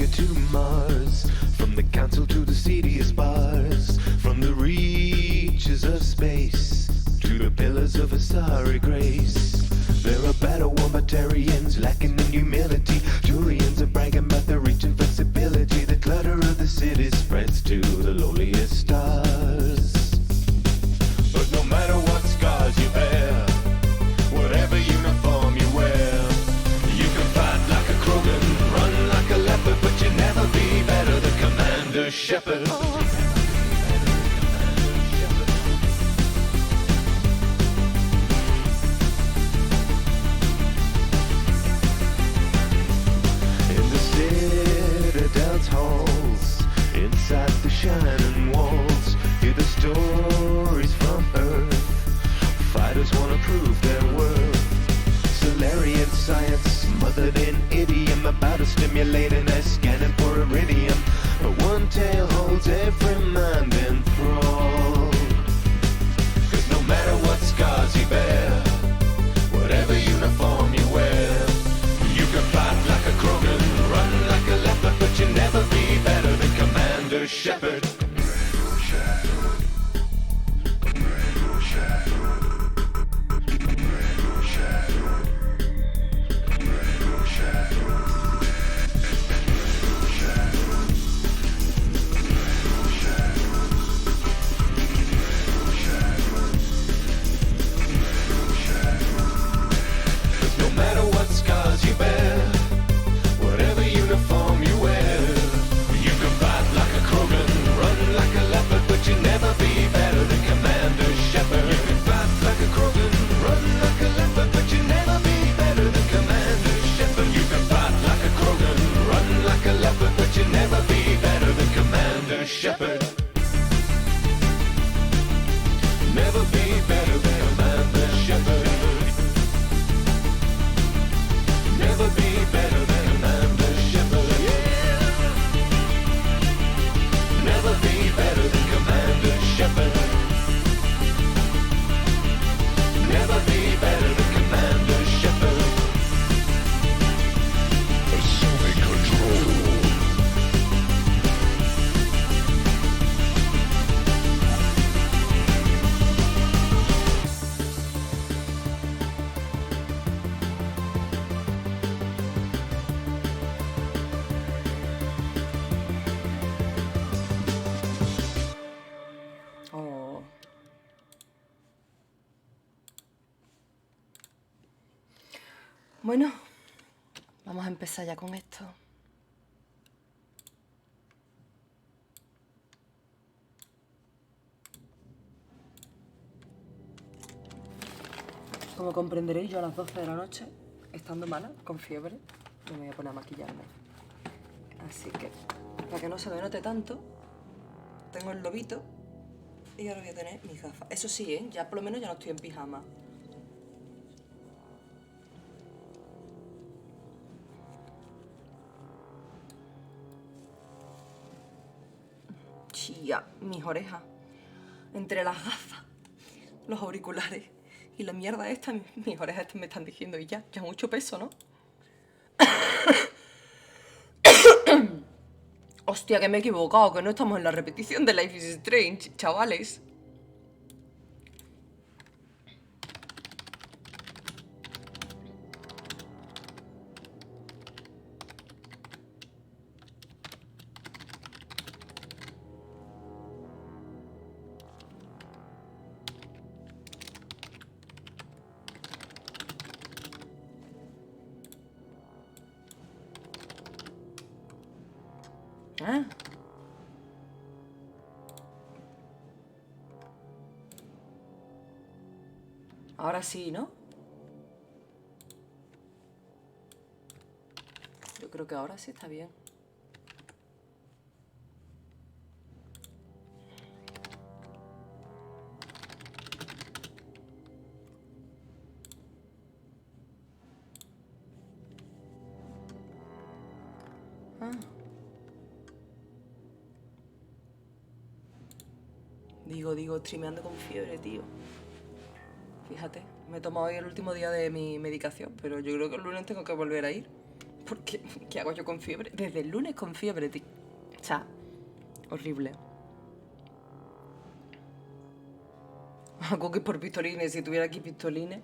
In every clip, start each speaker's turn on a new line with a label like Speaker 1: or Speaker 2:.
Speaker 1: rocket to Mars, from the council to the seediest bars, from the reaches of space to the pillars of a starry grace. There are battle wombitarians lacking in humility. Turians are bragging about their reach and flexibility. The clutter of the city spreads to the lowliest stars. But no matter what scars you bear, whatever uniform you wear, you can fight like a Krogan, run like a leopard, but you'll never be better than Commander Shepard. Halls, inside the shining walls, hear the stories from Earth. Fighters wanna prove their worth. Solarian science smothered in idiom, about to stimulate an eye scanning for iridium. But one tale holds every mind enthralled. 'Cause no matter what scars you bear, whatever uniform you wear, you can fight like a Krogan, run like a leopard, but you'll never be better than Commander Shepard. No matter what scars you bear, whatever uniform you wear, you can fight like a Krogan, run like a leopard, but you'll never be better than Commander Shepard. You can fight like a Krogan, run like a leopard, but you'll never be better than Commander Shepard. You can fight like a Krogan, run like a leopard, but you'll never be better than Commander Shepard. Never be better than Commander Shepard. Never be better than Commander Shepard. Yeah. Never be better than Commander Shepard. Never be better than Commander Shepard. Assuming control.
Speaker 2: Oh. Bueno, vamos a empezar ya con esto. Como comprenderéis, yo a las 12 de la noche, estando mala, con fiebre, me voy a poner a maquillarme. Así que, para que no se me note tanto, tengo el lobito y ahora voy a tener mis gafas. Eso sí, ya por lo menos ya no estoy en pijama. Chía, mis orejas. Entre las gafas, los auriculares y la mierda esta, mis orejas me están diciendo, y ya mucho peso, ¿no? Hostia, que me he equivocado, que no estamos en la repetición de Life is Strange, chavales. Ah. Ahora sí, ¿no? Yo creo que ahora sí está bien. Ah. Digo, streameando con fiebre, tío. Fíjate, me he tomado hoy el último día de mi medicación, pero yo creo que el lunes tengo que volver a ir. Porque, ¿qué hago yo con fiebre? Desde el lunes con fiebre, tío. O sea, horrible. Cookies por pistolines. Si tuviera aquí pistolines.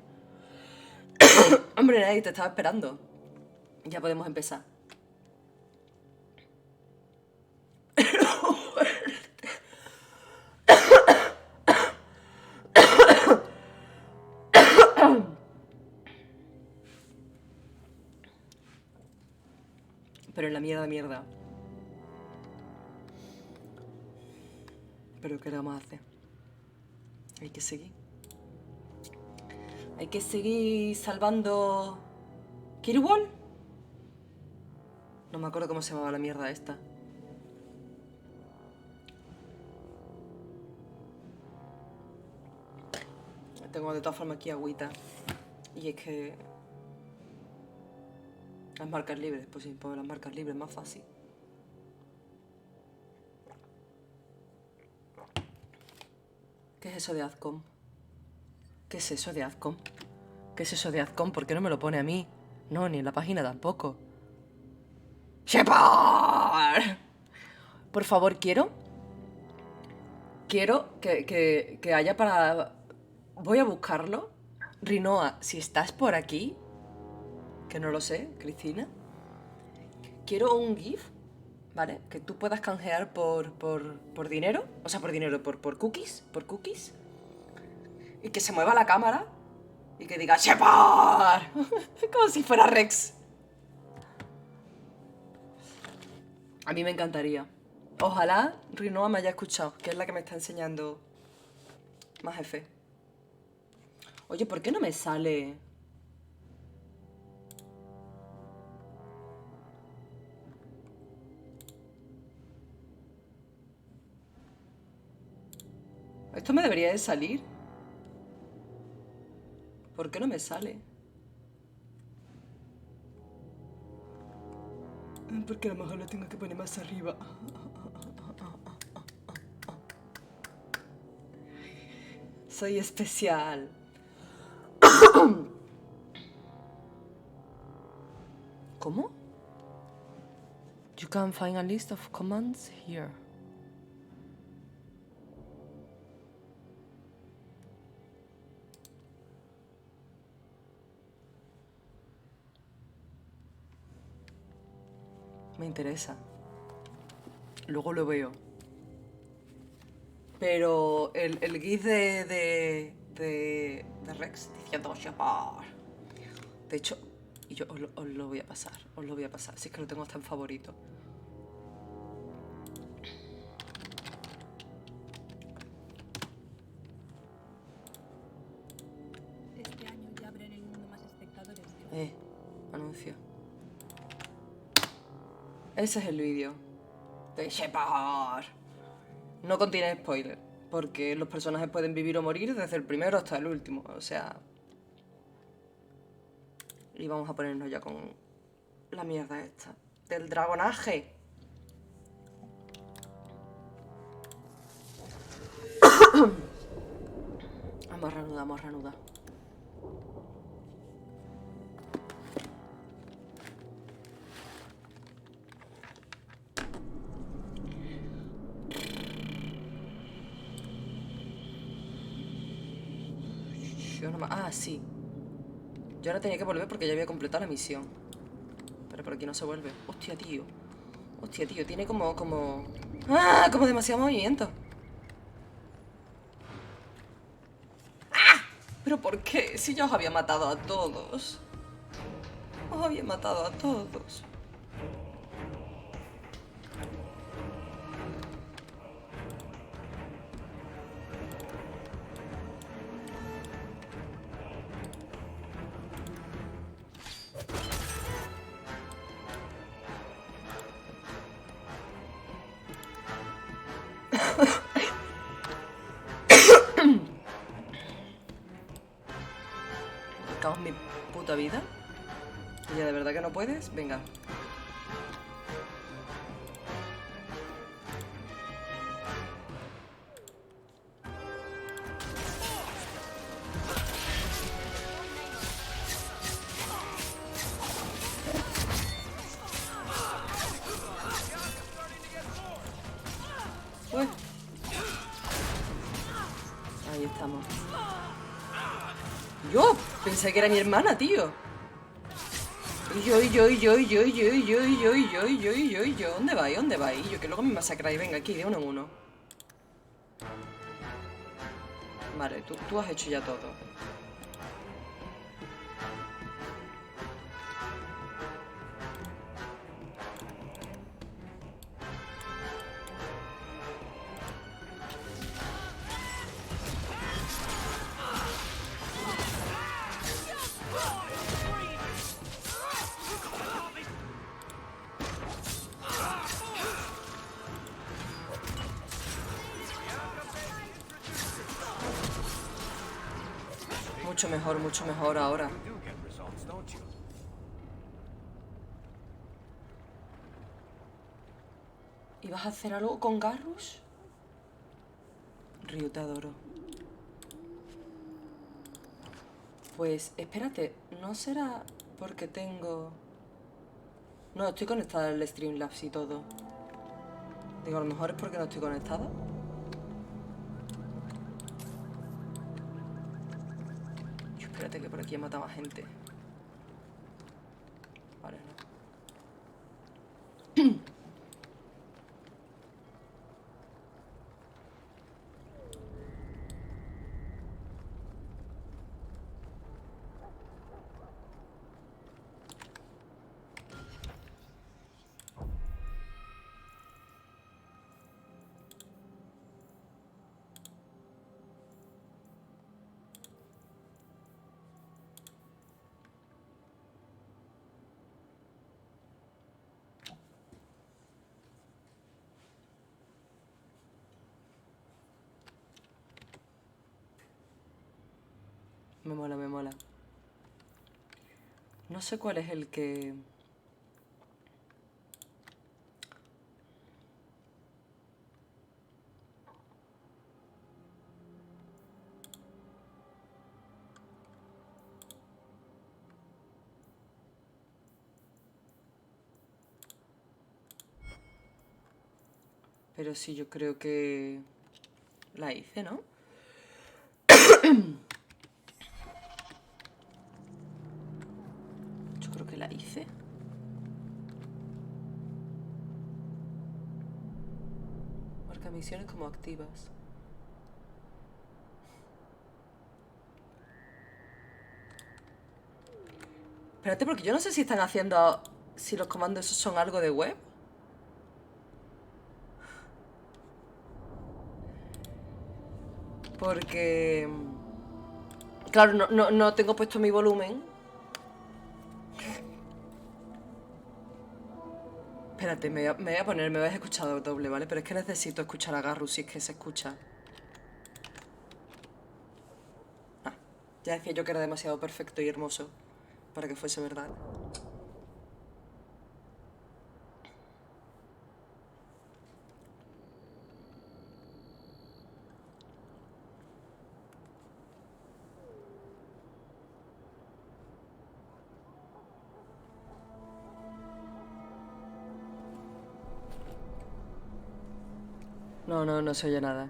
Speaker 2: Hombre, nadie te estaba esperando. Ya podemos empezar. Pero en la mierda. Pero ¿qué le vamos a hacer? Hay que seguir. Hay que seguir salvando... ¿Kirwall? No me acuerdo cómo se llamaba la mierda esta. Tengo de todas formas aquí agüita. Y es que... Las marcas libres, pues sí, pues las marcas libres, más fácil. ¿Qué es eso de Azcom? ¿Qué es eso de Azcom? ¿Qué es eso de Azcom? ¿Por qué no me lo pone a mí? No, ni en la página tampoco. ¡Shepard! Por favor, quiero que haya para... Voy a buscarlo. Rinoa, si estás por aquí, que no lo sé, Cristina, quiero un GIF, ¿vale? Que tú puedas canjear por dinero. O sea, por dinero, por cookies. Por cookies. Y que se mueva la cámara y que diga ¡Shepard! Como si fuera Rex. A mí me encantaría. Ojalá Rinoa me haya escuchado, que es la que me está enseñando más F. Oye, ¿por qué no me sale? Esto me debería de salir. ¿Por qué no me sale? Porque a lo mejor lo tengo que poner más arriba. Soy especial. ¿Cómo? You can find a list of commands here. Me interesa. Luego lo veo. Pero el GIF de Rex diciendo Shepard. De hecho, y yo os lo voy a pasar. Os lo voy a pasar. Si es que lo tengo hasta en favorito.
Speaker 3: Este año ya habrá en el mundo más espectadores.
Speaker 2: Anuncio. Ese es el vídeo de Shepard. No contiene spoiler, porque los personajes pueden vivir o morir desde el primero hasta el último. O sea... Y vamos a ponernos ya con la mierda esta del dragonaje. Vamos a reanudar. Ah, sí. Yo ahora tenía que volver porque ya había completado la misión. Pero por aquí no se vuelve. Hostia, tío. Hostia, tío. Tiene como... ¡Ah! Como demasiado movimiento. ¡Ah! ¿Pero por qué? Si ya os había matado a todos. Os había matado a todos. Caos mi puta vida. ¿Y ya de verdad que no puedes? Venga. estamos. Yo pensé que era mi hermana, tío. Y yo. ¿Dónde vais? ¿Dónde vais? Yo que luego me masacráis. Venga, aquí, de uno en uno. Vale, tú has hecho ya todo. Mucho mejor ahora.
Speaker 1: You do get results, don't you?
Speaker 2: ¿Y vas a hacer algo con Garrus? Ryu, te adoro. Pues, espérate, ¿no será porque tengo...? No, estoy conectada al Streamlabs y todo. Digo, a lo mejor es porque no estoy conectada. Yo, espérate que por aquí he matado a gente. Vale, no. Me mola, me mola. No sé cuál es el que... Pero sí, yo creo que... La hice, ¿no? Yo creo que la hice. Marca misiones como activas. Espérate, porque yo no sé si están haciendo... Si los comandos esos son algo de web. Porque... Claro, no tengo puesto mi volumen. Espérate, me voy a poner, me vais a escuchar doble, ¿vale? Pero es que necesito escuchar a Garrus si es que se escucha. Ah, ya decía yo que era demasiado perfecto y hermoso para que fuese verdad. No se oye nada.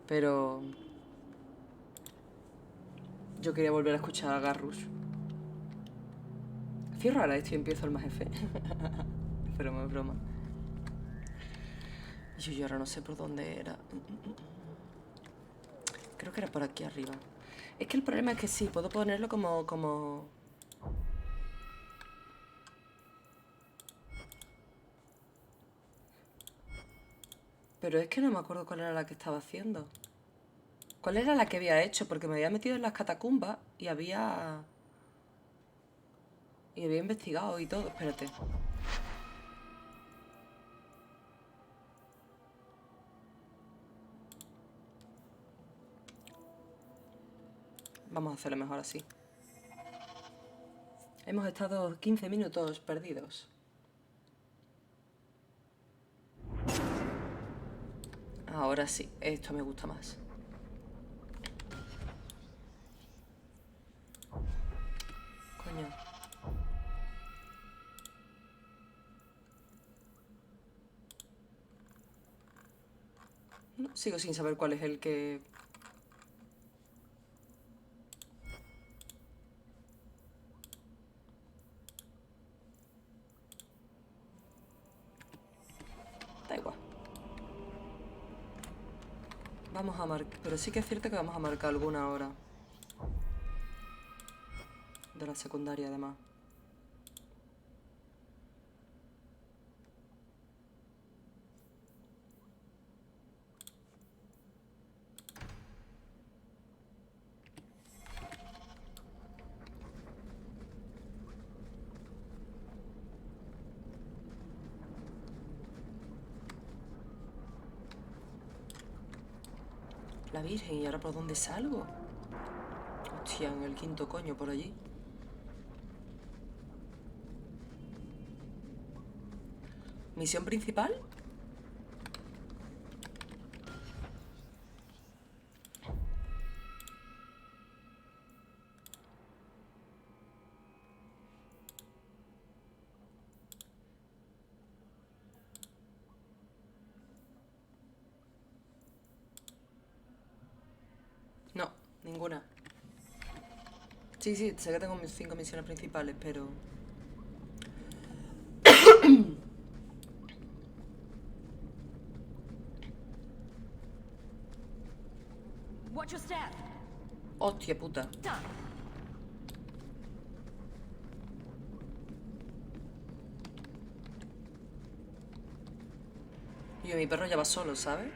Speaker 2: Pero... Yo quería volver a escuchar a Garrus. Cierro ahora esto y empiezo el más F. Pero no es broma. Yo ahora no sé por dónde era. Creo que era por aquí arriba. Es que el problema es que sí, puedo ponerlo como... Pero es que no me acuerdo cuál era la que estaba haciendo. ¿Cuál era la que había hecho? Porque me había metido en las catacumbas y había... Y había investigado y todo. Espérate. Vamos a hacerlo mejor así. Hemos estado 15 minutos perdidos. Ahora sí, esto me gusta más. Coño. No, sigo sin saber cuál es el que... Da igual. Vamos a marcar... Pero sí que es cierto que vamos a marcar alguna hora. De la secundaria, además. La Virgen, ¿y ahora por dónde salgo? Hostia, en el quinto coño, por allí. ¿Misión principal? No, ninguna. Sí, sé que tengo mis 5 misiones principales, pero...
Speaker 3: Watch your step.
Speaker 2: Hostia puta.
Speaker 3: Done.
Speaker 2: Y mi perro ya va solo, ¿sabes?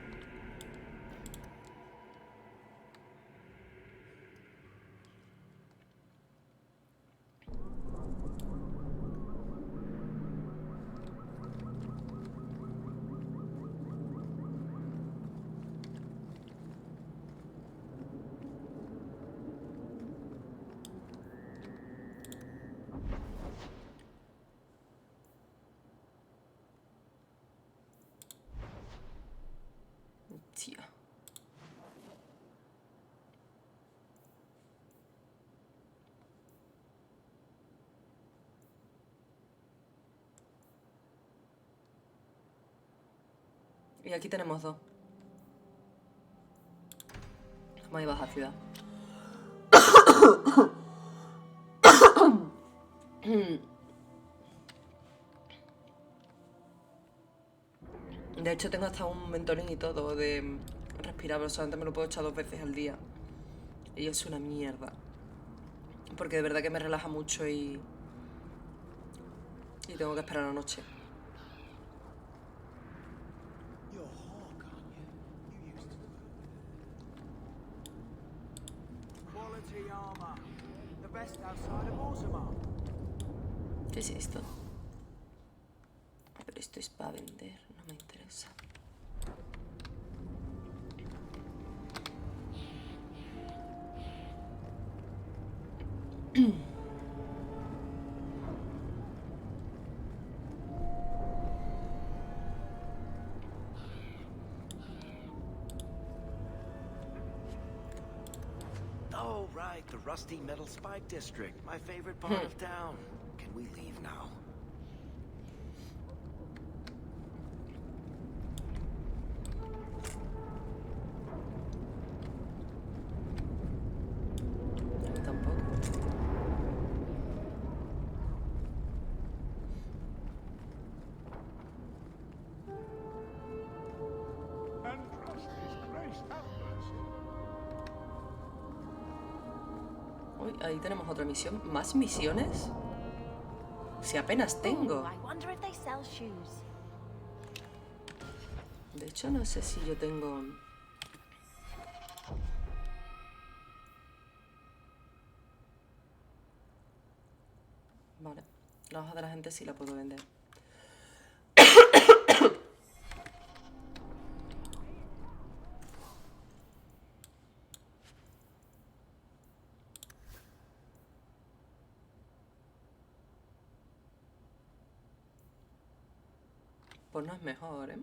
Speaker 2: Tía. Y aquí tenemos 2. Vamos a ir a bajar ciudad. De hecho tengo hasta un mentolín y todo de respirar, pero solamente me lo puedo echar 2 veces al día. Y es una mierda. Porque de verdad que me relaja mucho y tengo que esperar a la noche. ¿Qué es esto? Pero esto es para vender, no me interesa.
Speaker 4: Oh, right, the Rusty Metal Spike District, my favorite part of town. Can we leave now?
Speaker 2: Tampoco. Uy, ahí tenemos otra misión. ¿Más misiones? Si apenas tengo.
Speaker 3: I wonder if they sell shoes.
Speaker 2: De hecho, no sé si yo tengo... Vale. La hoja de la gente sí la puedo vender. Pues no es mejor, ¿eh?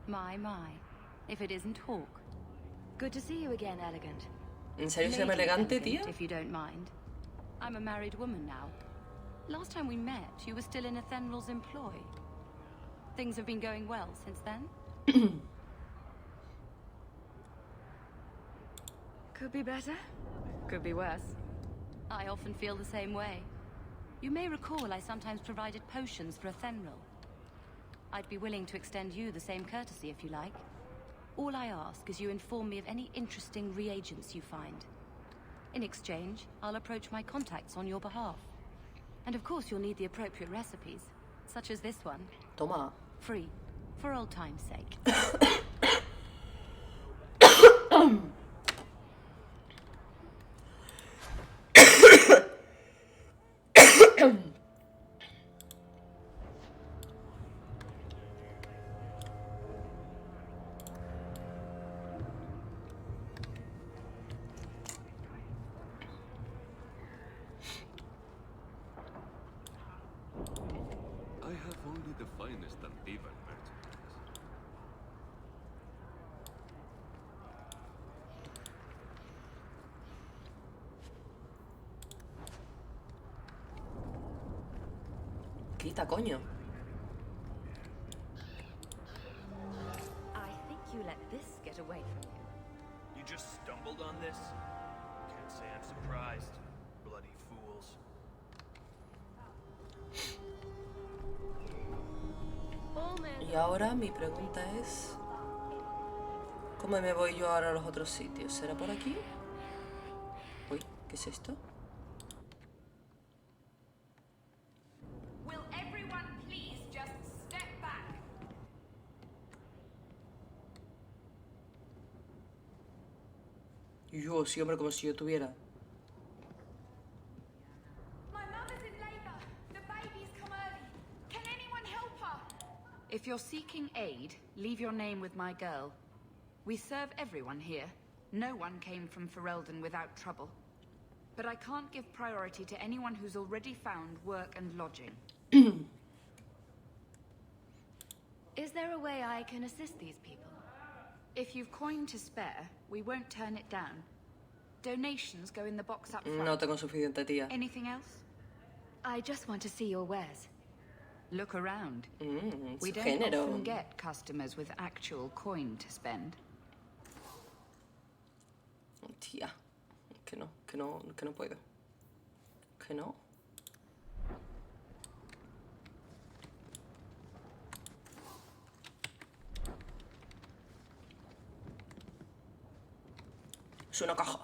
Speaker 3: My. If it isn't Hawk. Good to see you again, Elegant.
Speaker 2: ¿En serio se llama
Speaker 3: Lady
Speaker 2: elegante,
Speaker 3: Elegant,
Speaker 2: tía?
Speaker 3: if you don't mind. I'm a married woman now. Last time we met, you were still in Athenral's employ. Things have been going well since then? Could be better. Could be worse. I often feel the same way. You may recall I sometimes provided potions for Athenral. I'd be willing to extend you the same courtesy if you like. All I ask is you inform me of any interesting reagents you find. In exchange, I'll approach my contacts on your behalf. And of course you'll need the appropriate recipes, such as this one.
Speaker 2: Toma.
Speaker 3: Free, for old time's sake.
Speaker 5: I have only the finest Antivan merchandise.
Speaker 2: Quita, coño.
Speaker 3: I think you let this get away from you.
Speaker 4: You just stumbled on this? Can't say I'm surprised. Bloody fools.
Speaker 2: Y ahora mi pregunta es... ¿cómo me voy yo ahora a los otros sitios? ¿Será por aquí? Uy, ¿qué es esto?
Speaker 6: Will everyone please just step back?
Speaker 2: Yo, sí, hombre, como si yo tuviera.
Speaker 6: My mother's in labor. The baby's come early. Can anyone help her?
Speaker 7: If you're seeking aid, leave your name with my girl. We serve everyone here. No one came from Ferelden without trouble. But I can't give priority to anyone who's already found work and lodging.
Speaker 3: Is there a way I can assist these people?
Speaker 7: If you've coin to spare, we won't turn it down. Donations go in the box up front.
Speaker 2: No tengo suficiente, tía.
Speaker 7: Anything else?
Speaker 3: I just want to see your wares.
Speaker 7: Look around. We
Speaker 2: Su
Speaker 7: don't
Speaker 2: género.
Speaker 7: often get customers with actual coin to spend.
Speaker 2: Tía, que no puedo. Que no. Es una caja.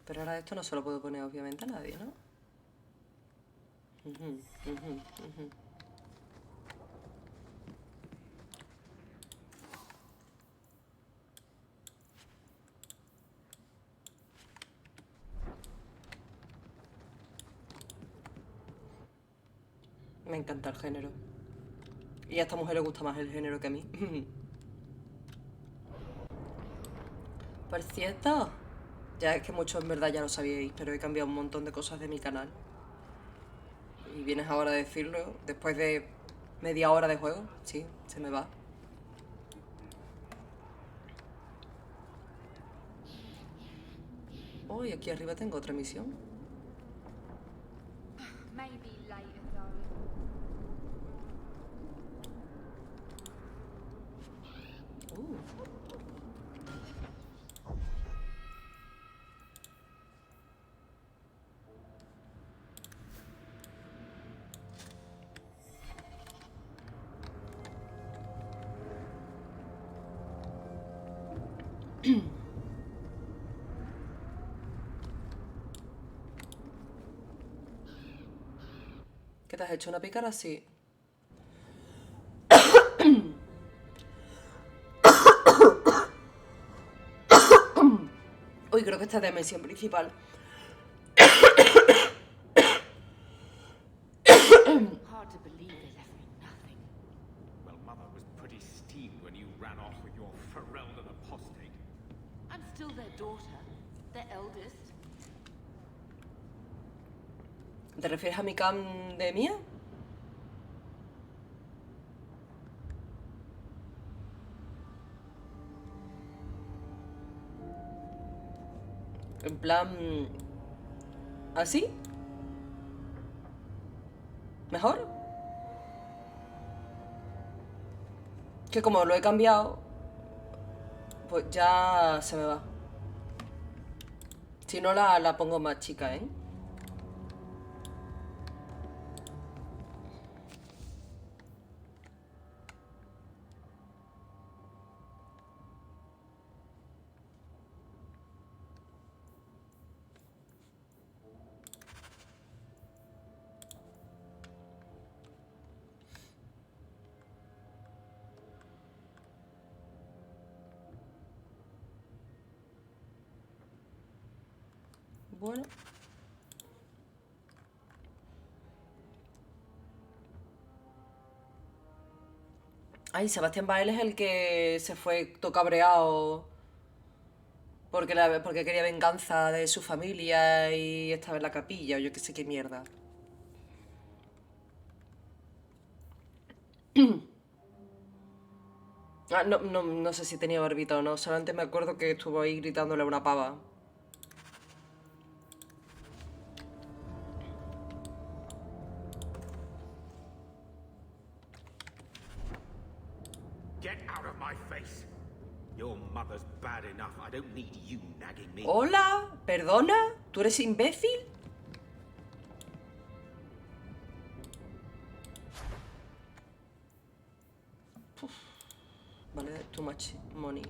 Speaker 2: Pero ahora esto no se lo puedo poner obviamente a nadie, ¿no? Me encanta el género. Y a esta mujer le gusta más el género que a mí. Por cierto, ya es que muchos en verdad ya lo sabíais, pero he cambiado un montón de cosas de mi canal. Y vienes ahora a decirlo, después de media hora de juego. Sí, se me va. Oh, y aquí arriba tengo otra misión.
Speaker 6: Maybe later, darling.
Speaker 2: ¿Qué te has hecho? ¿Una pícara? Sí. Uy, creo que esta es de misión principal.
Speaker 7: Hard to believe they left me nothing.
Speaker 4: Well, Mother was pretty
Speaker 5: pretty steamed when you ran off with your Ferelden apostate.
Speaker 7: I'm still their daughter, their eldest.
Speaker 2: ¿Te refieres a mi cam de mía? En plan... ¿así? ¿Mejor? Que como lo he cambiado, pues ya se me va. Si no, la pongo más chica, ¿eh? Bueno. Ay, Sebastián Bael es el que se fue todo cabreado porque quería venganza de su familia y estaba en la capilla o yo qué sé qué mierda. Ah, no sé si tenía barbita o no, solamente me acuerdo que estuvo ahí gritándole a una pava.
Speaker 4: Get out of my face. Your mother's bad enough. I don't need you nagging me.
Speaker 2: Hola, perdona, ¿tú eres imbécil? Uf, vale, too much money.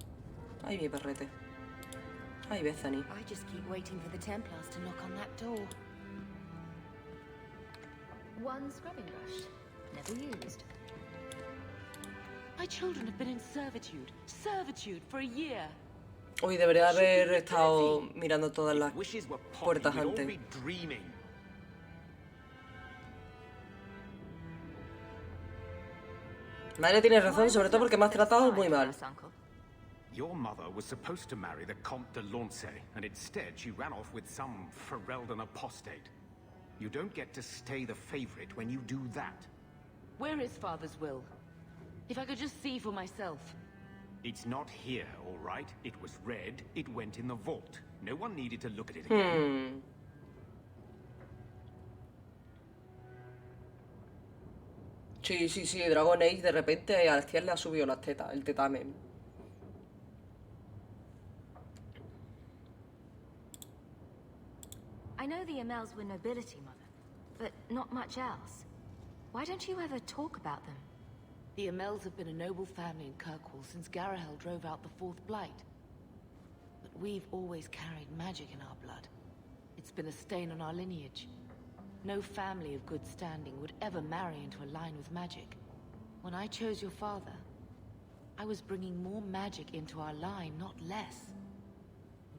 Speaker 2: Ay, mi perrete. Ay, Bethany.
Speaker 3: I just keep waiting for the Templars to knock on that door. One scrubbing brush, never used. My children have been in servitude for a year.
Speaker 2: Uy, debería haber estado mirando todas las
Speaker 4: Wishes were
Speaker 2: puertas
Speaker 4: we'd all
Speaker 2: antes.
Speaker 4: be dreaming.
Speaker 2: Madre tiene razón, sobre todo porque me has tratado muy mal.
Speaker 5: Your mother was supposed to marry the Comte de Launcey, and instead she ran off with some Ferelden apostate. You don't get to stay the favorite when you do that.
Speaker 7: Where is Father's will? If I could just see for myself.
Speaker 5: It's not here, all right? It was read, it went in the vault. No one needed to look at it again.
Speaker 2: Sí, Dragon Age de repente al cielo le ha subido las tetas, el tetamen.
Speaker 3: I know the Amels were nobility, Mother, but not much else. Why don't you ever talk about them?
Speaker 8: The Amels have been a noble family in Kirkwall since Garahel drove out the Fourth Blight. But we've always carried magic in our blood. It's been a stain on our lineage. No family of good standing would ever marry into a line with magic. When I chose your father, I was bringing more magic into our line, not less.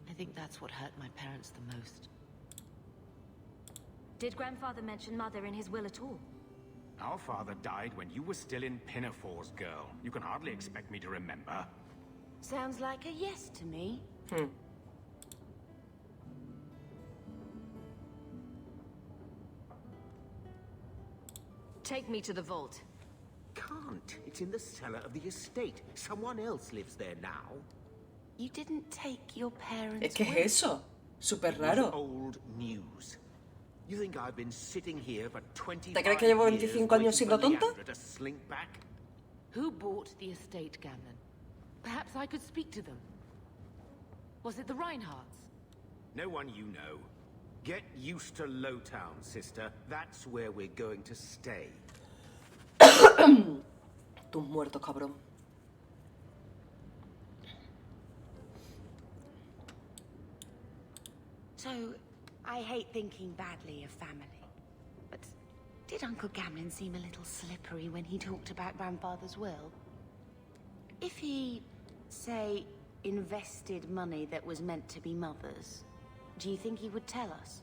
Speaker 8: I think that's what hurt my parents the most.
Speaker 3: Did Grandfather mention Mother in his will at all?
Speaker 5: Our father died when you were still in Pinafores, girl. You can hardly expect me to remember.
Speaker 3: Sounds like a yes to me. Take me to the vault.
Speaker 4: Can't. It's in the cellar of the estate. Someone else lives there now.
Speaker 3: You didn't take your parents'
Speaker 2: Es que es
Speaker 3: will.
Speaker 2: eso, súper
Speaker 4: It's
Speaker 2: raro.
Speaker 4: old news. You think I've been sitting here for 25
Speaker 2: ¿Te crees que llevo
Speaker 4: years
Speaker 2: 25 años
Speaker 4: waiting
Speaker 2: siendo
Speaker 4: for
Speaker 2: tonta?
Speaker 4: Leandra to slink back?
Speaker 8: Who bought the estate, Gamlen? Perhaps I could speak to them. Was it the Reinhardts?
Speaker 4: No one you know. Get used to Lowtown, sister. That's where we're going to stay.
Speaker 2: Tus muertos, cabrón.
Speaker 9: So, I hate thinking badly of family. But did Uncle Gamlen seem a little slippery when he talked about Grandfather's will? If he, say, invested money that was meant to be Mother's, do you think he would tell us?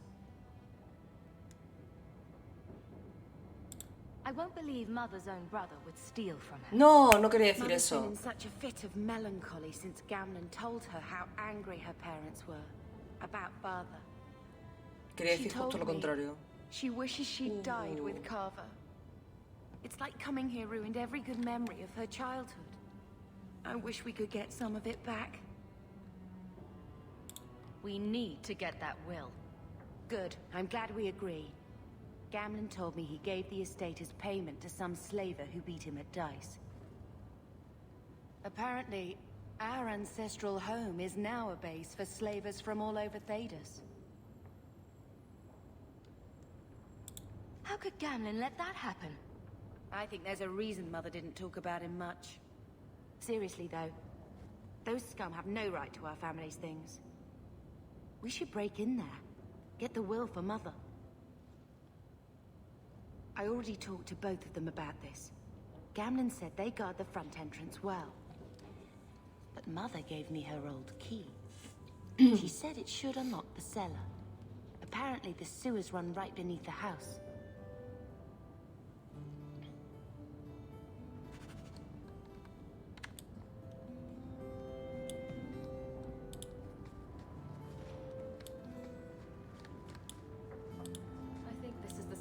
Speaker 3: I won't believe Mother's own brother would steal from her.
Speaker 2: No, no quería decir
Speaker 9: Mother's been
Speaker 2: eso.
Speaker 9: in such a fit of melancholy since Gamlen told her how angry her parents were about father.
Speaker 2: Quería
Speaker 9: She
Speaker 2: decir justo
Speaker 9: told
Speaker 2: lo
Speaker 9: me
Speaker 2: contrario.
Speaker 9: she wishes she'd died with Carver. It's like coming here ruined every good memory of her childhood. I wish we could get some of it back.
Speaker 3: We need to get that will.
Speaker 9: Good. I'm glad we agree. Gamlen told me he gave the estate as payment to some slaver who beat him at dice. Apparently, our ancestral home is now a base for slavers from all over Thedas.
Speaker 3: How could Gamlen let that happen?
Speaker 9: I think there's a reason Mother didn't talk about him much. Seriously, though, those scum have no right to our family's things. We should break in there. Get the will for Mother. I already talked to both of them about this. Gamlen said they guard the front entrance well. But Mother gave me her old key. She said it should unlock the cellar. Apparently the sewers run right beneath the house.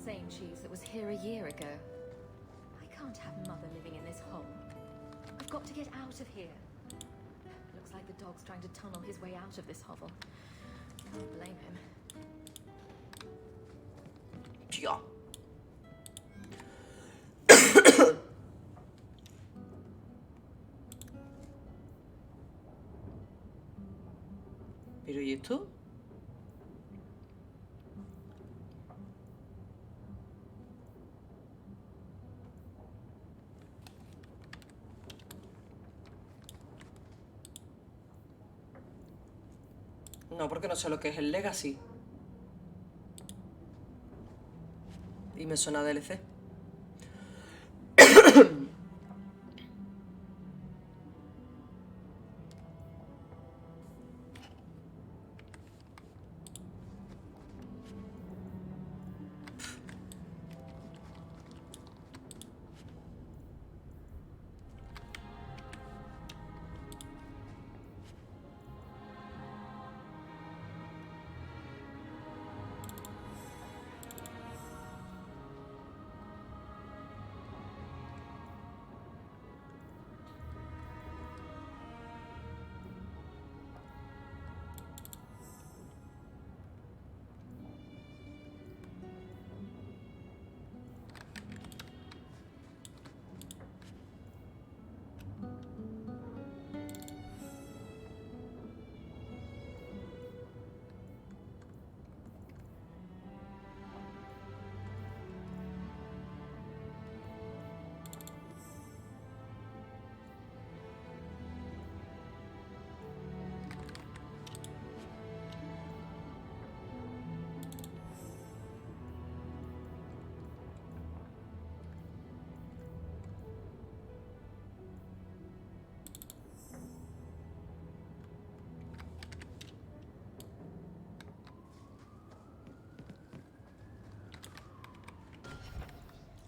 Speaker 3: Same cheese that was here a year ago. I can't have Mother living in this hole. I've got to get out of here. Looks like the dog's trying to tunnel his way out of this hovel. Can't blame him.
Speaker 2: Tía. ¿Pero y esto? No, porque no sé lo que es el Legacy. Y me suena a DLC.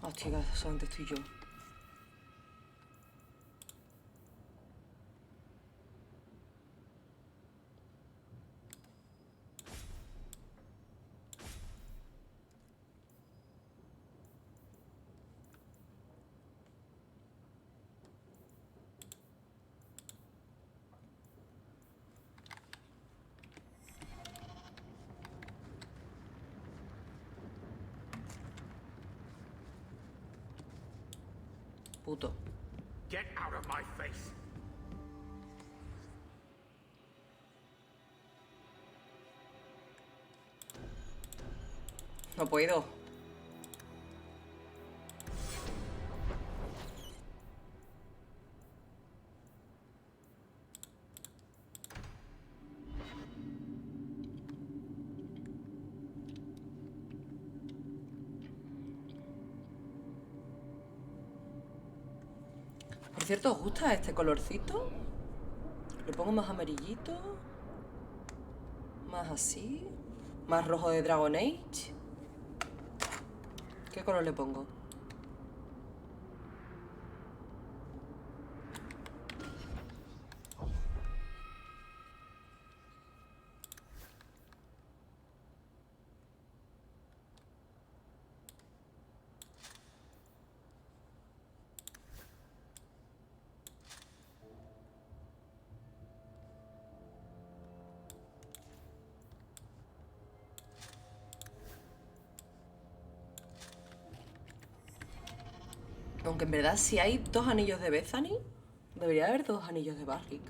Speaker 2: Hostia, solamente estoy yo. Puto.
Speaker 5: Get out of my face.
Speaker 2: No puedo. Por cierto, ¿os gusta este colorcito? ¿Le pongo más amarillito? ¿Más así? ¿Más rojo de Dragon Age? ¿Qué color le pongo? Aunque en verdad si hay 2 anillos de Bethany, debería haber 2 anillos de Barrick.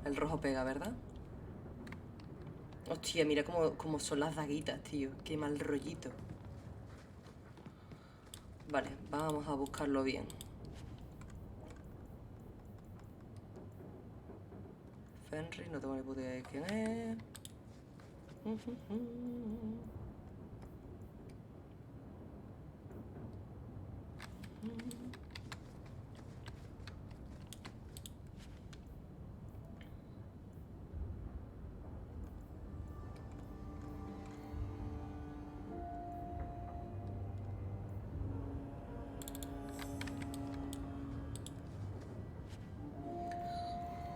Speaker 2: El rojo pega, ¿verdad? Hostia, mira cómo son las daguitas, tío. Qué mal rollito. Vale, vamos a buscarlo bien. Fenris, no tengo ni puta idea de quién es.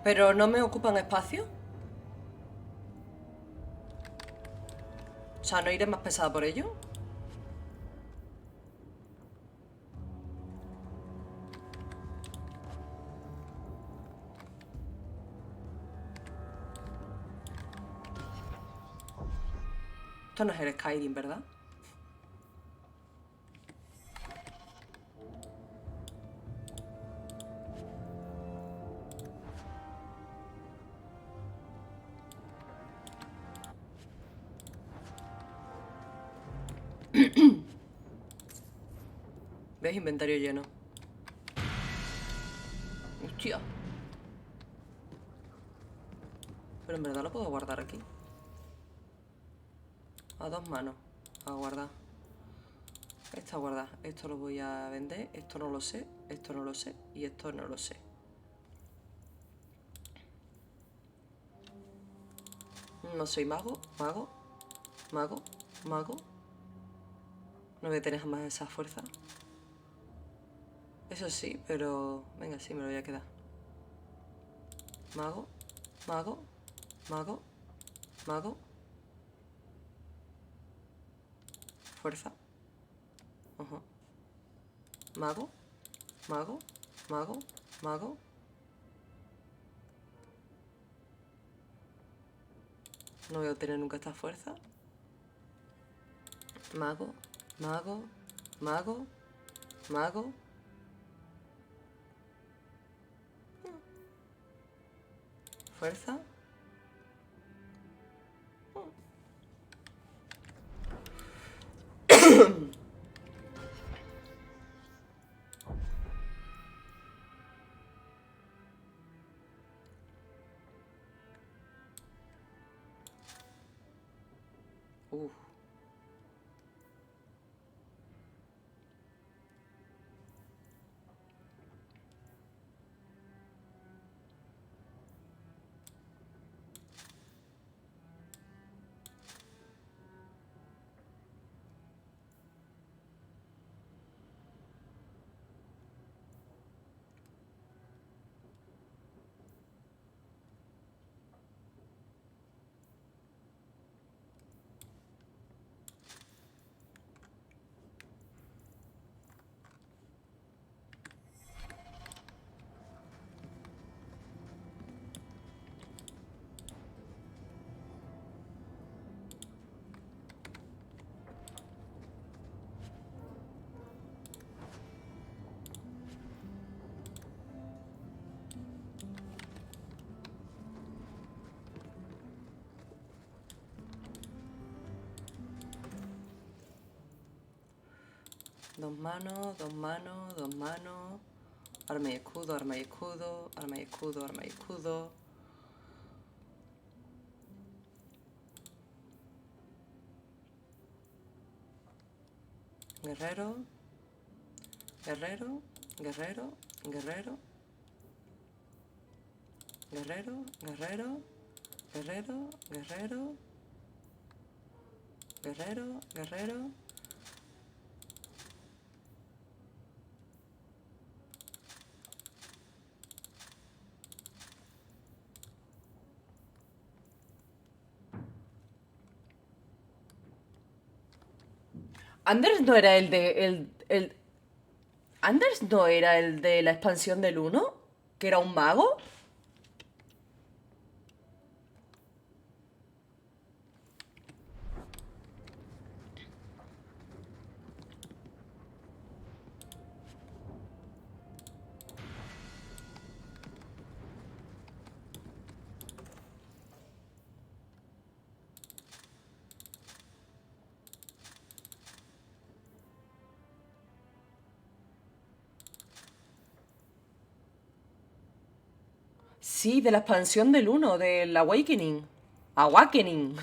Speaker 2: Pero no me ocupan espacio. O sea, ¿no iré más pesada por ello? Esto no es el Skyrim, ¿verdad? ¿Ves? Inventario lleno. Hostia. Pero en verdad lo puedo guardar aquí. A 2 manos. A guardar. Esto a guardar. Esto lo voy a vender. Esto no lo sé. Esto no lo sé. Y esto no lo sé. No soy mago. Mago. Mago. Mago. No voy a tener jamás esa fuerza. Eso sí, pero... Venga, sí, me lo voy a quedar. Mago. Mago. Mago. Mago. Fuerza. Ajá. Mago. Mago. Mago. Mago. No voy a obtener nunca esta fuerza. Mago. Mago. Mago. Mago. Fuerza. Uf. Dos manos, dos manos, dos manos. Arma y escudo, arma y escudo, arma y escudo, arma y escudo. Guerrero. Guerrero. Guerrero. Guerrero. Guerrero. Guerrero. Guerrero. Guerrero. Guerrero. Guerrero. Anders no era el de. Anders no era el de la expansión del 1, que era un mago. Sí, de la expansión del 1, del Awakening. Awakening.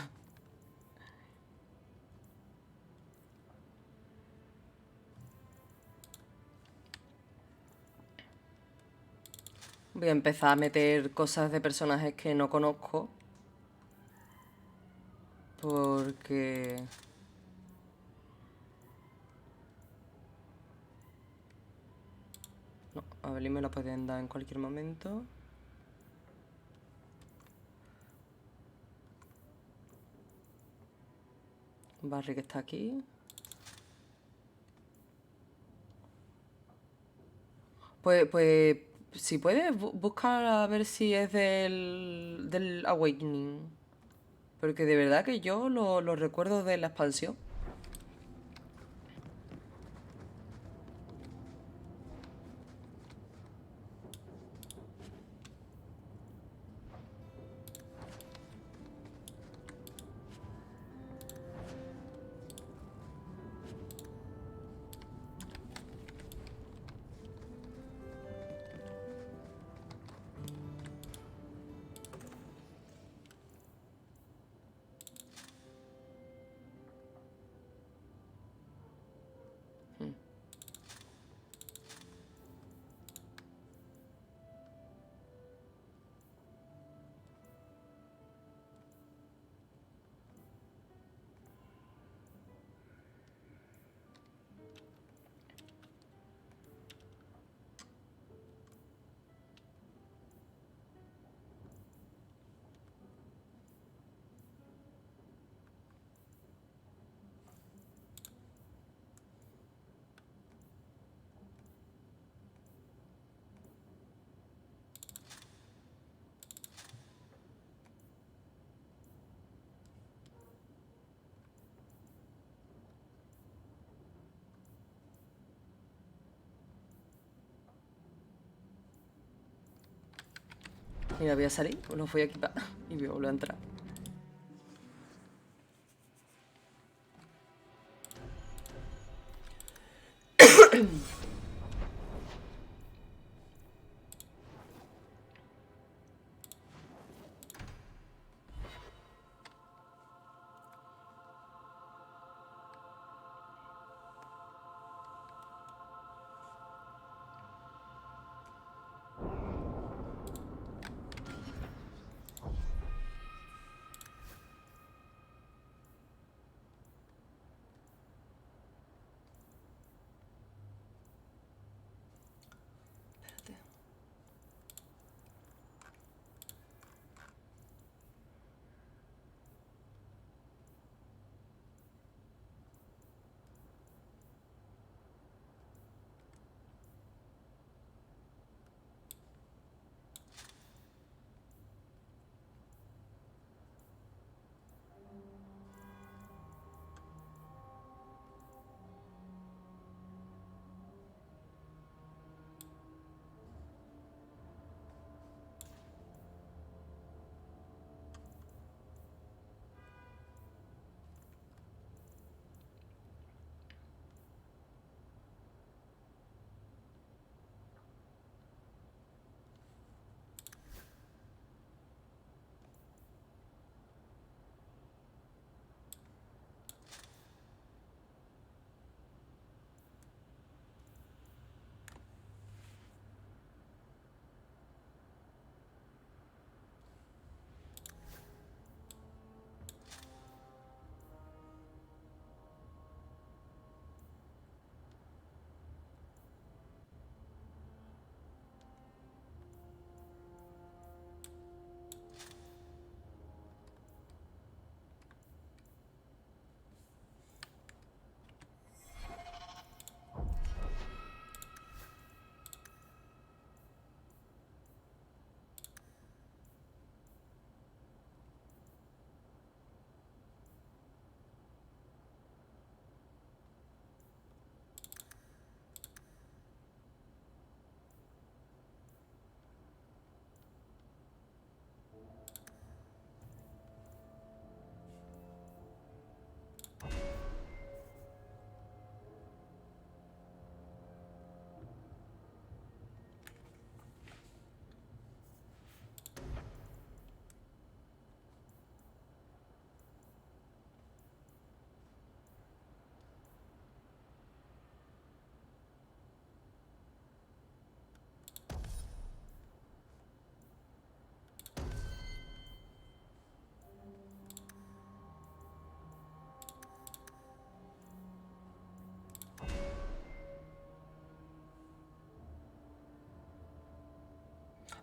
Speaker 2: Voy a empezar a meter cosas de personajes que no conozco. Porque... No, a Belén me la pueden dar en cualquier momento. Barry que está aquí. Pues, si puedes, buscar a ver si es del Awakening. Porque de verdad que yo lo recuerdo de la expansión. Mira, voy a salir, los voy a equipar y voy a volver a entrar.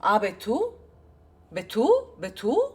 Speaker 2: Ah, ¿ves tú? ¿Ves tú? ¿Ves tú?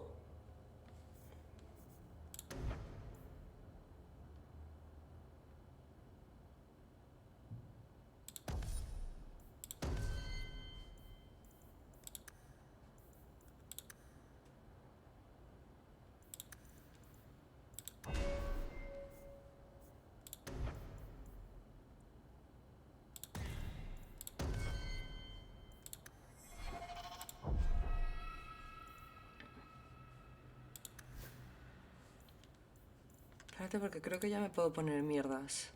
Speaker 2: Espérate, porque creo que ya me puedo poner mierdas.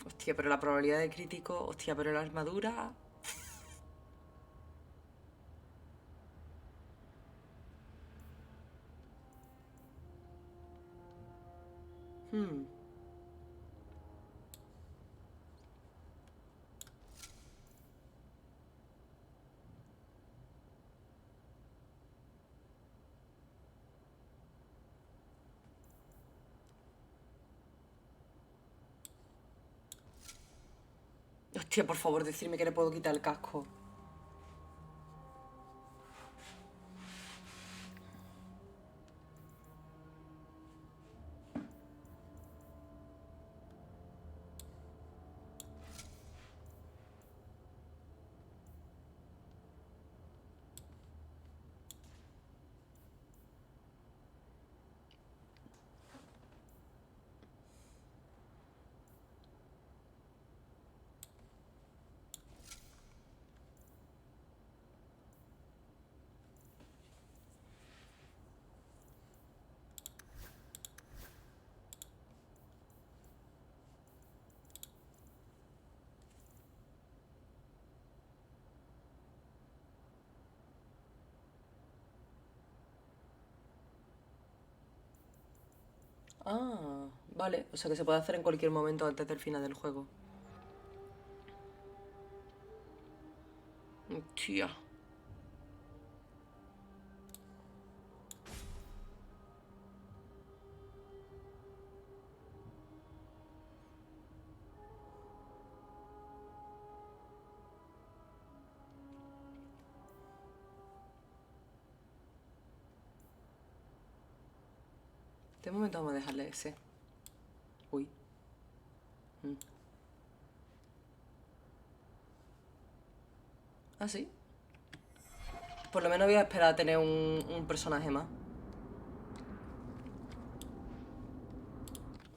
Speaker 2: Hostia, pero la probabilidad de crítico... Hostia, pero la armadura... Hmm. Hostia, por favor, decirme que le puedo quitar el casco. Ah, vale. O sea que se puede hacer en cualquier momento antes del final del juego. Tía. De momento vamos a dejarle ese. Uy. Mm. ¿Ah, sí? Por lo menos voy a esperar a tener un personaje más.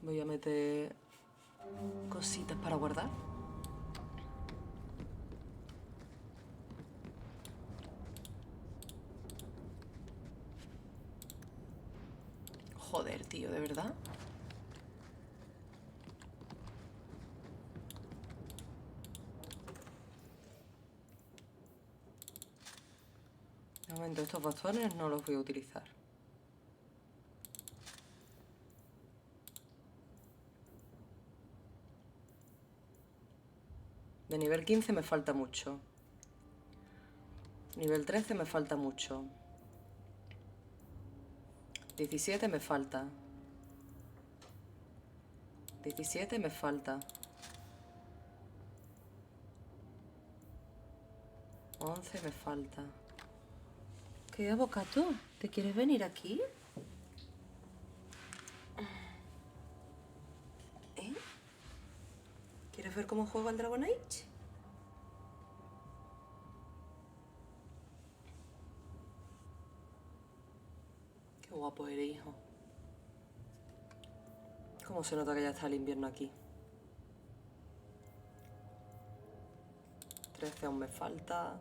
Speaker 2: Voy a meter cositas para guardar. Joder, tío, ¿de verdad? De momento estos bastones no los voy a utilizar. De nivel 15 me falta mucho. Nivel 13 me falta mucho. 17 me falta. 17 me falta. 11 me falta. ¿Qué, Avocato? ¿Te quieres venir aquí? ¿Eh? ¿Quieres ver cómo juego al Dragon Age? Qué guapo eres, hijo. ¿Cómo se nota que ya está el invierno aquí? 13 aún me falta.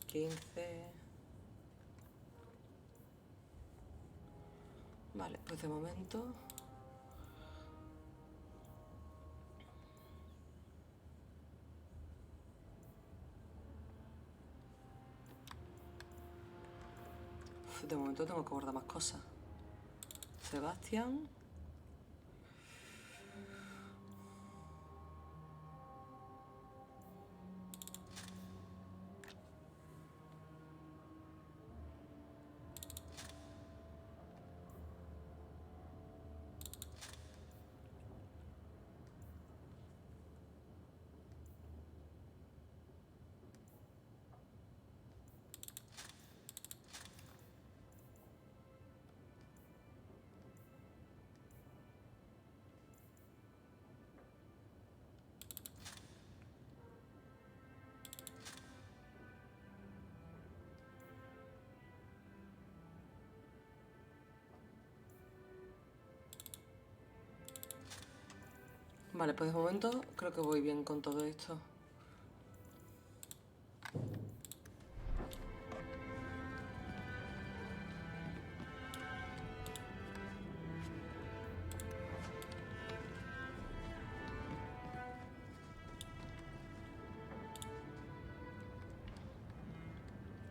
Speaker 2: 15. Vale, pues de momento... De momento tengo que guardar más cosas. Sebastián. Vale, pues de momento creo que voy bien con todo esto.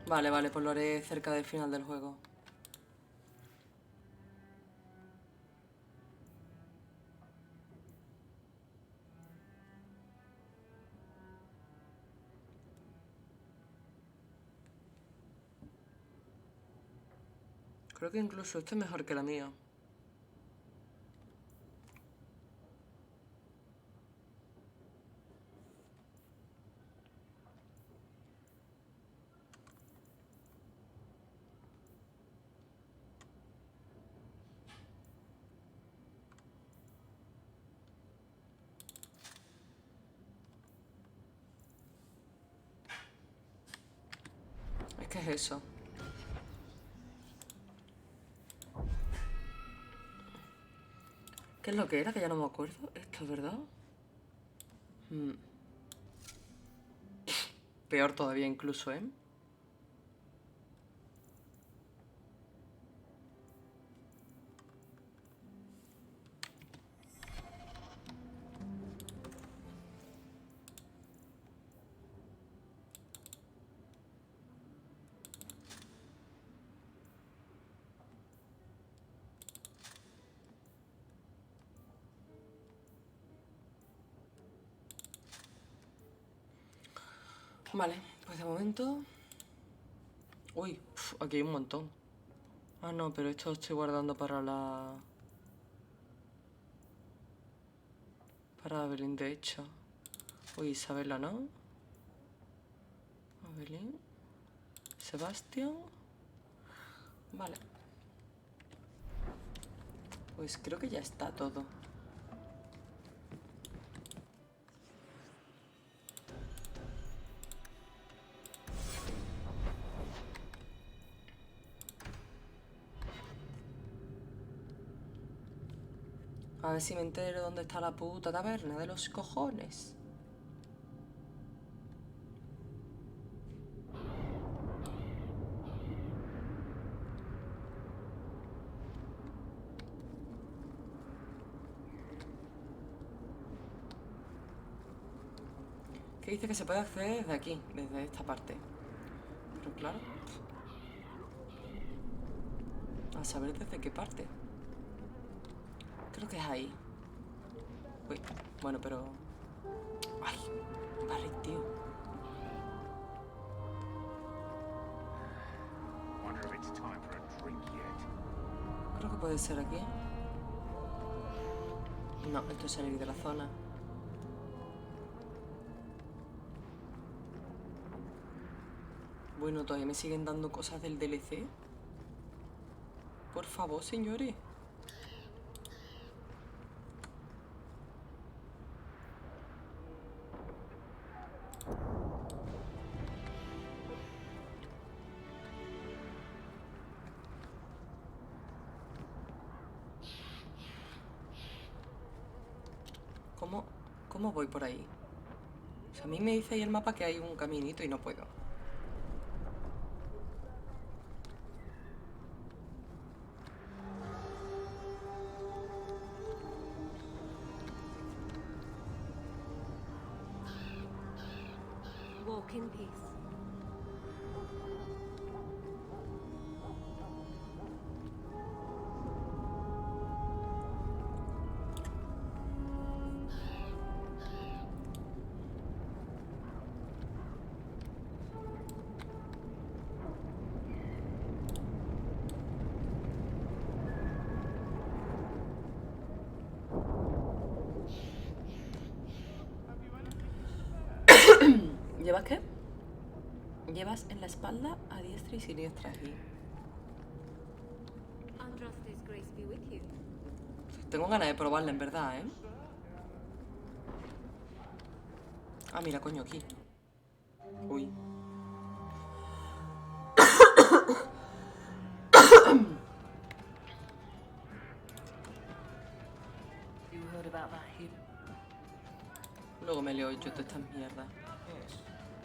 Speaker 2: Vale, pues lo haré cerca del final del juego. Creo que incluso este es mejor que la mía. Es que es eso. ¿Qué es lo que era? Que ya no me acuerdo. ¿Esto es verdad? Peor todavía incluso, ¿eh? Vale, pues de momento... Uy, aquí hay un montón. Ah, no, pero esto lo estoy guardando para la... Para Evelyn, de hecho. Uy, Isabela, ¿no? Evelyn. Sebastián. Vale. Pues creo que ya está todo. A ver si me entero dónde está la puta taberna de los cojones. Que dice que se puede acceder desde aquí, desde esta parte. Pero claro... A saber desde qué parte. Creo que es ahí. Uy, bueno, pero... Ay, vale, tío. Creo que puede ser aquí. No, esto es salir de la zona. Bueno, todavía me siguen dando cosas del DLC. Por favor, señores. ¿Cómo voy por ahí? O sea, a mí me dice ahí el mapa que hay un caminito y no puedo.
Speaker 3: Walk in peace.
Speaker 2: ¿Llevas qué? Llevas en la espalda a diestra y siniestra aquí.
Speaker 3: Andraste's grace be with you.
Speaker 2: Tengo ganas de probarla en verdad, ¿eh? Ah, mira, coño, aquí. Uy.
Speaker 8: You heard about that hip?
Speaker 2: Luego me leo yo de estas mierdas.
Speaker 10: Yes.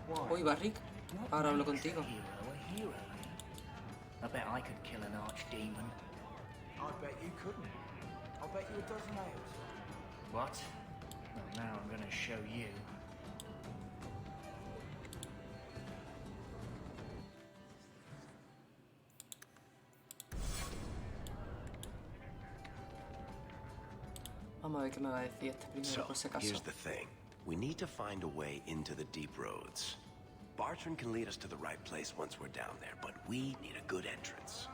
Speaker 10: Why?
Speaker 2: Uy, Barrick.
Speaker 10: What
Speaker 2: Ahora hablo
Speaker 10: makes
Speaker 2: contigo.
Speaker 10: a hero? I bet I could kill an archdemon.
Speaker 11: I bet you couldn't. I'll bet you a dozen nails.
Speaker 10: What? Well, now I'm gonna show you.
Speaker 2: Vamos a ver qué me va a decir este primero,
Speaker 12: So,
Speaker 2: por si acaso.
Speaker 12: here's the thing. We need to find a way into the deep roads. Bartran can lead us to the right place once we're down there, but we need a good entrance.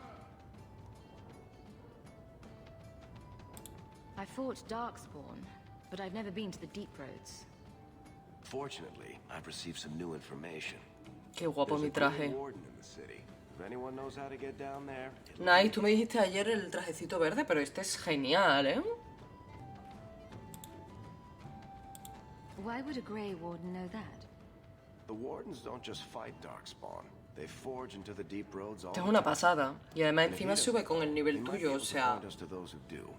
Speaker 3: I fought Darkspawn, but I've never been to the deep roads.
Speaker 12: Fortunately, I've received some new information.
Speaker 2: Qué guapo mi
Speaker 12: There's a Grey
Speaker 2: traje.
Speaker 12: Warden in the city. If anyone knows how to get down there, it'll
Speaker 2: Nice,
Speaker 12: be
Speaker 2: tú me dijiste ayer el trajecito verde, pero este es genial, ¿eh?
Speaker 3: Why would a Grey Warden know that?
Speaker 12: The Wardens don't just fight Darkspawn. They forge into the deep roads all
Speaker 2: Esto es
Speaker 12: the
Speaker 2: una
Speaker 12: time.
Speaker 2: pasada. Y además
Speaker 12: And if he
Speaker 2: encima sube
Speaker 12: doesn't
Speaker 2: con el
Speaker 12: know,
Speaker 2: nivel
Speaker 12: he might be
Speaker 2: tuyo,
Speaker 12: able
Speaker 2: o
Speaker 12: to
Speaker 2: sea,
Speaker 12: point us to those who do.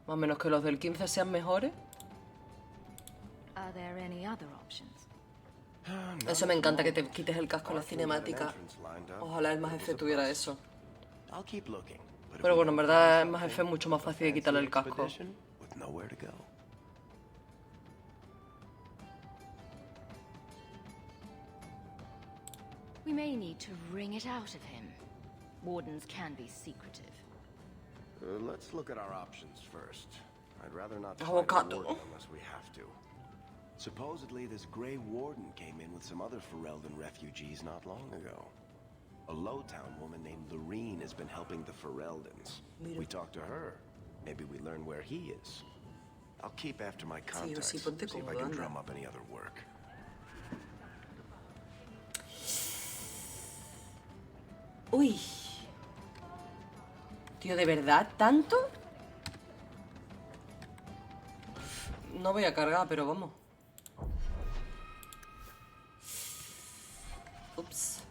Speaker 2: más o menos que los del 15 sean mejores.
Speaker 3: Are there any other options?
Speaker 2: Eso me encanta, que te quites el casco en la cinemática. Ojalá el más F tuviera eso.
Speaker 12: I'll keep looking, but if
Speaker 2: Pero
Speaker 12: we
Speaker 2: bueno, en
Speaker 12: don't
Speaker 2: verdad el
Speaker 12: find
Speaker 2: más F es
Speaker 12: something,
Speaker 2: mucho más
Speaker 12: a
Speaker 2: fácil de quitarle el
Speaker 12: fancy
Speaker 2: casco.
Speaker 12: expedition with nowhere to go.
Speaker 3: We may need to wring it out of him. Wardens can be secretive.
Speaker 12: Let's look at our options first. I'd rather not fight a
Speaker 2: Avocado.
Speaker 12: warden unless we have to. Supposedly, this Grey Warden came in with some other Ferelden refugees not long ago. A Lowtown woman named Lorene has been helping the Fereldans. We talked to her. Maybe we learn where he is. I'll keep after my contacts,
Speaker 2: sí, ponte
Speaker 12: see if I
Speaker 2: cómodo,
Speaker 12: can
Speaker 2: anda.
Speaker 12: drum up any other work.
Speaker 2: Uy. Tío, ¿de verdad? ¿Tanto? No voy a cargar, pero vamos. Ups.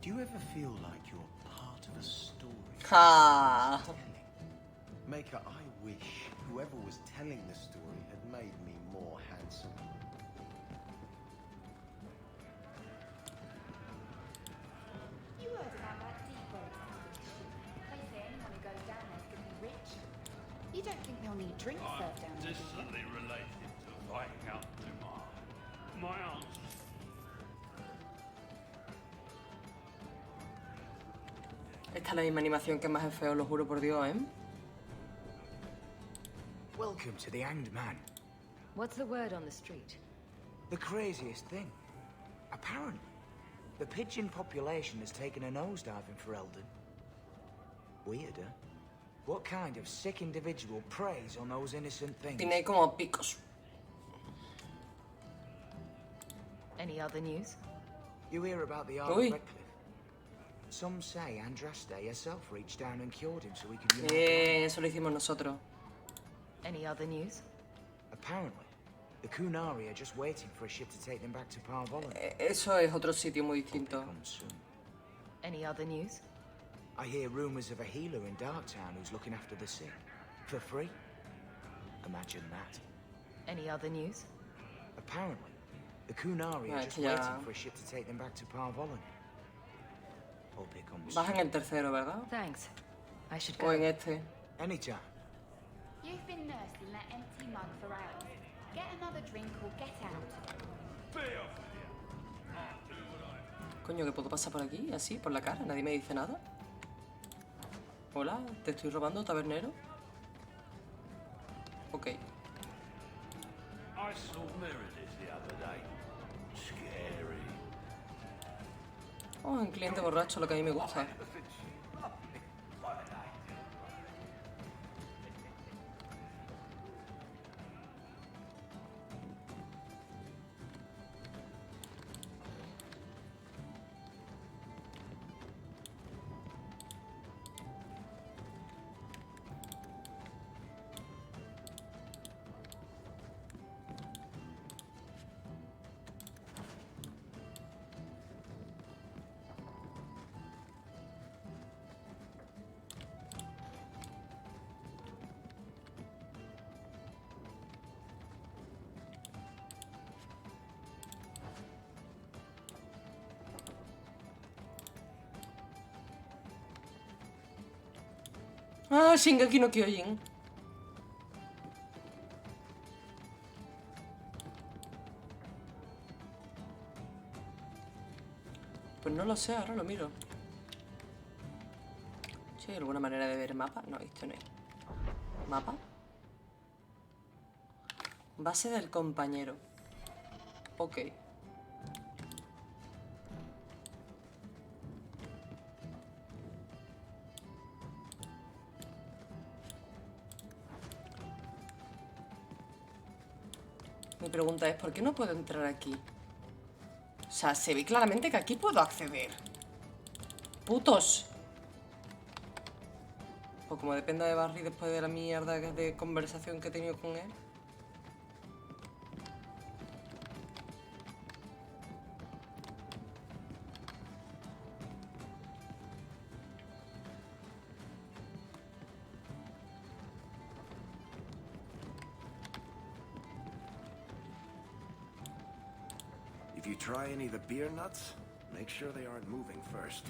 Speaker 11: Do you ever feel like you're part of a story?
Speaker 2: Ja.
Speaker 11: Maker, I wish whoever was telling the story had made me more handsome.
Speaker 6: You heard about that deep road expedition? They say anyone who goes down there's gonna be rich. You don't think they'll need drinks served down there, do you?
Speaker 13: Distantly related to Viscount Dumas. My aunt's
Speaker 2: Esta es la misma animación que más es feo, lo juro por Dios, ¿eh?
Speaker 14: Welcome to the Hanged Man.
Speaker 3: What's the word on the street?
Speaker 14: The craziest thing. Apparently, the pigeon population has taken a nosedive in Ferelden. Weird, huh? What kind of sick individual preys on those innocent things?
Speaker 2: Tiene como picos.
Speaker 3: Any other news?
Speaker 14: You hear about the Art of
Speaker 2: Uy.
Speaker 14: Redcliffe? Some say Andraste herself reached down and cured him so he could unite.
Speaker 2: Eso lo hicimos nosotros.
Speaker 3: Any other news?
Speaker 14: Apparently, the Kunari are just waiting for a ship to take them back to Parvolan.
Speaker 2: Eso es otro sitio muy distinto.
Speaker 14: Come soon.
Speaker 3: Any other news?
Speaker 14: I hear rumors of a healer in Darktown who's looking after the sick. For free. Imagine that.
Speaker 3: Any other news?
Speaker 14: Apparently, the Kunari are
Speaker 2: Right,
Speaker 14: just
Speaker 2: yeah.
Speaker 14: waiting for a ship to take them back to Parvolan. Hope it comes
Speaker 2: Vas en
Speaker 14: soon.
Speaker 2: el tercero, ¿verdad?
Speaker 3: Thanks. I should
Speaker 2: O
Speaker 3: go.
Speaker 2: en este.
Speaker 14: Anytime.
Speaker 6: You've been nursing that empty mug for hours. Get another drink or get out.
Speaker 2: Coño, que puedo pasar por aquí, así, por la cara, nadie me dice nada. Hola, ¿te estoy robando, tabernero? Ok.
Speaker 13: I saw Meredith the other day. Scary.
Speaker 2: Oh, un cliente borracho, lo que a mí me gusta. Ah, Shingeki no Kyojin. Pues no lo sé, ahora lo miro. ¿Sí hay alguna manera de ver mapa? No, esto no es. ¿Mapa? Base del compañero. Ok. Mi pregunta es, ¿por qué no puedo entrar aquí? O sea, se ve claramente que aquí puedo acceder. ¡Putos! Pues como dependa de Barry después de la mierda de conversación que he tenido con él.
Speaker 12: If you try any of the beer nuts, make sure they aren't moving first.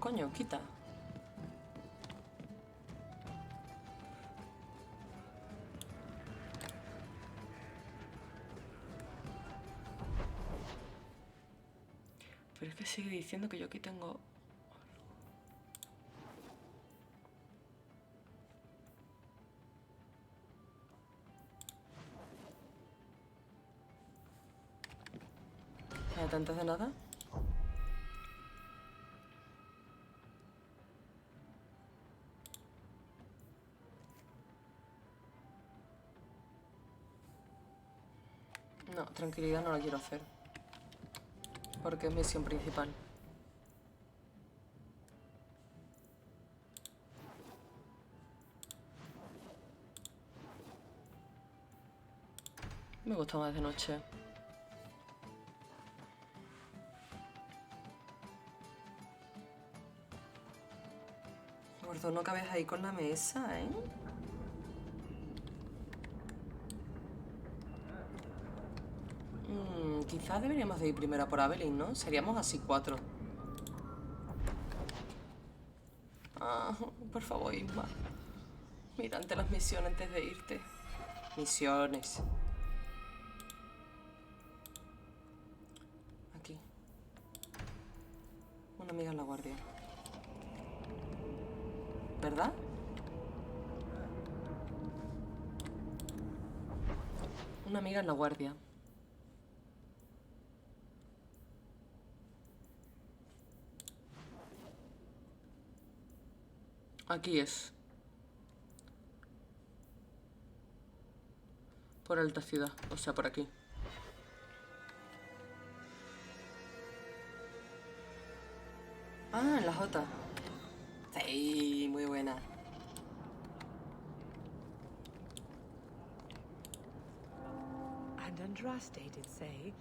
Speaker 2: Coño, quita. Pero es que sigue diciendo que yo aquí tengo... ¿Antes de nada? No, tranquilidad no la quiero hacer. Porque es misión principal. Me gusta más de noche. Gordo, no cabes ahí con la mesa, ¿eh? Quizás deberíamos de ir primero a por Evelyn, ¿no? Seríamos así 4. Ah, por favor, Isma. Mira, ante las misiones antes de irte. Misiones. Aquí. Una amiga en la guardia. ¿Verdad? Una amiga en la guardia. Aquí es. Por alta ciudad, o sea, por aquí. Ah, en la J. Sí, muy buena.
Speaker 15: And Andraste did say,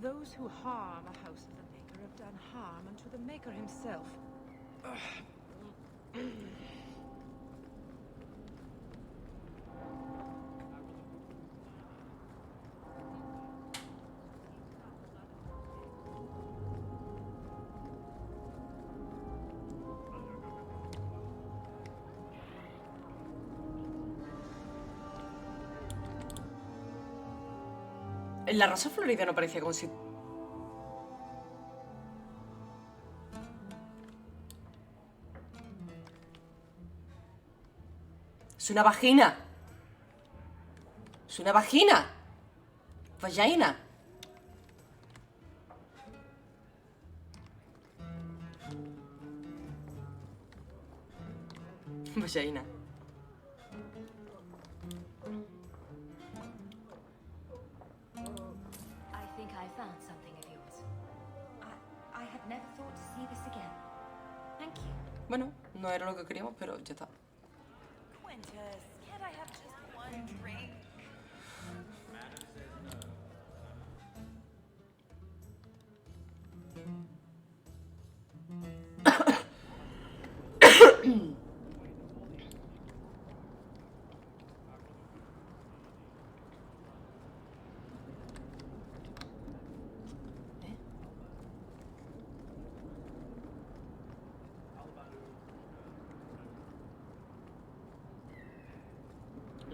Speaker 15: those who harm a house of the Maker have done harm unto the Maker himself.
Speaker 2: En la rosa florida no parecía como si... Es una vagina. Es una vagina. Vagina. Vagina.
Speaker 3: I think I found something of yours. I had never thought to see this again. Thank you.
Speaker 2: Bueno, no era lo que queríamos, pero ya está.
Speaker 6: Quintus, can't I have just one drink?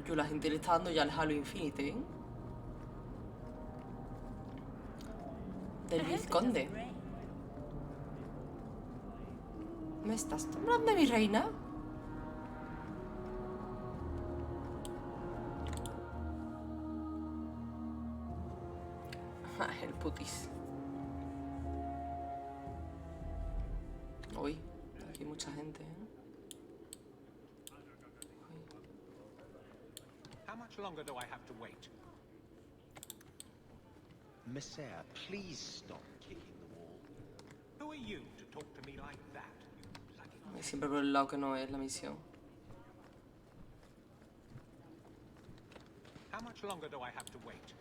Speaker 2: Yo la gente le está dando ya el Halo Infinite, ¿eh? Del vizconde. ¿Me estás hablando de mi reina? El putis. Uy, aquí hay mucha gente, ¿eh?
Speaker 5: How much longer do I have to wait?
Speaker 11: Messiah, please stop kicking the wall.
Speaker 5: Who are you to talk to me like that, you bloody...
Speaker 2: Siempre por el lado que no es la misión.
Speaker 5: How much longer do I have to wait?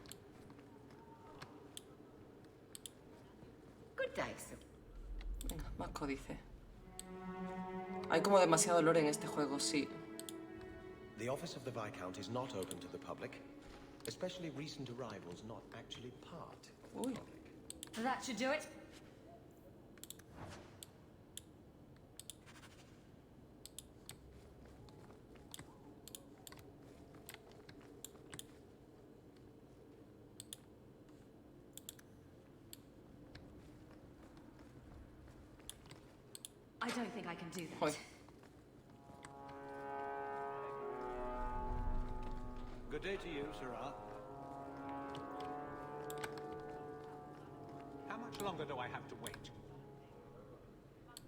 Speaker 9: Good day, sir.
Speaker 2: Venga, más códices. Hay como demasiado lore en este juego, sí.
Speaker 11: The office of the Viscount is not open to the public, especially recent arrivals not actually part of the public.
Speaker 3: That should do it. I don't think I can do that.
Speaker 13: Good day to you, Sarah.
Speaker 5: How much longer do I have to wait?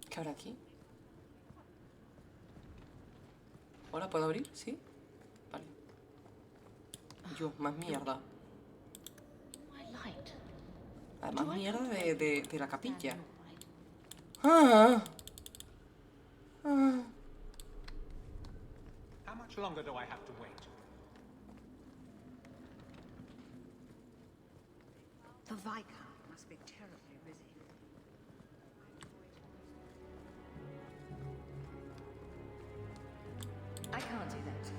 Speaker 2: ¿Qué habrá aquí? ¿Hola, puedo abrir? ¿Sí? Vale. Yo, más mierda. Más mierda de la capilla. Ah. Ah.
Speaker 5: How much longer do I have to wait?
Speaker 9: The Viscount must be terribly busy.
Speaker 3: I can't do that.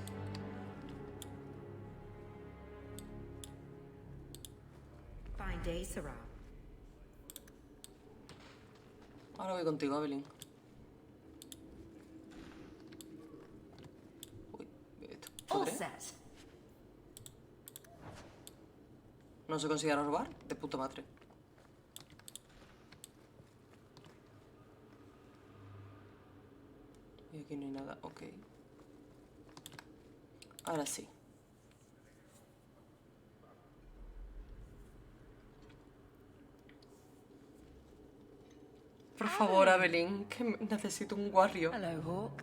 Speaker 9: Fine day, Sarah.
Speaker 2: Ahora voy contigo, Evelyn. Uy, esto.
Speaker 3: All
Speaker 2: ¿Podré?
Speaker 3: set.
Speaker 2: ¿No se considera robar? De puta madre. Y aquí no hay nada, ok. Ahora sí. Por favor, Evelyn, que necesito un warrior.
Speaker 8: Hello, Hawk.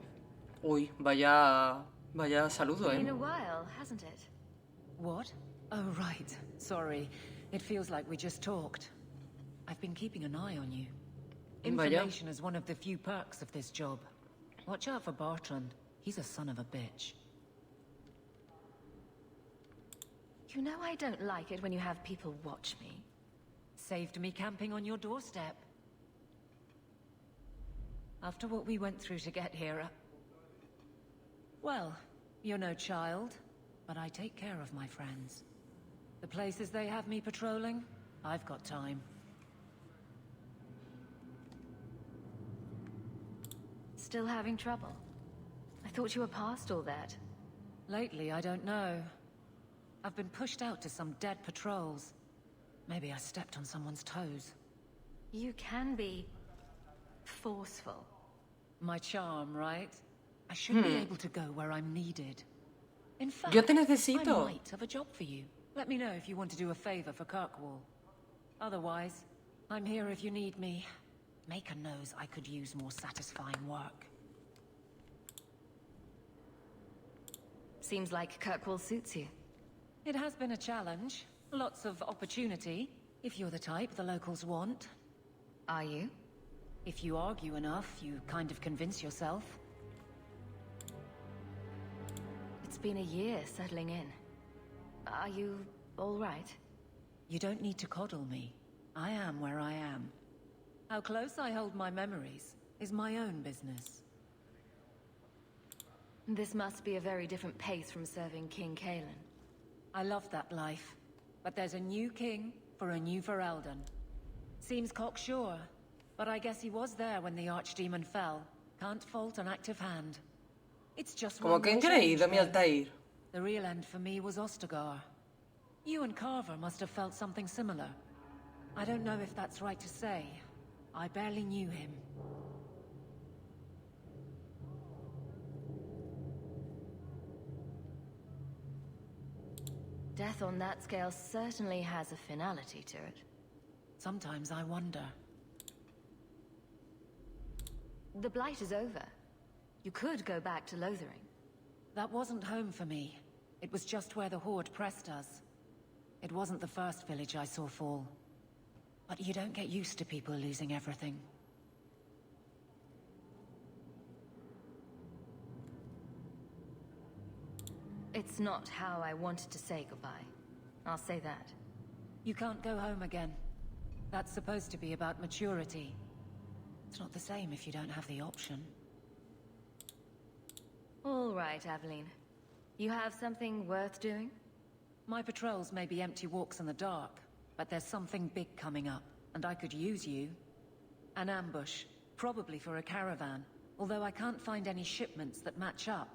Speaker 2: Uy, vaya saludo,
Speaker 3: Been a
Speaker 2: ¿eh?
Speaker 3: while, hasn't it?
Speaker 8: What? Oh, right. Sorry. It feels like we just talked. I've been keeping an eye on you.
Speaker 2: Vaya.
Speaker 8: Information is one of the few perks of this job. Watch out for Bertrand. He's a son of a bitch.
Speaker 3: You know I don't like it when you have people watch me.
Speaker 8: Saved me camping on your doorstep. After what we went through to get here, well, you're no child, but I take care of my friends. The places they have me patrolling, I've got time.
Speaker 3: Still having trouble? I thought you were past all that.
Speaker 8: Lately, I don't know. I've been pushed out to some dead patrols. Maybe I stepped on someone's toes.
Speaker 3: You can be forceful.
Speaker 8: My charm, right? I should be able to go where I'm needed. In fact,
Speaker 2: Yo te necesito.
Speaker 8: I might have a job for you. Let me know if you want to do a favor for Kirkwall. Otherwise, I'm here if you need me. Maker knows I could use more satisfying work.
Speaker 3: Seems like Kirkwall suits you.
Speaker 8: It has been a challenge. Lots of opportunity, if you're the type the locals want.
Speaker 3: Are you?
Speaker 8: If you argue enough, you kind of convince yourself.
Speaker 3: It's been a year settling in. Are you all right?
Speaker 8: You don't need to coddle me. I am where I am. How close I hold my memories is my own business.
Speaker 3: This must be a very different pace from serving King Kalen.
Speaker 8: I love that life. But there's a new king for a new Ferelden. Seems cocksure, but I guess he was there when the Archdemon fell. Can't fault an active hand. It's just
Speaker 2: Como
Speaker 8: one
Speaker 2: que
Speaker 8: more
Speaker 2: engreído,
Speaker 8: change,
Speaker 2: mi
Speaker 8: though.
Speaker 2: Altair.
Speaker 16: The real end for me was Ostagar. You and Carver must have felt something similar. I don't know if that's right to say. I barely knew him.
Speaker 3: Death on that scale certainly has a finality to it.
Speaker 16: Sometimes I wonder.
Speaker 3: The Blight is over. You could go back to Lothering.
Speaker 16: That wasn't home for me. It was just where the Horde pressed us. It wasn't the first village I saw fall. But you don't get used to people losing everything.
Speaker 3: It's not how I wanted to say goodbye. I'll say that.
Speaker 16: You can't go home again. That's supposed to be about maturity. It's not the same if you don't have the option.
Speaker 3: All right, Aveline. You have something worth doing?
Speaker 16: My patrols may be empty walks in the dark, but there's something big coming up, and I could use you. An ambush, probably for a caravan, although I can't find any shipments that match up.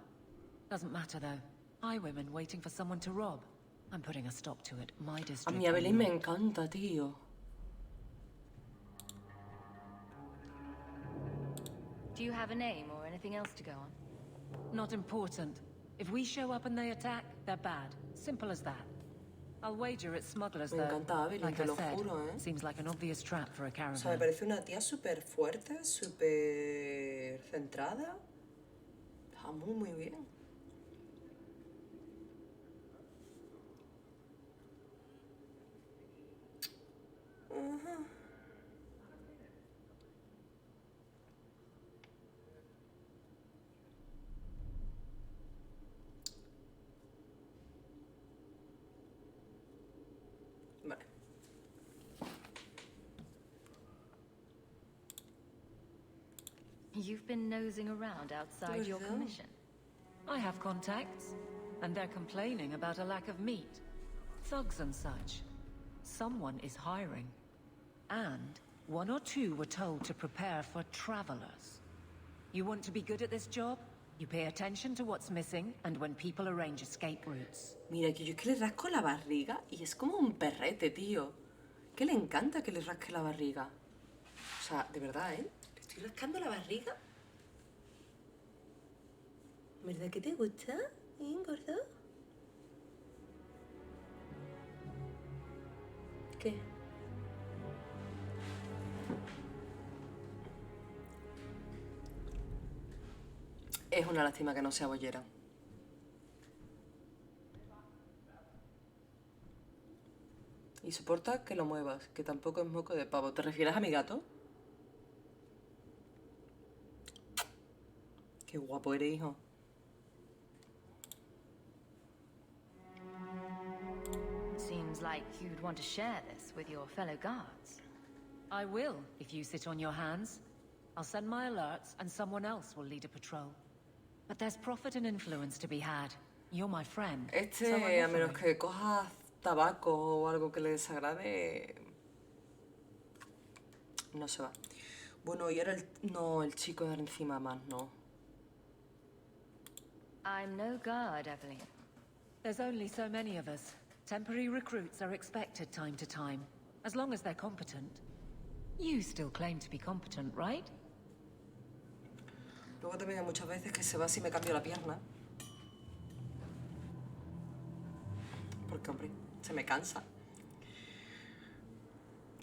Speaker 16: Doesn't matter though. Highwaymen waiting for someone to rob. I'm putting a stop to it. My
Speaker 2: A
Speaker 16: district.
Speaker 2: mí Aveline me encanta, tío.
Speaker 3: Do you have a name or anything else to go on?
Speaker 16: Not important. If we show up and they attack, they're bad. Simple as that. I'll wager it's smugglers
Speaker 2: Me
Speaker 16: though.
Speaker 2: encanta Aveline,
Speaker 16: Like
Speaker 2: te
Speaker 16: I
Speaker 2: lo
Speaker 16: said,
Speaker 2: juro, ¿eh?
Speaker 16: seems like an obvious trap for a
Speaker 2: O
Speaker 16: caravan.
Speaker 2: sea, me parece una tía súper fuerte, súper centrada. Está muy, muy bien. Ajá. Vale.
Speaker 3: You've been nosing around outside your commission.
Speaker 16: I have contacts, and they're complaining about a lack of meat. Thugs and such. Someone is hiring. And one or two were told to prepare for travelers. You want to be good at this job? You pay attention to what's missing, and when people arrange escape routes.
Speaker 2: Mira, que yo es que le rasco la barriga y es como un perrete, tío. Que le encanta que le rasque la barriga. O sea, de verdad, ¿eh? Le estoy rascando la barriga. ¿Verdad que te gusta? ¿Eh, gordo? ¿Qué? Es una lástima que no sea bollera. Y soporta que lo muevas, que tampoco es moco de pavo. ¿Te refieres a mi gato? Qué guapo eres, hijo.
Speaker 3: Seems like you'd want to share this with your fellow guards.
Speaker 16: I will, if you sit on your hands. I'll send my alerts, and someone else will lead a patrol. But there's profit and influence to be had. You're my friend. So I'm
Speaker 2: A menos
Speaker 16: offering.
Speaker 2: que cojas tabaco o algo que le desagrade, no se va. Bueno, y ahora el chico de encima más, no.
Speaker 3: I'm no guard, Evelyn.
Speaker 16: There's only so many of us. Temporary recruits are expected time to time, as long as they're competent. You still claim to be competent, right?
Speaker 2: Luego también hay muchas veces que se va si me cambio la pierna. Porque, hombre, se me cansa.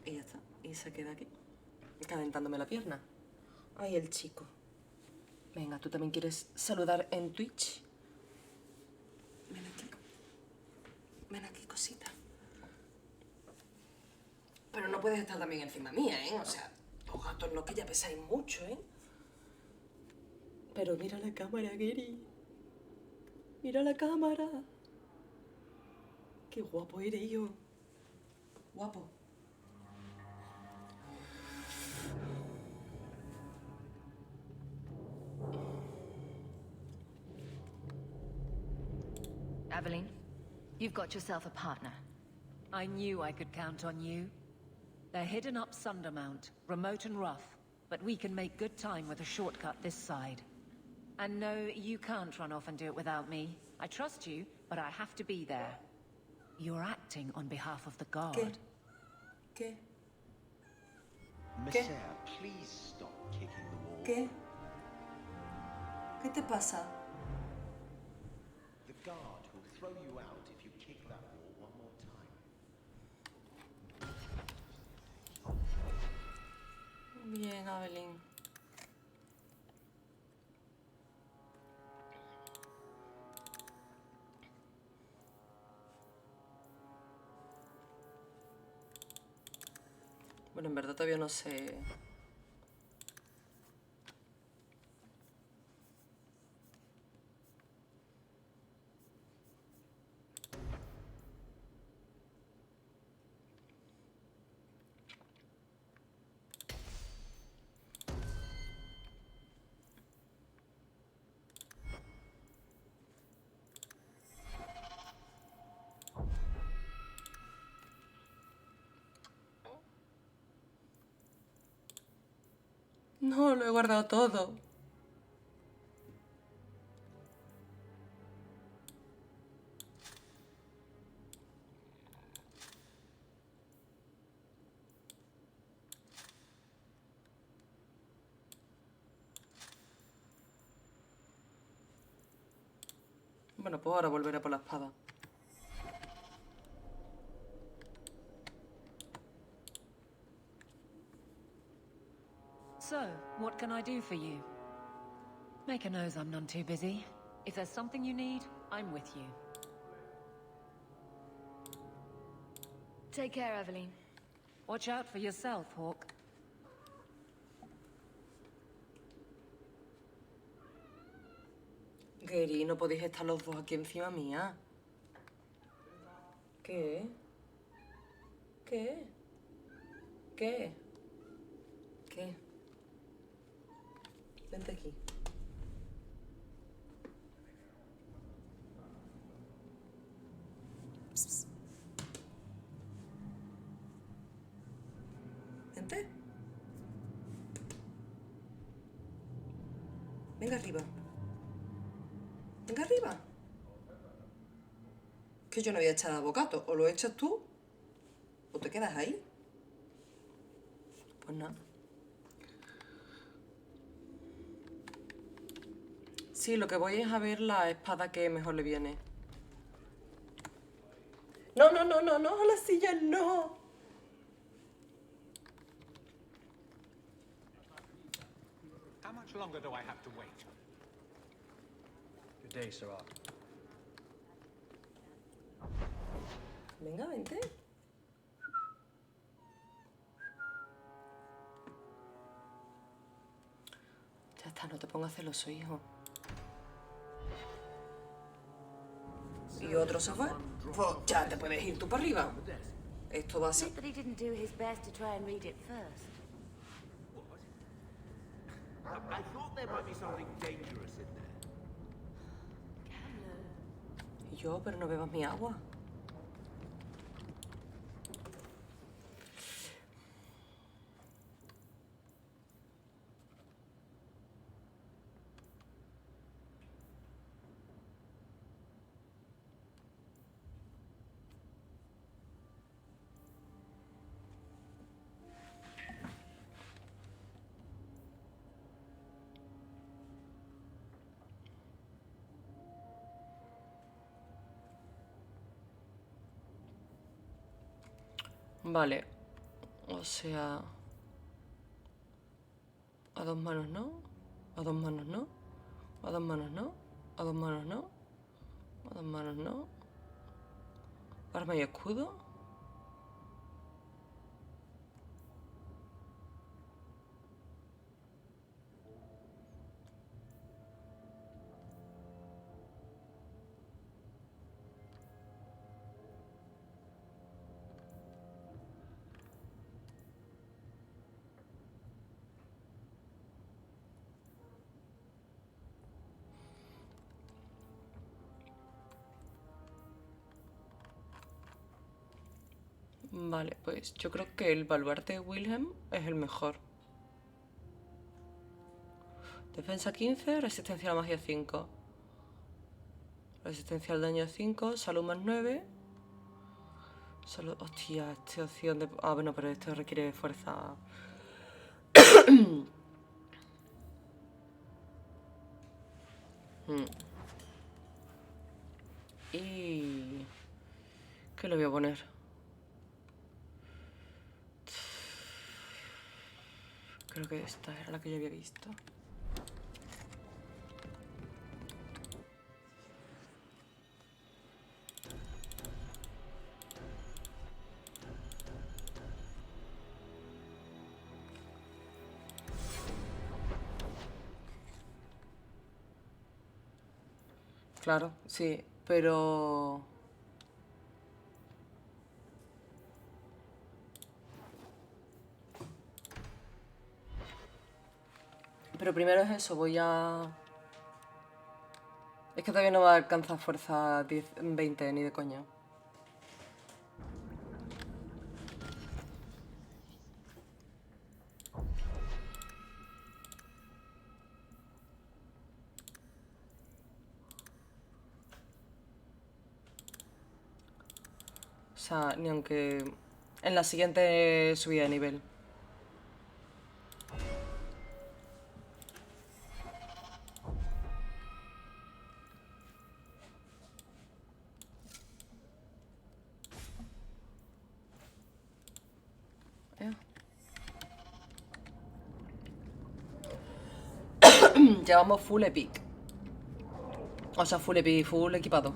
Speaker 2: Y ya está. Y se queda aquí, calentándome la pierna. Ay, el chico. Venga, ¿tú también quieres saludar en Twitch? Ven aquí. Ven aquí, cosita. Pero no puedes estar también encima mía, ¿eh? O sea, los gatos no, que ya pesáis mucho, ¿eh? Pero mira la cámara, Gary. Mira la cámara. Qué guapo eres, yo. Guapo.
Speaker 3: Aveline, you've got yourself a partner.
Speaker 16: I knew I could count on you. They're hidden up Sundermount, remote and rough, but we can make good time with a shortcut this side. And no, you can't run off and do it without me. I trust you, but I have to be there. You're acting on behalf of the guard.
Speaker 2: ¿Qué? ¿Qué?
Speaker 11: Messiah, please stop kicking the wall.
Speaker 2: ¿Qué? ¿Qué te pasa?
Speaker 11: The guard will throw you out if you kick that wall one more time.
Speaker 2: Bien, Evelyn. Bueno, en verdad todavía no sé. No, lo he guardado todo. Bueno, pues ahora volveré por la espada.
Speaker 16: So, what can I do for you? Make a nose I'm none too busy. If there's something you need, I'm with you.
Speaker 3: Take care, Evelyn.
Speaker 16: Watch out for yourself, Hawk.
Speaker 2: Gary, no podéis estar los dos aquí encima mía. ¿Qué? ¿Qué? ¿Qué? ¿Qué? Vente aquí. Psst. Vente. Venga arriba. Venga arriba. Que yo no voy a echar a bocato. O lo echas tú, o te quedas ahí. Pues nada. Sí, lo que voy es a ver la espada que mejor le viene. No, no, no, no, no, a la silla no.
Speaker 5: How much longer do I have to wait?
Speaker 13: Good day, Sirrah.
Speaker 2: Venga, vente. Ya está, no te pongas celoso, hijo. ¿Y otro se fue? Pues ya te puedes ir tú para arriba. Esto va así.
Speaker 3: Not that he didn't do his best to try and read it first.
Speaker 4: I thought there might be something dangerous in there.
Speaker 2: Y yo, pero no bebas mi agua. Vale. O sea... A dos manos no. A dos manos no. A dos manos no. A dos manos no. A dos manos no. Arma y escudo. Vale, pues yo creo que el baluarte de Wilhelm es el mejor. Defensa 15, resistencia a la magia 5. Resistencia al daño 5, salud más 9. Salud, hostia, esta opción de... Ah, bueno, pero esto requiere fuerza. Y... ¿qué le voy a poner? Creo que esta era la que yo había visto. Claro, sí, pero... Pero primero es eso, voy a... Es que todavía no va a alcanzar fuerza 10, 20, ni de coña. O sea, ni aunque... En la siguiente subida de nivel. Llevamos full epic. O sea, full epic, full equipado.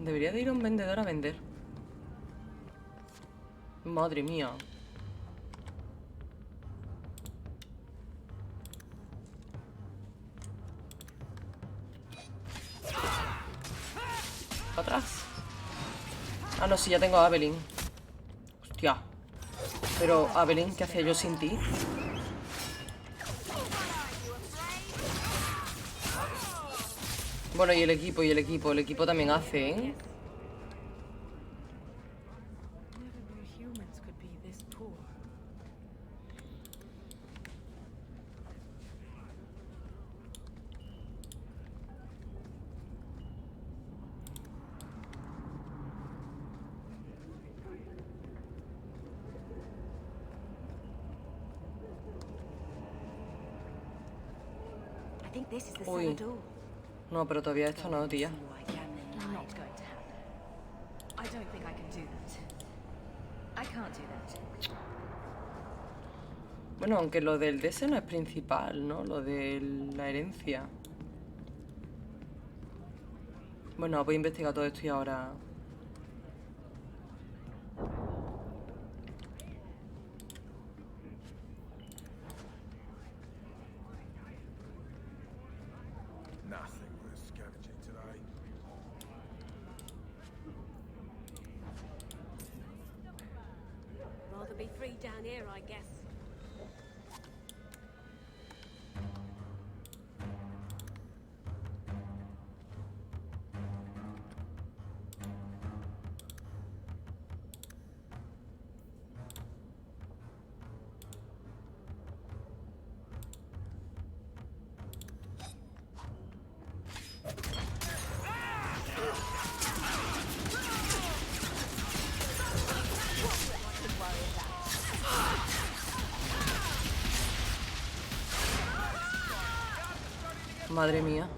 Speaker 2: Debería de ir a un vendedor a vender. Madre mía. ¿Para atrás? Ah, no, sí, ya tengo a Evelyn. Hostia. Pero, Evelyn, ¿qué hacía yo sin ti? Bueno, y el equipo, el equipo también hace, ¿eh? Uy. No, pero todavía esto no, tía. Bueno, aunque lo del DS no es principal, ¿no? Lo de la herencia. Bueno, voy a investigar todo esto y ahora...
Speaker 17: Rather be free down here, I guess.
Speaker 2: Madre mía.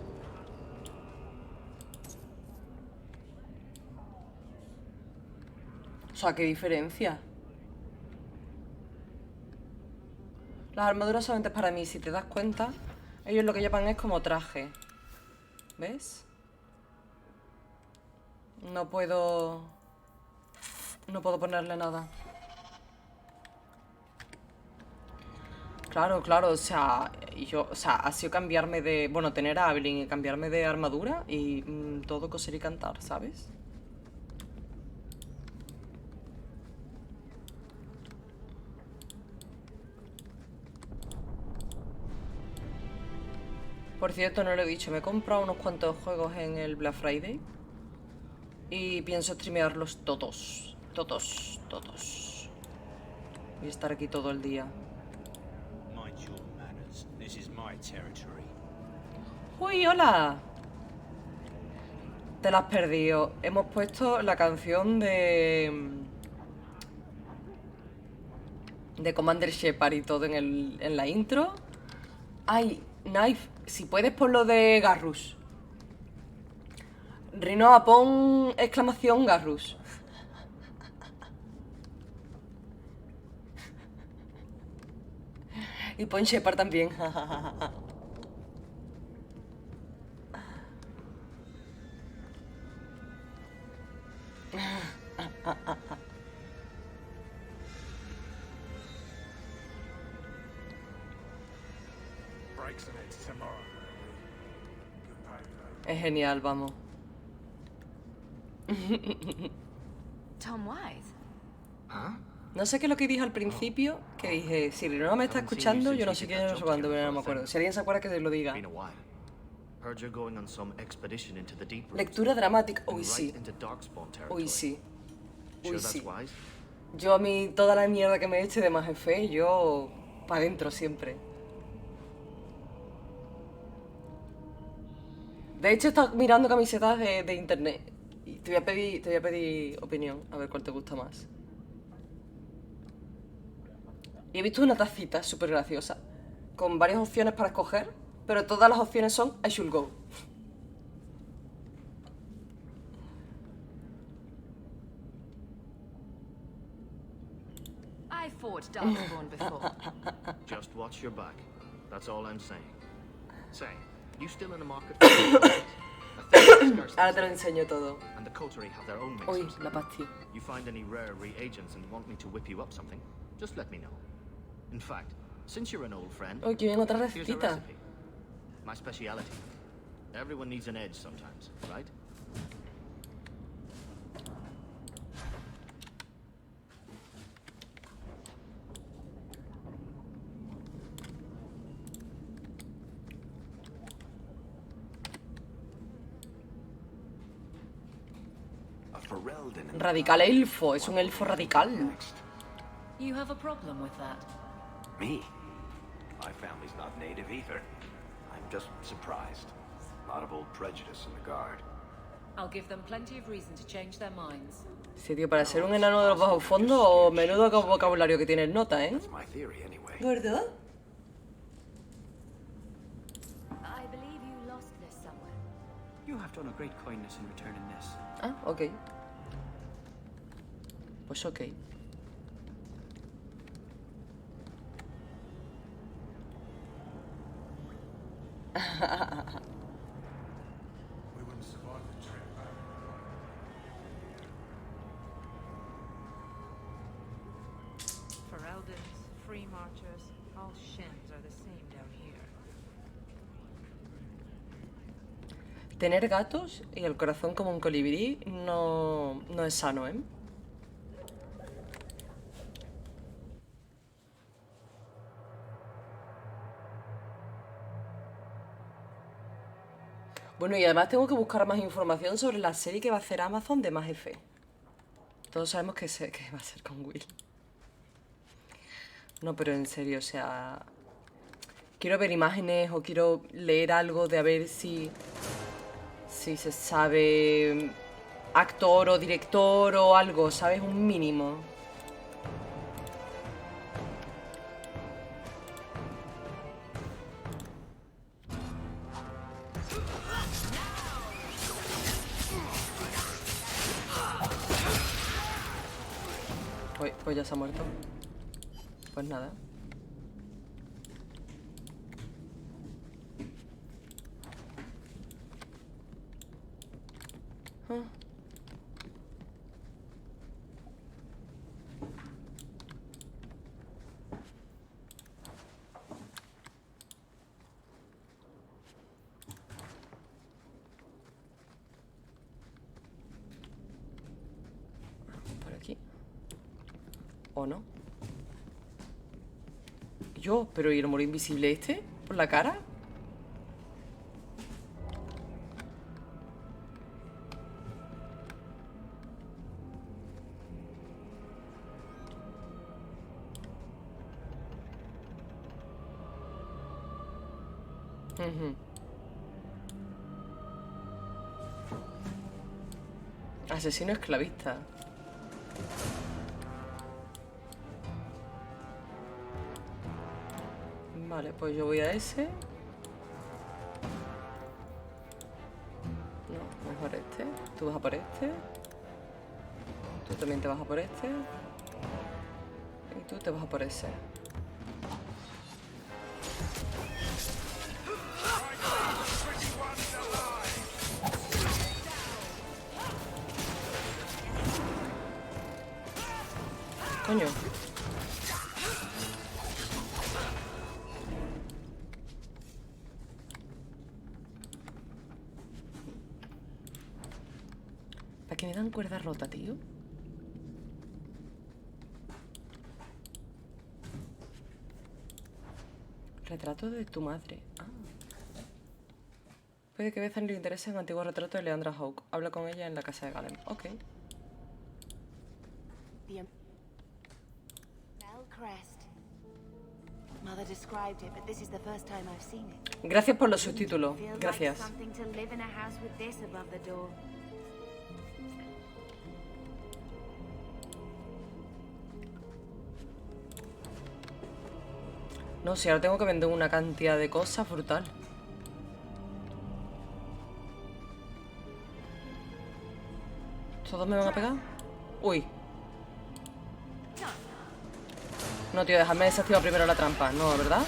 Speaker 2: O sea, qué diferencia. Las armaduras solamente es para mí, si te das cuenta. Ellos lo que llevan es como traje. ¿Ves? No puedo ponerle nada. Claro, o sea, ha sido cambiarme de... Bueno, tener a Evelyn y cambiarme de armadura y todo coser y cantar, ¿sabes? Por cierto, no lo he dicho, me he comprado unos cuantos juegos en el Black Friday y pienso streamearlos todos. Todos. Voy a estar aquí todo el día.
Speaker 18: This is my territory.
Speaker 2: Uy, hola. Te la has perdido. Hemos puesto la canción de Commander Shepard y todo en la intro. Ay, Knife, si puedes por lo de Garrus. Rinoa, pon exclamación Garrus. Y pon Shepard también.
Speaker 18: Breaks and it's tomorrow.
Speaker 2: Es genial, vamos.
Speaker 7: Tom Wise.
Speaker 2: No sé qué es lo que dije al principio, que dije, si Rinoa me está escuchando, yo no sé quién, no sé cuándo, pero no me acuerdo. Si alguien se acuerda, que se lo diga. Lectura dramática. Uy, sí. Uy, sí. Uy, sí. Yo a mí, toda la mierda que me eche de más F, yo para adentro siempre. De hecho, he estado mirando camisetas de internet. Y te voy a pedir opinión, a ver cuál te gusta más. Y he visto una tacita súper graciosa, con varias opciones para escoger, pero todas las opciones son I should go.
Speaker 7: I fought Darkspawn before.
Speaker 19: Just watch your back. That's all I'm saying. Say, you still in the market for
Speaker 2: Ahora te lo enseño todo.
Speaker 19: and the coterie have their own
Speaker 2: Uy,
Speaker 19: mixers.
Speaker 2: la pastilla.
Speaker 19: You find any rare reagents and want me to whip you up something, just let me know. In fact, since you're an old friend,
Speaker 2: Uy, que viene otra
Speaker 19: here's a
Speaker 2: recetita.
Speaker 19: recipe. My speciality. Everyone needs an edge sometimes, right?
Speaker 2: Radical elfo, es un elfo radical.
Speaker 16: You have a problem with that?
Speaker 12: Me? My family's not native either. I'm just surprised. A lot of old prejudice in the guard.
Speaker 16: I'll give them plenty of reason to change their minds.
Speaker 2: Sí, tío, para ser un enano de los bajos fondos, menudo vocabulario que tienes nota, ¿eh?
Speaker 12: My theory, anyway.
Speaker 2: ¿Verdad?
Speaker 3: I believe you lost this somewhere.
Speaker 10: You have done a great kindness in returning this.
Speaker 2: Ah, ok. Pues ok.
Speaker 13: We wouldn't survive the trip back.
Speaker 15: Fereldans, free marchers, all shins are the same down here.
Speaker 2: Tener gatos y el corazón como un colibrí no es sano, ¿eh? Bueno, y además tengo que buscar más información sobre la serie que va a hacer Amazon de Más F. Todos sabemos que va a ser con Will. No, pero en serio, o sea... Quiero ver imágenes o quiero leer algo de a ver si se sabe actor o director o algo, ¿sabes? Un mínimo. Uy, pues ya se ha muerto. Pues nada. Ah. Por aquí. ¿O no? Yo, pero ¿y el muro invisible este? ¿Por la cara? Asesino esclavista. Vale, pues yo voy a ese. No, mejor este. Tú vas a por este. Tú también te vas a por este. Y tú te vas a por ese. Coño. ¿Para qué me dan cuerda rota, tío? Retrato de tu madre. Ah. Puede que Bethany le interese un antiguo retrato de Leandra Hawke. Habla con ella en la casa de Galen. Ok. Gracias por los subtítulos. Gracias. No, si ahora tengo que vender una cantidad de cosas brutal. ¿Todos me van a pegar? Uy. No, tío, déjame desactivar primero la trampa. No, ¿verdad?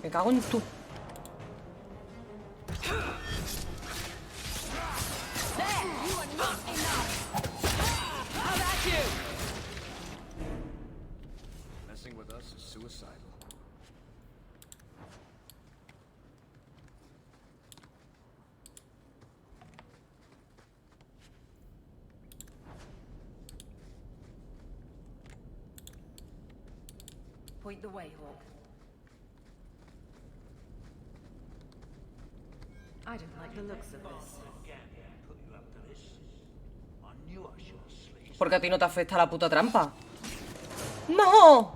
Speaker 2: Me cago en tu...
Speaker 12: Messing with us is suicidal.
Speaker 16: Point the way, Hawk. I don't like the looks of this.
Speaker 2: ¿Por qué a ti no te afecta la puta trampa? ¡No!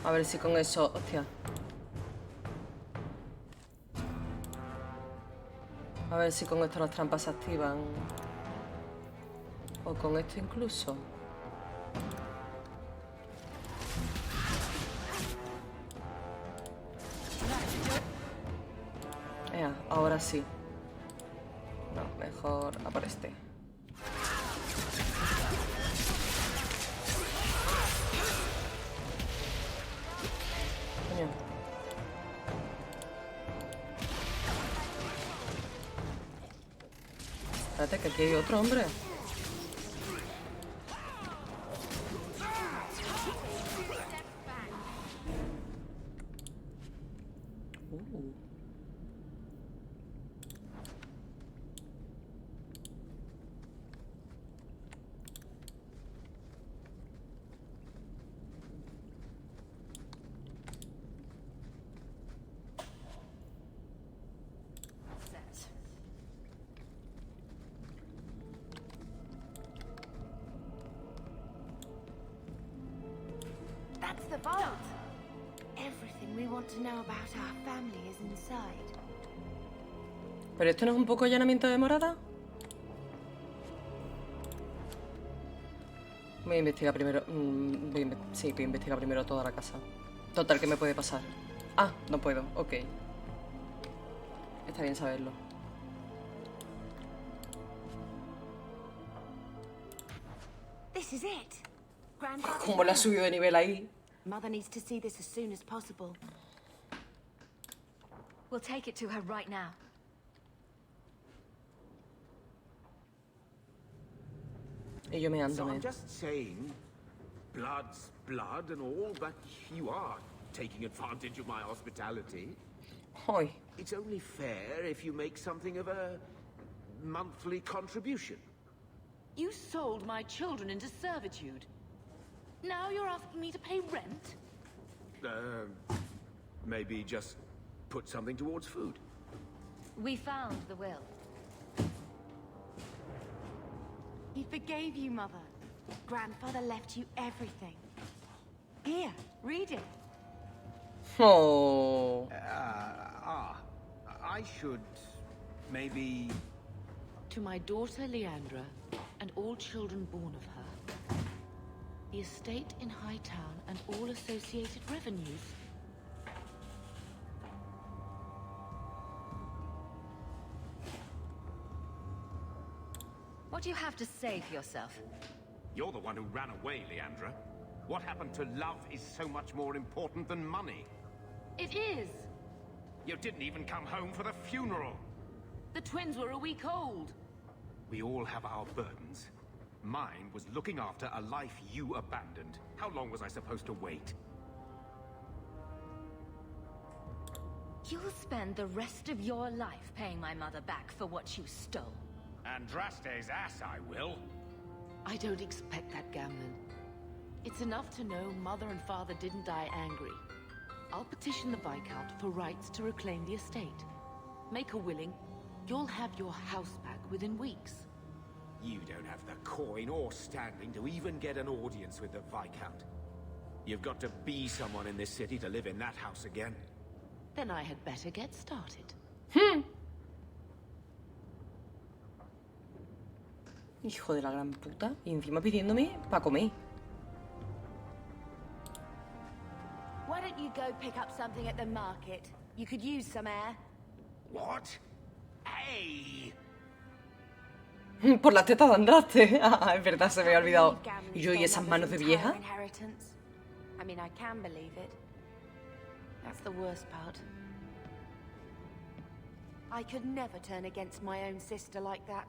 Speaker 2: A ver si con eso... Hostia. A ver si con esto las trampas se activan. O con esto incluso. Ahora sí. No, mejor a por este. Coño. Espérate, que aquí hay otro hombre.
Speaker 9: That's the vault. Everything we want to know about our family is inside.
Speaker 2: ¿Pero esto no es un poco allanamiento de morada? Voy a investigar primero. Sí, voy a investigar primero toda la casa. Total, ¿qué me puede pasar? Ah, no puedo. Ok. Está bien saberlo.
Speaker 9: This is it. Grandfather's
Speaker 2: Como le ha
Speaker 9: will.
Speaker 2: subido de nivel ahí.
Speaker 9: Mother needs to see this as soon as possible.
Speaker 3: We'll take it to her right now.
Speaker 2: Y yo
Speaker 4: So
Speaker 2: meándome.
Speaker 4: I'm just saying, blood's blood and all, but you are taking advantage of my hospitality.
Speaker 2: Hoy.
Speaker 4: It's only fair if you make something of a monthly contribution.
Speaker 8: You sold my children into servitude. Now you're asking me to pay rent?
Speaker 4: Maybe just put something towards food.
Speaker 3: We found the will.
Speaker 9: He forgave you, Mother. Grandfather left you everything. Here, read it.
Speaker 2: Oh.
Speaker 4: I should maybe...
Speaker 8: To my daughter Leandra, and all children born of her. The estate in Hightown and all associated revenues.
Speaker 3: What do you have to say for yourself?
Speaker 5: You're the one who ran away, Leandra. What happened to love is so much more important than money.
Speaker 8: It is!
Speaker 5: You didn't even come home for the funeral.
Speaker 8: The twins were a week old.
Speaker 5: We all have our burdens. Mine was looking after a life you abandoned. How long was I supposed to wait?
Speaker 3: You'll spend the rest of your life paying my mother back for what you stole.
Speaker 5: Andraste's ass, I will.
Speaker 8: I don't expect that, Gamlin. It's enough to know Mother and Father didn't die angry. I'll petition the Viscount for rights to reclaim the estate. Make a willing, you'll have your house back within weeks.
Speaker 4: You don't have the coin or standing to even get an audience with the Viscount. You've got to be someone in this city to live in that house again.
Speaker 8: Then I had better get started.
Speaker 2: Hijo de la gran puta. Y encima pidiéndome para comer.
Speaker 9: Why don't you go pick up something at the market? You could use some air.
Speaker 4: What? Hey!
Speaker 2: Por la teta de Andraste. Ah, es verdad, se me había olvidado. Y yo, ¿y esas manos de vieja?
Speaker 9: Inheritance. I mean, I can believe it. That's the worst part. I could never turn against my own sister like that.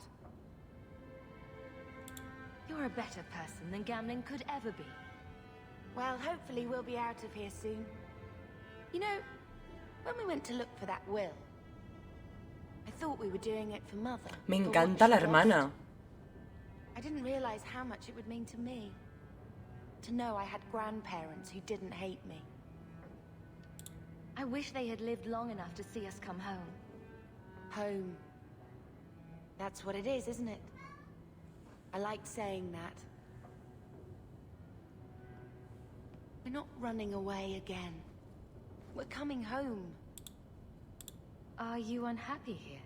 Speaker 3: You're a better person than Gamlin could ever be.
Speaker 9: Well, hopefully we'll be out of here soon. You know, when we went to look for that will, I thought we were doing it for Mother.
Speaker 2: Me
Speaker 9: for what
Speaker 2: encanta la
Speaker 9: she
Speaker 2: hermana.
Speaker 9: lost. I didn't realize how much it would mean to me. To know I had grandparents who didn't hate me.
Speaker 3: I wish they had lived long enough to see us come home.
Speaker 9: Home. That's what it is, isn't it? I liked saying that. We're not running away again. We're coming home.
Speaker 3: Are you unhappy here?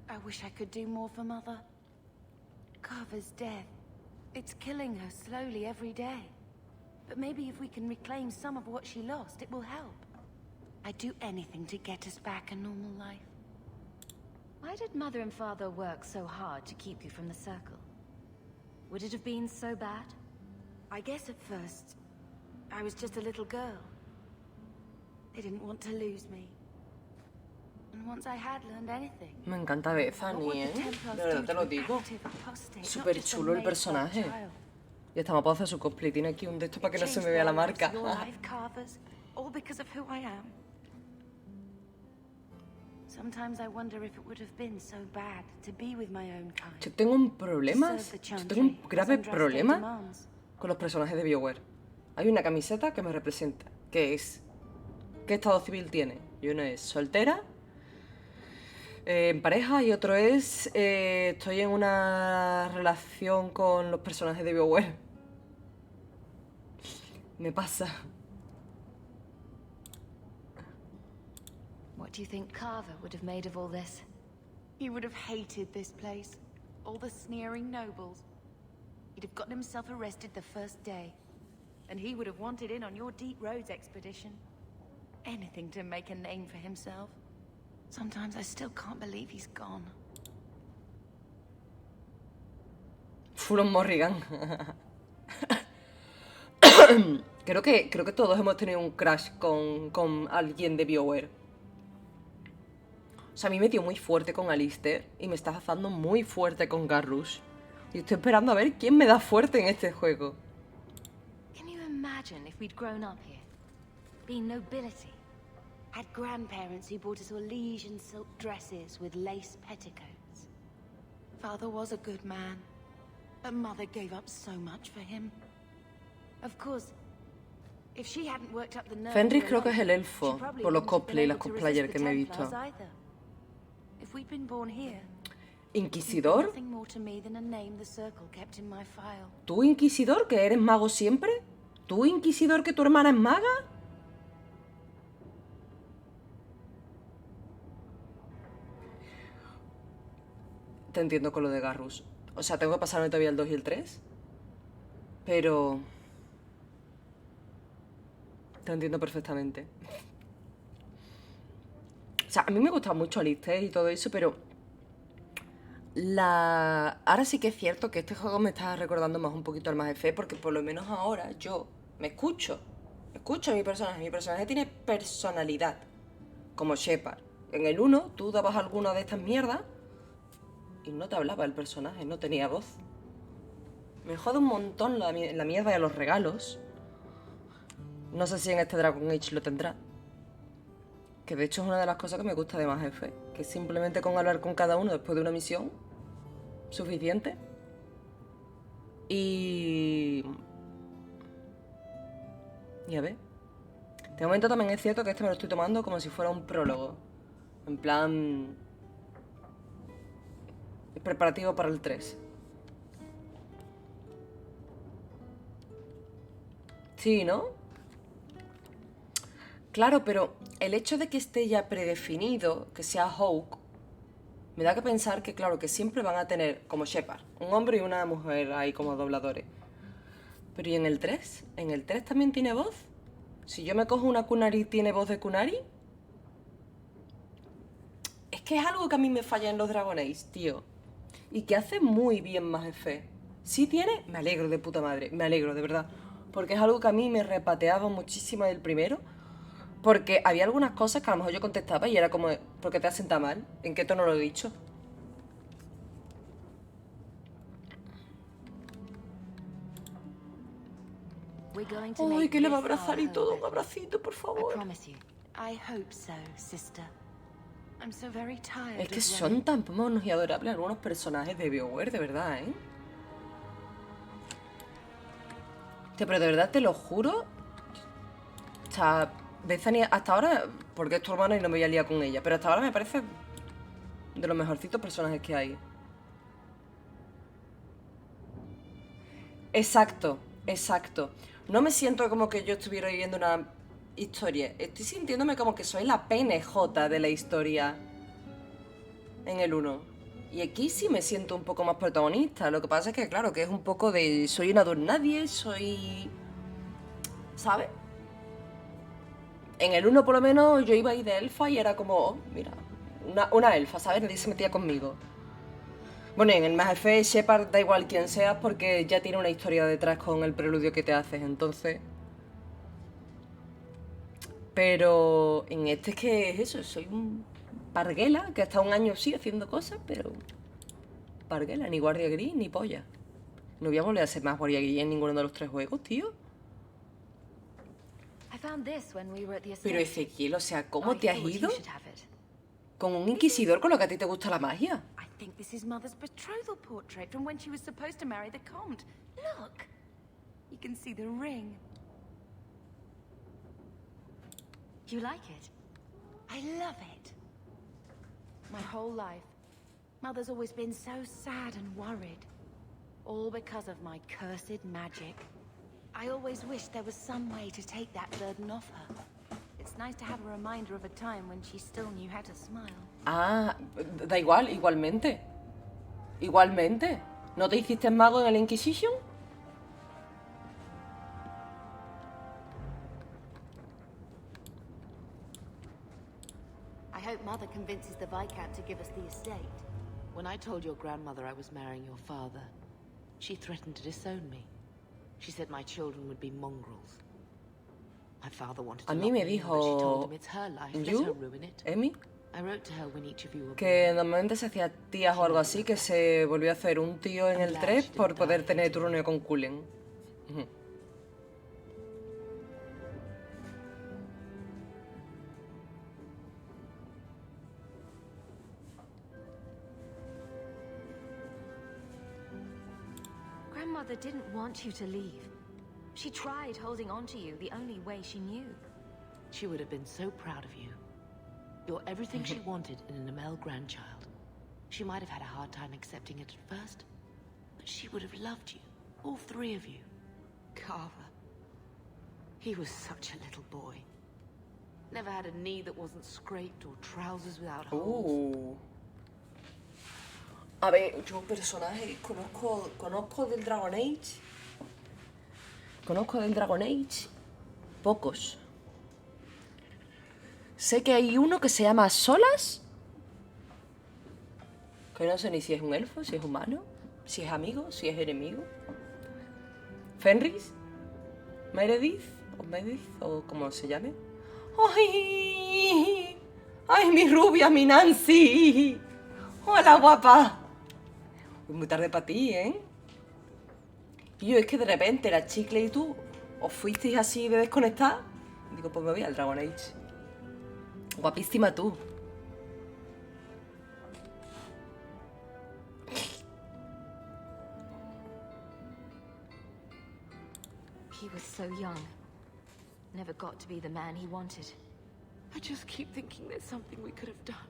Speaker 9: I wish I could do more for Mother. Carver's death. It's killing her slowly every day. But maybe if we can reclaim some of what she lost, it will help. I'd do anything to get us back a normal life.
Speaker 3: Why did Mother and Father work so hard to keep you from the Circle? Would it have been so bad?
Speaker 9: I guess at first, I was just a little girl. They didn't want to lose me. And once I had learned anything...
Speaker 2: Me encanta Bethany, ¿eh? De verdad te lo digo. Súper chulo el personaje. Y estamos para hacer su cosplay. Tiene aquí un de esto para que no se me vea la marca.
Speaker 9: All because of who I am. Sometimes I wonder if it would have been so bad to be with my own kind.
Speaker 2: Yo tengo un problema. Yo tengo un grave problema con los personajes de BioWare. Hay una camiseta que me representa, que es... ¿Qué estado civil tiene? Y uno es soltera, en pareja, y otro es... estoy en una relación con los personajes de BioWare. Me pasa.
Speaker 3: What do you think Carver would have made of all this?
Speaker 9: He would have hated this place. All the sneering nobles. He'd have gotten himself arrested the first day. And he would have wanted in on your Deep Roads expedition. Anything to make a name for himself. Sometimes I still can't believe he's gone.
Speaker 2: Full on Morrigan. Creo que todos hemos tenido un crush con alguien de BioWare. O sea, a mí me dio muy fuerte con Alistair y me está haciendo muy fuerte con Garrus. Y estoy esperando a ver quién me da fuerte en este juego.
Speaker 3: Can you imagine if we'd grown up here? Being nobility?
Speaker 9: Had grandparents who bought us Orlesian silk dresses with lace petticoats. Father was a good man, but Mother gave up so much for him. Of course, if she hadn't worked up the nerve.
Speaker 2: Fenris creo que es el elfo, por los cosplay y las cosplayers que me he visto.
Speaker 9: If we'd been born here,
Speaker 2: ¿Inquisidor?
Speaker 9: nothing more to me than a name the Circle kept in my file.
Speaker 2: ¿Tú, Inquisidor, que eres mago siempre? ¿Tú, Inquisidor, que tu hermana es maga? Te entiendo con lo de Garrus. O sea, tengo que pasarme todavía el 2 y el 3. Pero... te entiendo perfectamente. O sea, a mí me gusta mucho Alistair y todo eso, pero... Ahora sí que es cierto que este juego me está recordando más un poquito al Mass Effect, porque por lo menos ahora yo me escucho. Escucho a mi personaje. Mi personaje tiene personalidad. Como Shepard. En el 1, tú dabas alguna de estas mierdas y no te hablaba el personaje, no tenía voz. Me jode un montón la mierda de los regalos. No sé si en este Dragon Age lo tendrá. Que de hecho es una de las cosas que me gusta de Mass Effect. Que simplemente con hablar con cada uno después de una misión, suficiente. Y a ver. De momento también es cierto que este me lo estoy tomando como si fuera un prólogo. En plan... preparativo para el 3. Sí, ¿no? Claro, pero el hecho de que esté ya predefinido, que sea Hawk, me da que pensar que, claro, que siempre van a tener, como Shepard, un hombre y una mujer ahí como dobladores. Pero ¿y en el 3? ¿En el 3 también tiene voz? Si yo me cojo una Kunari, ¿tiene voz de Kunari? Es que es algo que a mí me falla en los Dragon Age, tío. Y que hace muy bien Mass Effect. Si tiene, me alegro de puta madre, me alegro, de verdad. Porque es algo que a mí me repateaba muchísimo del primero. Porque había algunas cosas que a lo mejor yo contestaba y era como, ¿por qué te has sentado mal? ¿En qué tono lo he dicho? Ay, que le va a abrazar y todo, un abracito, por favor. Es que son tan monos y adorables algunos personajes de BioWare, de verdad, ¿eh? Pero de verdad te lo juro. O sea, Bethany hasta ahora, porque es tu hermana y no me voy a liar con ella, pero hasta ahora me parece de los mejorcitos personajes que hay. Exacto, exacto. No me siento como que yo estuviera viviendo una historia. Estoy sintiéndome como que soy la PNJ de la historia en el 1. Y aquí sí me siento un poco más protagonista. Lo que pasa es que, claro, que es un poco de... soy una don nadie, soy... ¿sabes? En el 1 por lo menos yo iba ahí de elfa y era como, oh, mira, una elfa, ¿sabes? Nadie se metía conmigo. Bueno, y en el Mass Effect Shepard da igual quién seas porque ya tiene una historia detrás con el preludio que te haces, entonces... Pero en este es que es eso, soy un parguela que ha estado un año sí haciendo cosas, pero... parguela, ni guardia gris ni polla. No voy a volver a ser más guardia gris en ninguno de los 3 juegos, tío. Pero Ezequiel, o sea, ¿cómo te has ido? Con un inquisidor con lo que a ti te gusta la magia.
Speaker 9: I think this is Mother's betrothal portrait from when she was supposed to marry the Comte. Look! You can see the ring.
Speaker 3: You like it?
Speaker 9: I love it. My whole life, Mother's always been so sad and worried. All because of my cursed magic. I always wished there was some way to take that burden off her. It's nice to have a reminder of a time when she still knew how to smile.
Speaker 2: Ah, da igual, igualmente. Igualmente. ¿No te hiciste mago en el Inquisition?
Speaker 9: I hope Mother convinces the Viscount to give us the estate.
Speaker 8: When I told your grandmother I was marrying your father, she threatened to disown me. She said my children would be mongrels. My father wanted to
Speaker 2: A mí
Speaker 8: lock
Speaker 2: me
Speaker 8: me in, but she told
Speaker 2: dijo
Speaker 8: him it's her life. Let her ruin it.
Speaker 2: Emi,
Speaker 8: I wrote to her when each of you were
Speaker 2: que normalmente se hacía tías o algo así, que se volvió a hacer un tío en el 3 por poder tener turno con Cullen. Ujú.
Speaker 20: Grandmother didn't want you to leave. She tried holding on to you the only way she knew.
Speaker 8: She would have been so proud of you. You're everything she wanted in an Amel grandchild. She might have had a hard time accepting it at first, but she would have loved you, all three of you. Carver. He was such a little boy. Never had a knee that wasn't scraped or trousers without holes.
Speaker 2: A ver, yo personaje conozco del Dragon Age. Conozco del Dragon Age pocos. Sé que hay uno que se llama Solas. Que no sé ni si es un elfo, si es humano, si es amigo, si es enemigo. Fenris. Meredith. O como se llame. ¡Ay! ¡Ay, mi rubia, mi Nancy! ¡Hola, guapa! Muy tarde para ti, ¿eh? Y yo, es que de repente la Chicle y tú os fuisteis así de desconectar. Y digo, pues me voy al Dragon Age. Guapísima tú.
Speaker 20: He was so young. Never got to be the man he wanted.
Speaker 8: I just keep thinking there's something we could have done.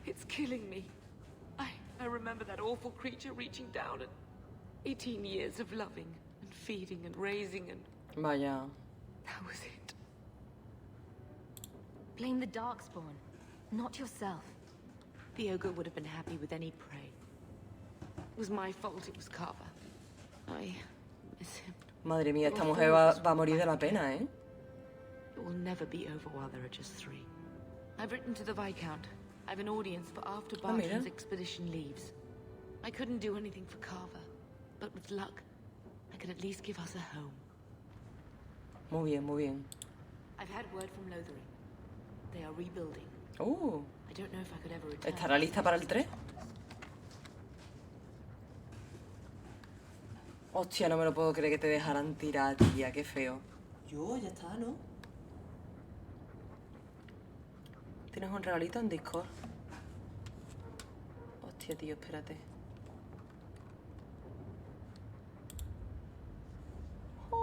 Speaker 8: It's killing me. I remember that awful creature reaching down and 18 years of loving and feeding and raising and...
Speaker 2: Vaya.
Speaker 8: That was it.
Speaker 20: Blame the Darkspawn, not yourself.
Speaker 8: The ogre would have been happy with any prey. It was my fault it was Carver. I miss him.
Speaker 2: Madre mía, esta mujer va a morir de la pena, ¿eh?
Speaker 8: It will never be over while there are just three. I've written to the Viscount. I've an audience for after Bartram's expedition leaves. I couldn't do anything for Carver, but with luck, I can at least give us a home.
Speaker 2: Muy bien, muy bien.
Speaker 8: I've had word from Lothering. They are rebuilding. I don't know if I could ever return.
Speaker 2: ¿Estará lista para el 3? Hostia, no me lo puedo creer que te dejaran tirar, tía, qué feo. Yo, ya está, ¿no? ¿Tienes un regalito en Discord? Hostia, tío, espérate. O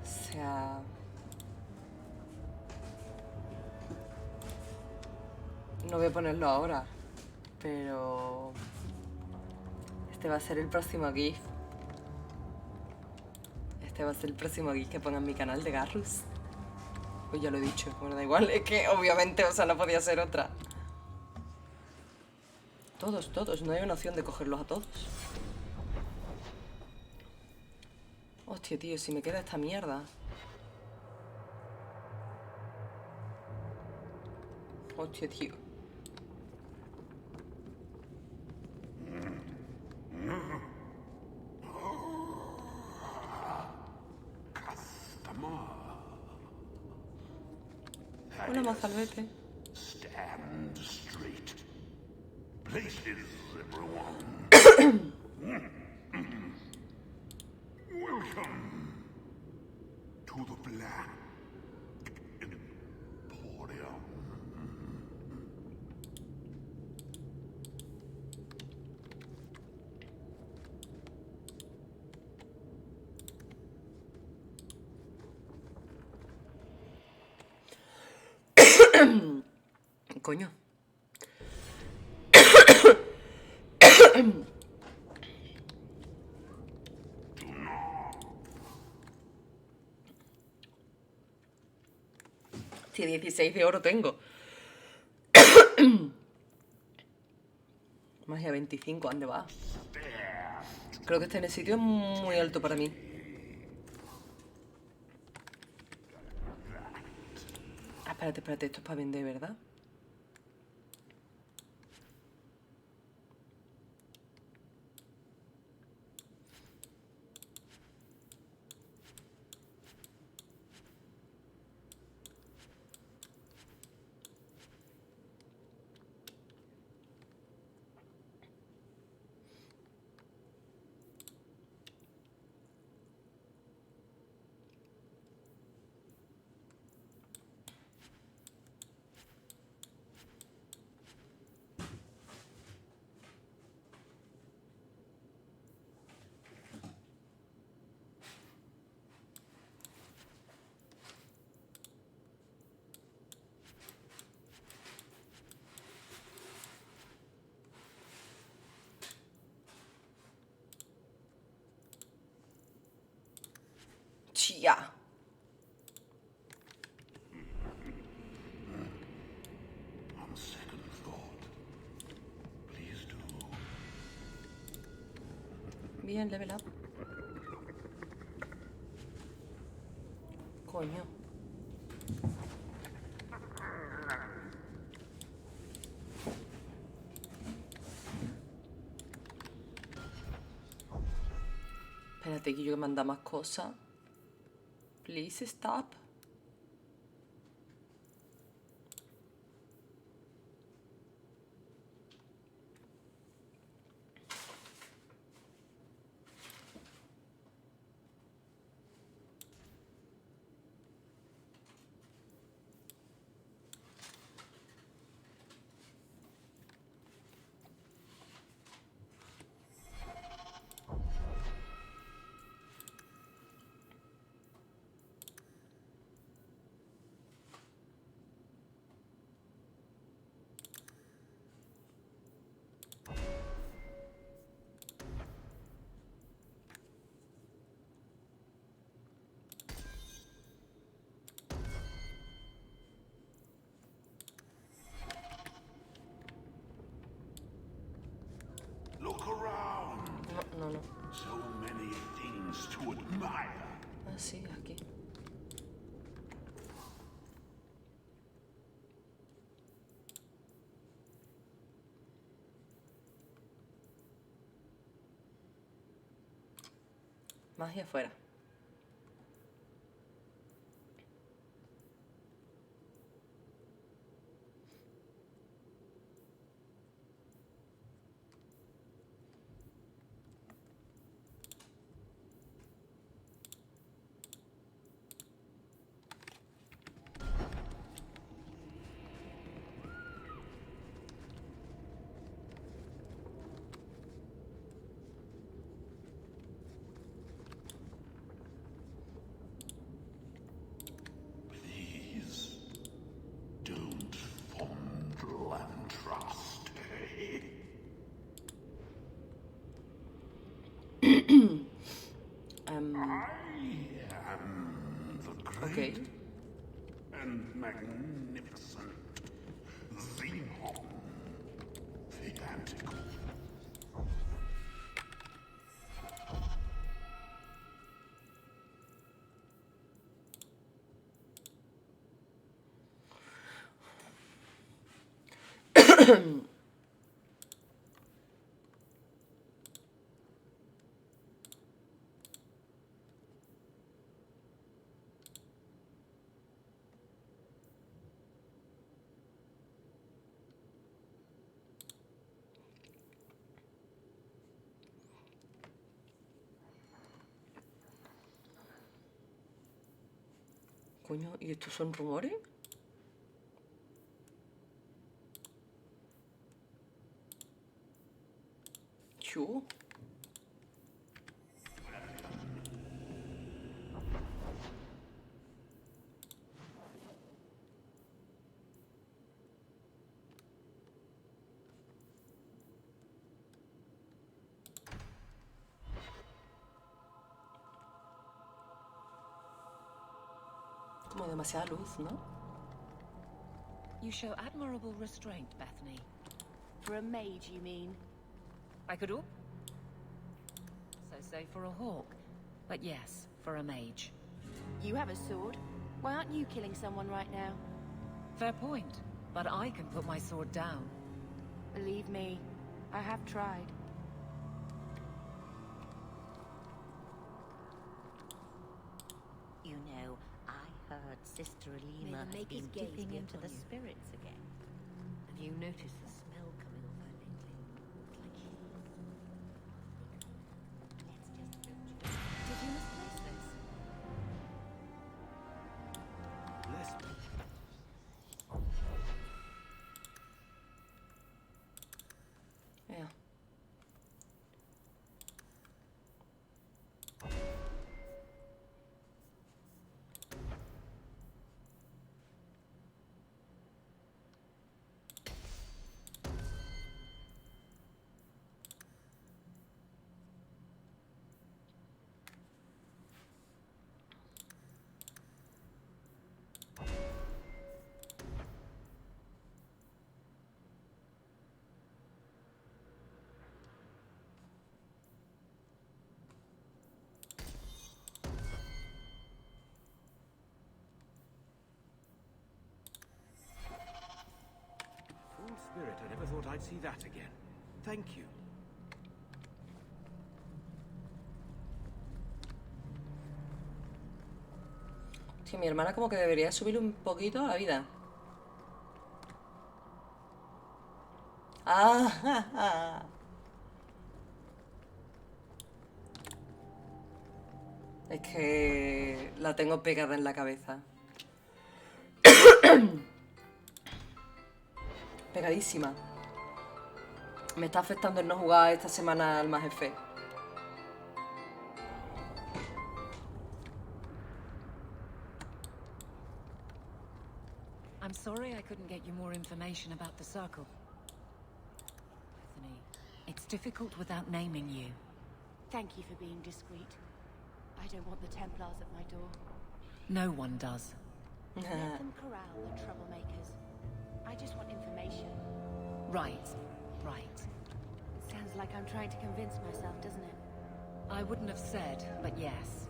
Speaker 2: sea... No voy a ponerlo ahora, pero... Este va a ser el próximo GIF. Este va a ser el próximo GIF que ponga en mi canal de Garrus. Pues ya lo he dicho, bueno, da igual, es que obviamente, o sea, no podía ser otra. Todos, no hay una opción de cogerlos a todos. Hostia, tío, si me queda esta mierda. Hostia, tío. Hola, Mazalbete.
Speaker 18: Stand straight. Places, everyone. Welcome to the Black Emporium.
Speaker 2: Coño. Si 16 de oro tengo. Magia 25, ¿dónde va? Creo que este en el sitio es muy alto para mí. Espérate, esto es para vender, ¿verdad? Chia.
Speaker 18: On second thought, please do.
Speaker 2: Bien, level up. Coño. Espérate que yo que manda más cosas. Please stop.
Speaker 18: Look around.
Speaker 2: No.
Speaker 18: So many things to admire.
Speaker 2: Ah, sí, aquí. Magia afuera.
Speaker 18: Please don't fondle and trust. I am the great and magnificent Xenon the Antical.
Speaker 2: Coño, ¿y estos son rumores? Chu. Como demasiada luz, ¿no?
Speaker 16: You show admirable restraint, Bethany.
Speaker 9: For a mage, you mean?
Speaker 16: I could all so say for a hawk, but yes, for a mage.
Speaker 9: You have a sword. Why aren't you killing someone right now?
Speaker 16: Fair point, but I can put my sword down.
Speaker 9: Believe me, I have tried.
Speaker 21: You know, I heard Sister Alima has
Speaker 17: make his
Speaker 21: been
Speaker 17: gaze
Speaker 21: dipping
Speaker 17: be
Speaker 21: into the
Speaker 17: upon you.
Speaker 21: spirits again.
Speaker 17: Have you noticed the smell coming off her lately? It's like
Speaker 3: Did you misplace this?
Speaker 4: Bless me.
Speaker 2: Yeah.
Speaker 4: Fool spirit, I never thought I'd see that again. Thank you.
Speaker 2: Sí, mi hermana como que debería subir un poquito la vida. Ah, es que la tengo pegada en la cabeza. Pegadísima. Me está afectando el no jugar esta semana al más F.
Speaker 16: I'm sorry I couldn't get you more information about the Circle. Bethany, it's difficult without naming you.
Speaker 9: Thank you for being discreet. I don't want the Templars at my door.
Speaker 16: No one does.
Speaker 9: Let them corral the troublemakers. I just want information.
Speaker 16: Right, right.
Speaker 9: Sounds like I'm trying to convince myself, doesn't it?
Speaker 16: I wouldn't have said, but yes.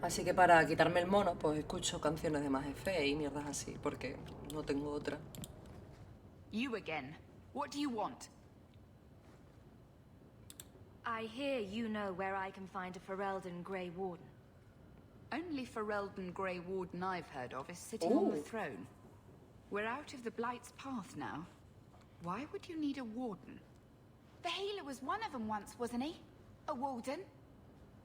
Speaker 2: Así que para quitarme el mono, pues escucho canciones de más F y mierdas así, porque no tengo otra.
Speaker 7: You again. What do you want?
Speaker 20: I hear you know where I can find a Ferelden Grey Warden.
Speaker 7: Only Ferelden Grey Warden I've heard of is sitting on the throne. We're out of the Blight's path now. Why would you need a warden?
Speaker 6: The healer was one of them once, wasn't he? A warden?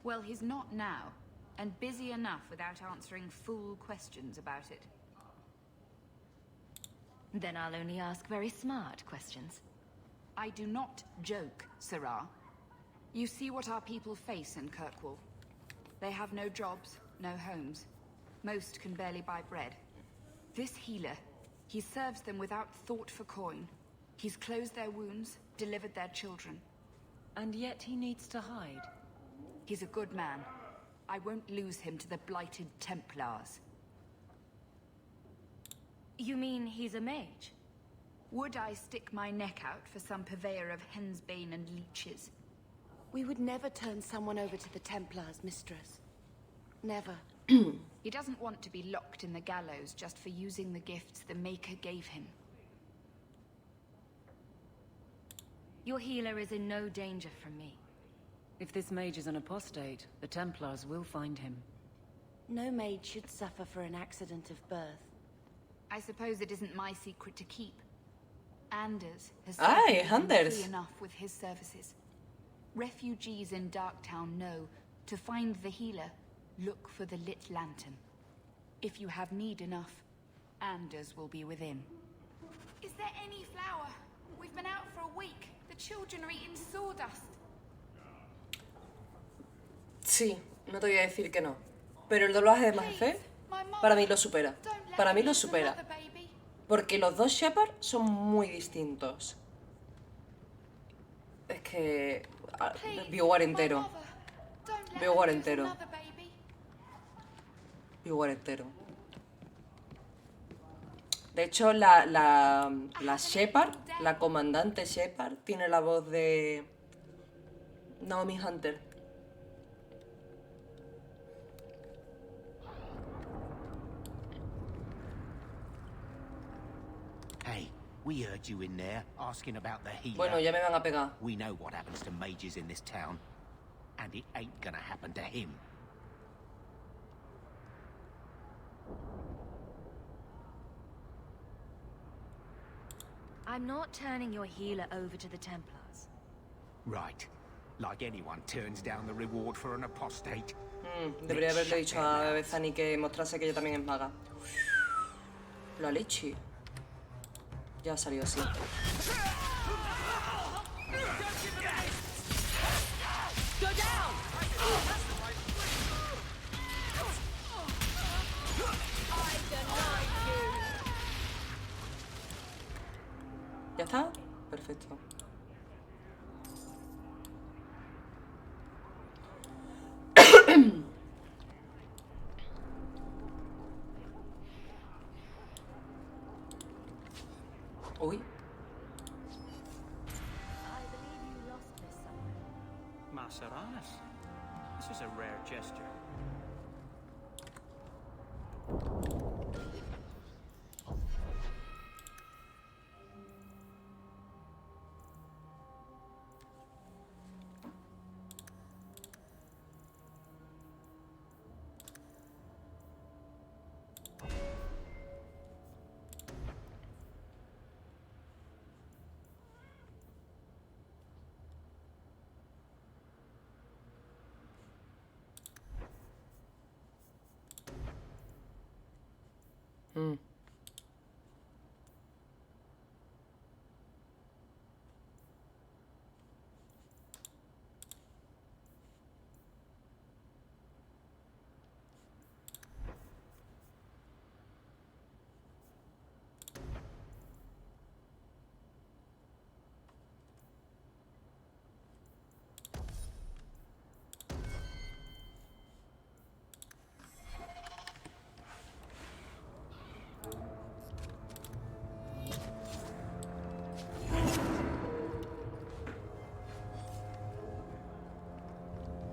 Speaker 7: Well, he's not now, and busy enough without answering fool questions about it.
Speaker 20: Then I'll only ask very smart questions.
Speaker 7: I do not joke, Sirrah. You see what our people face in Kirkwall. They have no jobs, no homes. Most can barely buy bread. This healer, he serves them without thought for coin. He's closed their wounds, delivered their children.
Speaker 16: And yet he needs to hide.
Speaker 7: He's a good man. I won't lose him to the blighted Templars.
Speaker 20: You mean he's a mage?
Speaker 7: Would I stick my neck out for some purveyor of hensbane and leeches?
Speaker 9: We would never turn someone over to the Templars, mistress. Never.
Speaker 7: He doesn't want to be locked in the gallows just for using the gifts the Maker gave him.
Speaker 20: Your healer is in no danger from me.
Speaker 16: If this mage is an apostate, the Templars will find him.
Speaker 9: No maid should suffer for an accident of birth.
Speaker 7: I suppose it isn't my secret to keep. Anders has
Speaker 2: Aye,
Speaker 7: suffered
Speaker 2: Anders.
Speaker 7: enough with his services. Refugees in Darktown know to find the healer, look for the lit lantern. If you have need enough, Anders will be within.
Speaker 6: Is there any flour? We've been out for a week. The children are eating sawdust.
Speaker 2: Sí, no te voy a decir que no. Pero el doblaje de más F, para mí lo supera. Para mí lo supera. Porque los dos Shepard son muy distintos. Es que... Biowar entero. Biowar entero. Biowar entero. De hecho, la Shepard, la comandante Shepard, tiene la voz de Naomi Hunter.
Speaker 4: Hey, we heard you in there asking about the healer.
Speaker 2: Bueno, ya me van a pegar.
Speaker 4: We know what happens to mages in this town, and it ain't gonna happen to him.
Speaker 20: I'm not turning your healer over to the Templars.
Speaker 4: Right. Like anyone turns down the reward for an apostate.
Speaker 2: Debería haberle dicho a Bethany que mostrase que ella también es maga. La leche. Ya salió así. ¿Ya está? Perfecto. Uy.
Speaker 10: Masaranas. This is a rare gesture.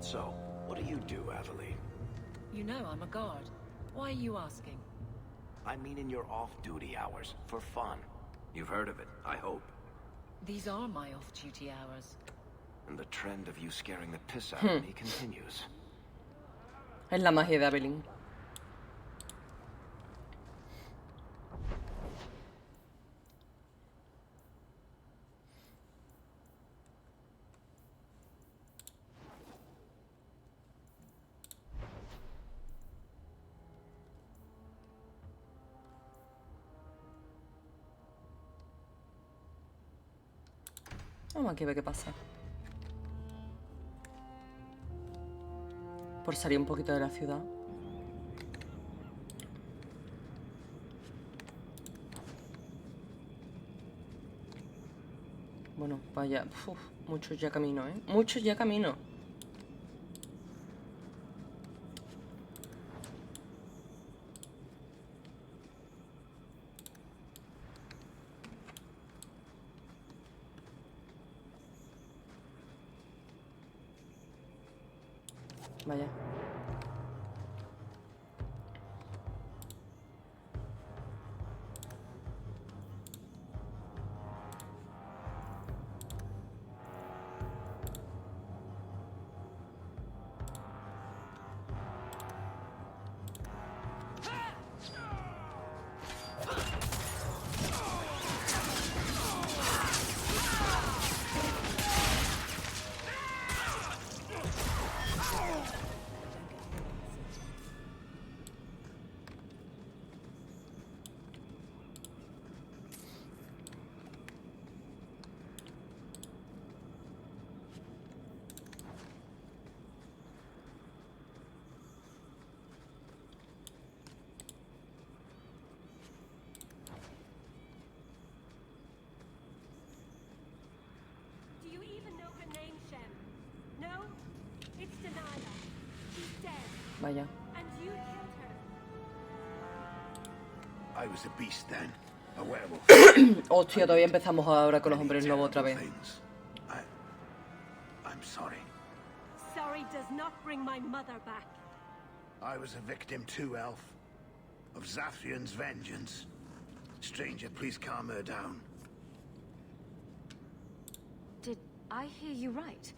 Speaker 12: So, what do you do, Aveline?
Speaker 16: You know I'm a guard. Why are you asking?
Speaker 12: I mean in your off-duty hours, for fun. You've heard of it, I hope.
Speaker 16: These are my off-duty hours.
Speaker 12: And the trend of you scaring the piss out of me continues.
Speaker 2: Es la magia de Aveline. Vamos aquí a ver qué pasa. Por salir un poquito de la ciudad. Bueno, vaya. Uf, muchos ya camino, ¿eh? Muchos ya camino. Vaya. Vaya.
Speaker 18: I was a beast then. A werewolf.
Speaker 2: Hostia, todavía empezamos ahora con los hombres lobos otra vez.
Speaker 18: I'm sorry.
Speaker 1: Sorry does not bring my mother back.
Speaker 18: I was a victim too, Elf. Of Zathrian's vengeance. Stranger, please calm her down.
Speaker 20: Did I hear you right?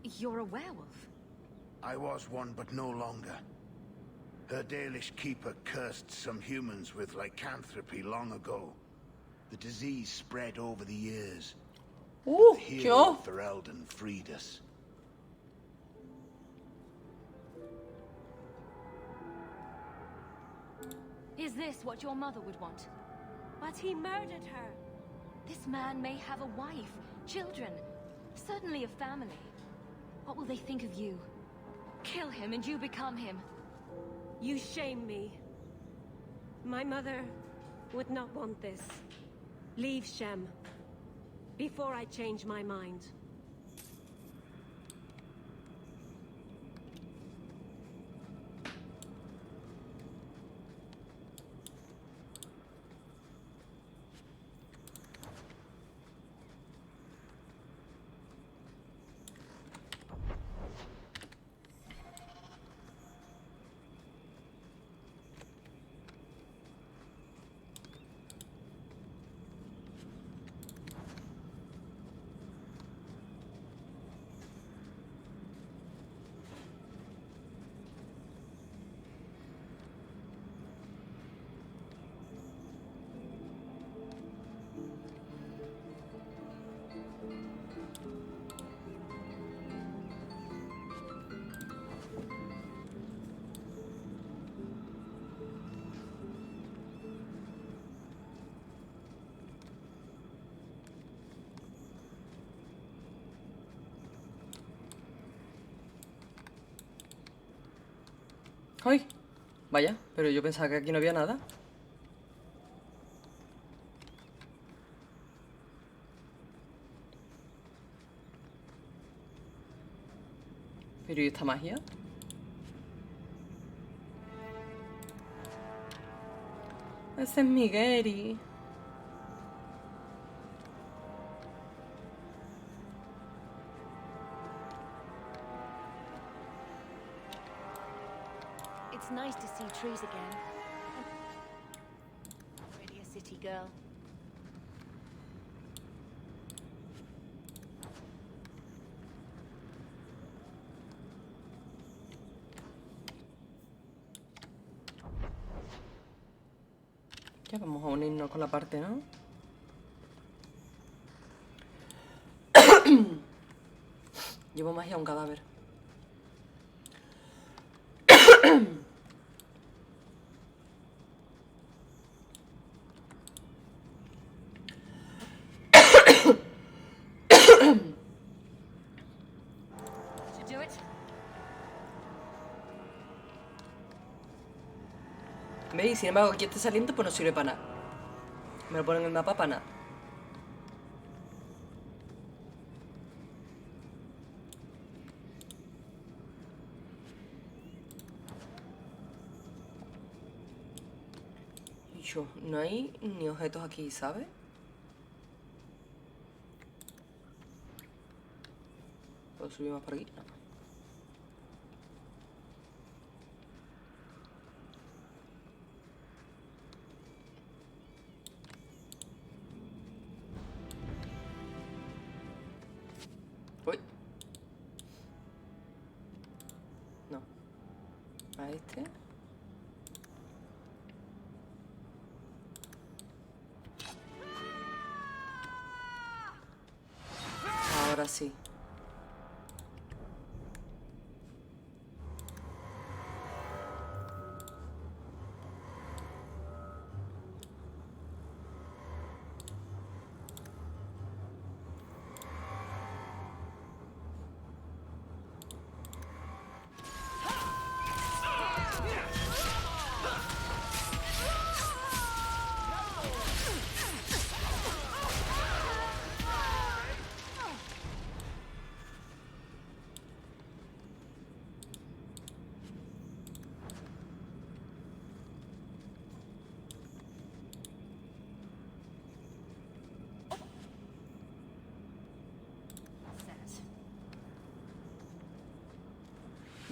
Speaker 20: You're a werewolf?
Speaker 18: I was one, but no longer. Her Dalish keeper cursed some humans with lycanthropy long ago. The disease spread over the years. The hero of Ferelden freed us.
Speaker 20: Is this what your mother would want?
Speaker 1: But he murdered her.
Speaker 20: This man may have a wife, children, certainly a family. What will they think of you? Kill him and you become him.
Speaker 1: You shame me. My mother would not want this. Leave Shem. Before I change my mind.
Speaker 2: ¡Ay! Vaya, pero yo pensaba que aquí no había nada. ¿Pero y esta magia? Ese es Migueli.
Speaker 20: It's nice to see trees again. I'm really a city girl.
Speaker 2: Ya vamos a unirnos con la parte, ¿no? Llevo magia a un cadáver. ¿Veis? Sin embargo, aquí este saliente pues no sirve para nada. Me lo ponen en el mapa para nada. Y yo, no hay ni objetos aquí, ¿sabes? ¿Puedo subir más por aquí? No. Uy. No. A este. Ahora sí.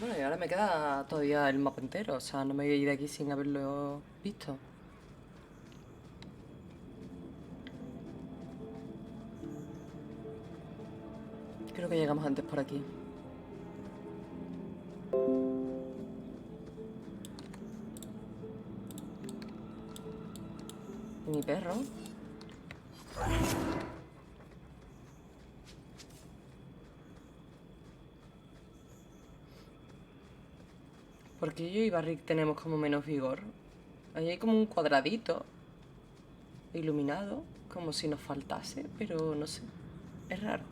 Speaker 2: Bueno, y ahora me queda todavía el mapa entero, o sea, no me voy a ir de aquí sin haberlo visto. Creo que llegamos antes por aquí. Mi perro. Porque yo y Barrick tenemos como menos vigor. Ahí hay como un cuadradito iluminado, como si nos faltase, pero no sé. Es raro.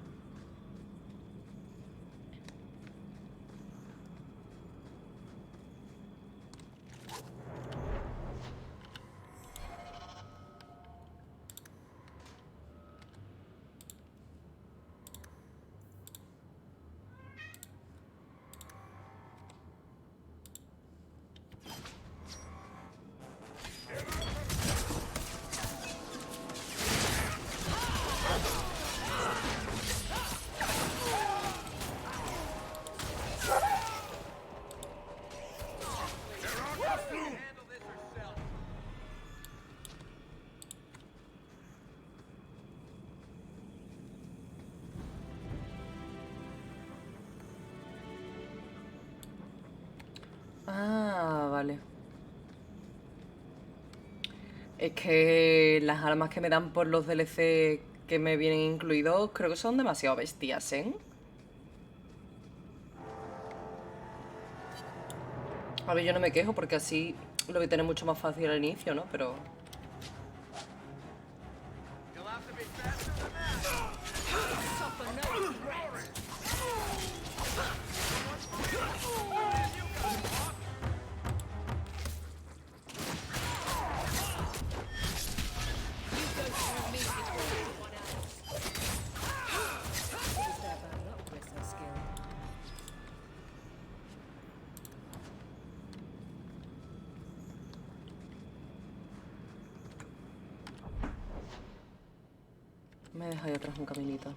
Speaker 2: Ah, vale. Es que las armas que me dan por los DLC que me vienen incluidos creo que son demasiado bestias, ¿eh? A ver, yo no me quejo porque así lo voy a tener mucho más fácil al inicio, ¿no? Pero... me deja ahí atrás un caminito.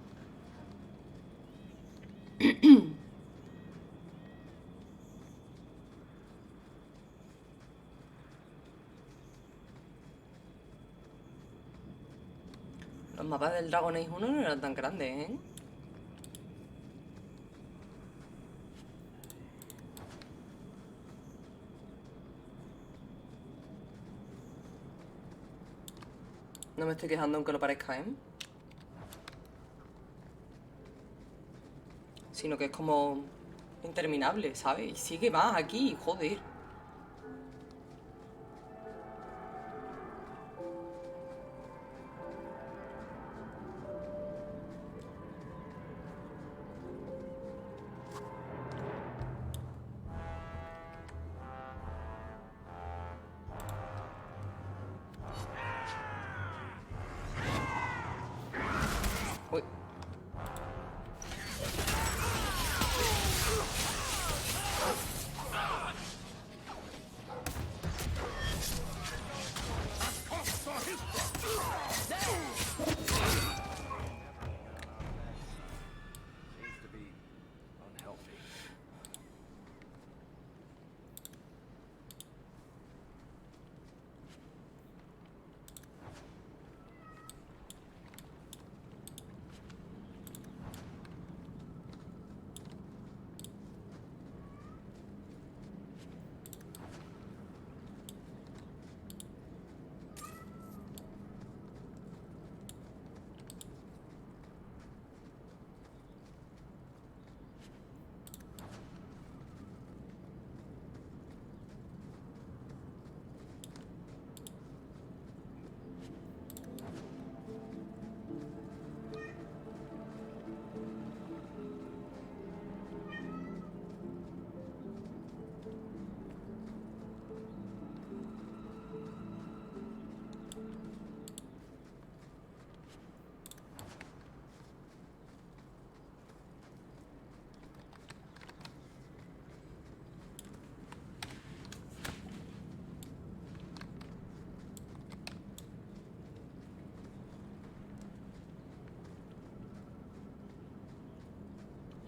Speaker 2: Los mapas del Dragon Age 1 no eran tan grandes, ¿eh? No me estoy quejando aunque lo parezca, ¿eh? Sino que es como interminable, ¿sabes? Y sigue más aquí, joder. Uy.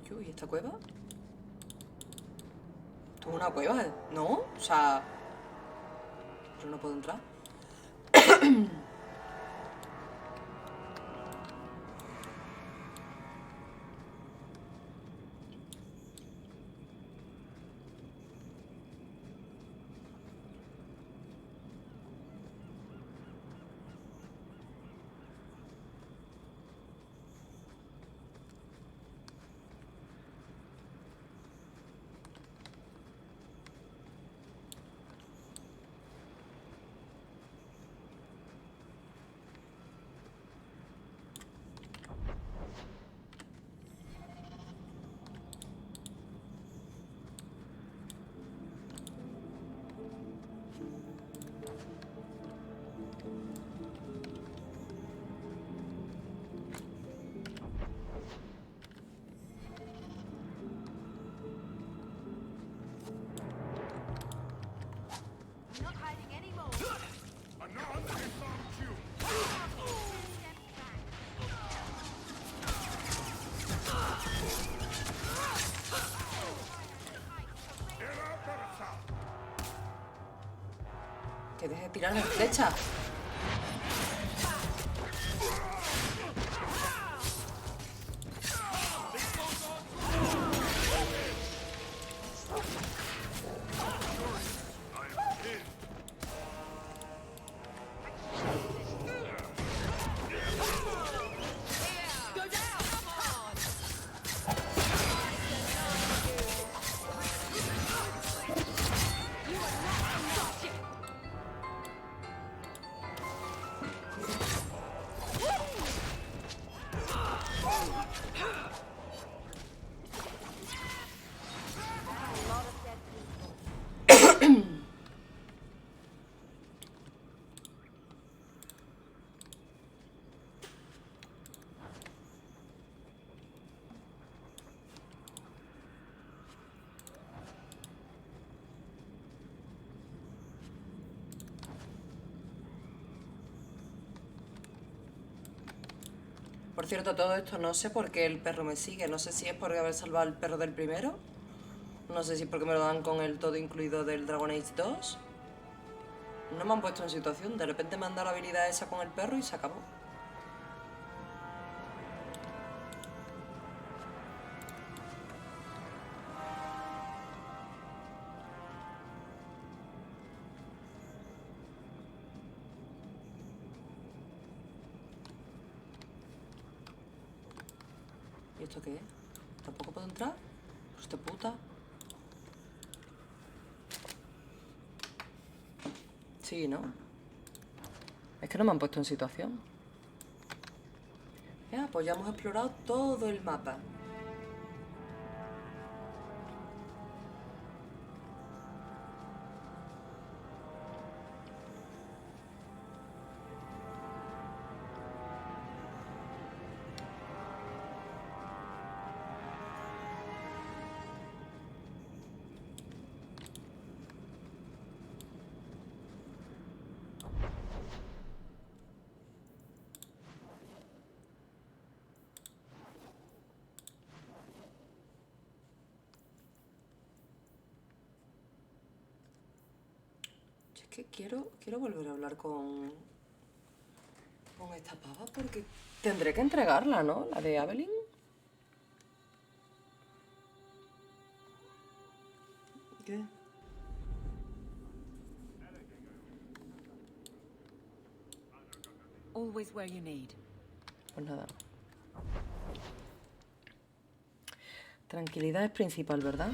Speaker 2: Uy, ¿esta cueva? Esto es una cueva, ¿no? O sea... Pero no puedo entrar. Que deje de tirar la flecha. Por cierto, todo esto no sé por qué el perro me sigue. No sé si es por haber salvado al perro del primero. No sé si es porque me lo dan con el todo incluido del Dragon Age 2. No me han puesto en situación. De repente me han dado la habilidad esa con el perro y se acabó. ¿Y esto qué es? ¿Tampoco puedo entrar? Pues de puta. Sí, ¿no? Es que no me han puesto en situación. Ya, pues ya hemos explorado todo el mapa. Es que quiero volver a hablar con esta pava porque tendré que entregarla, ¿no? La de Evelyn. ¿Qué?
Speaker 16: Always where you need.
Speaker 2: Pues nada. Tranquilidad es principal, ¿verdad?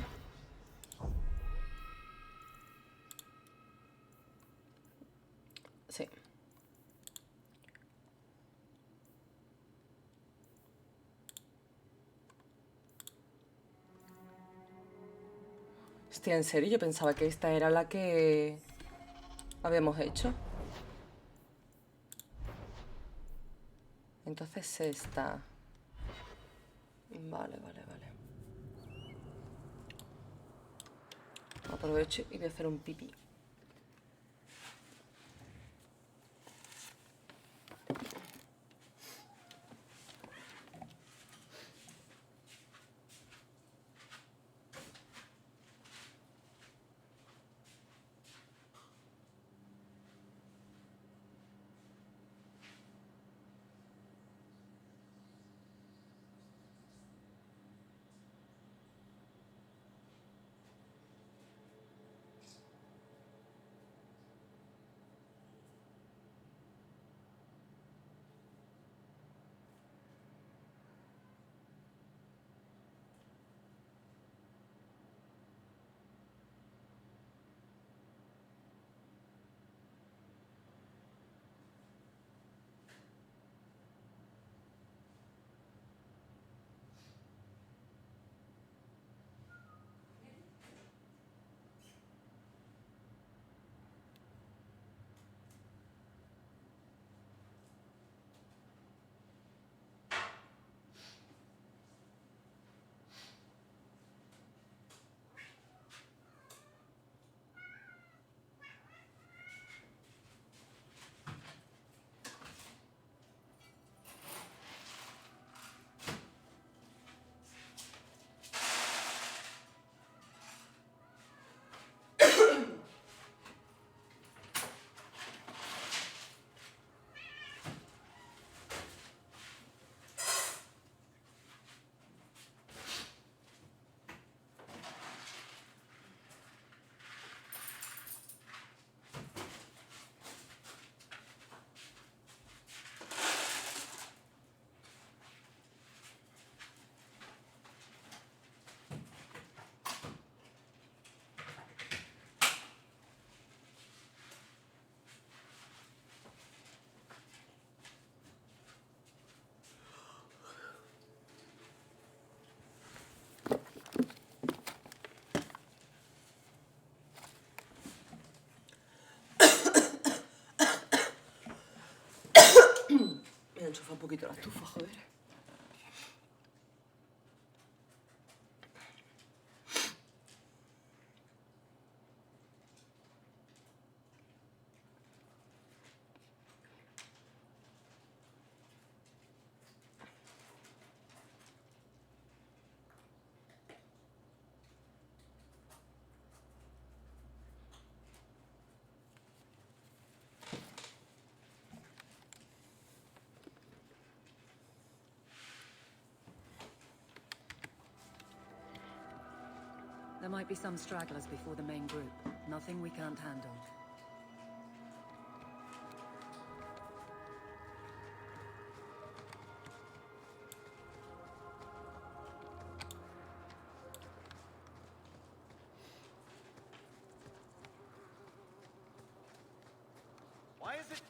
Speaker 2: Sí. Hostia, en serio, yo pensaba que esta era la que habíamos hecho. Entonces esta. Vale. Aprovecho y voy a hacer un pipí. enchufar un poquito la estufa, joder.
Speaker 16: There might be some stragglers before the main group. Nothing we can't handle.
Speaker 14: Why is it...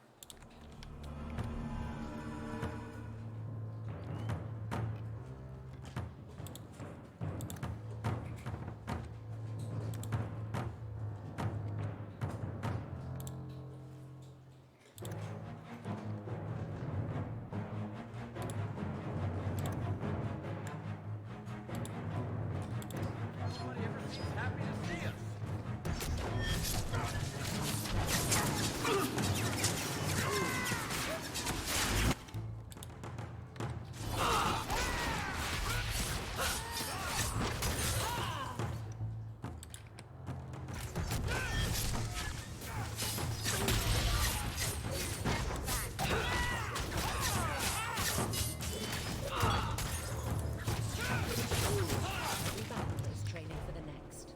Speaker 14: Nobody ever seems happy to see us.
Speaker 16: Battlers training for the next.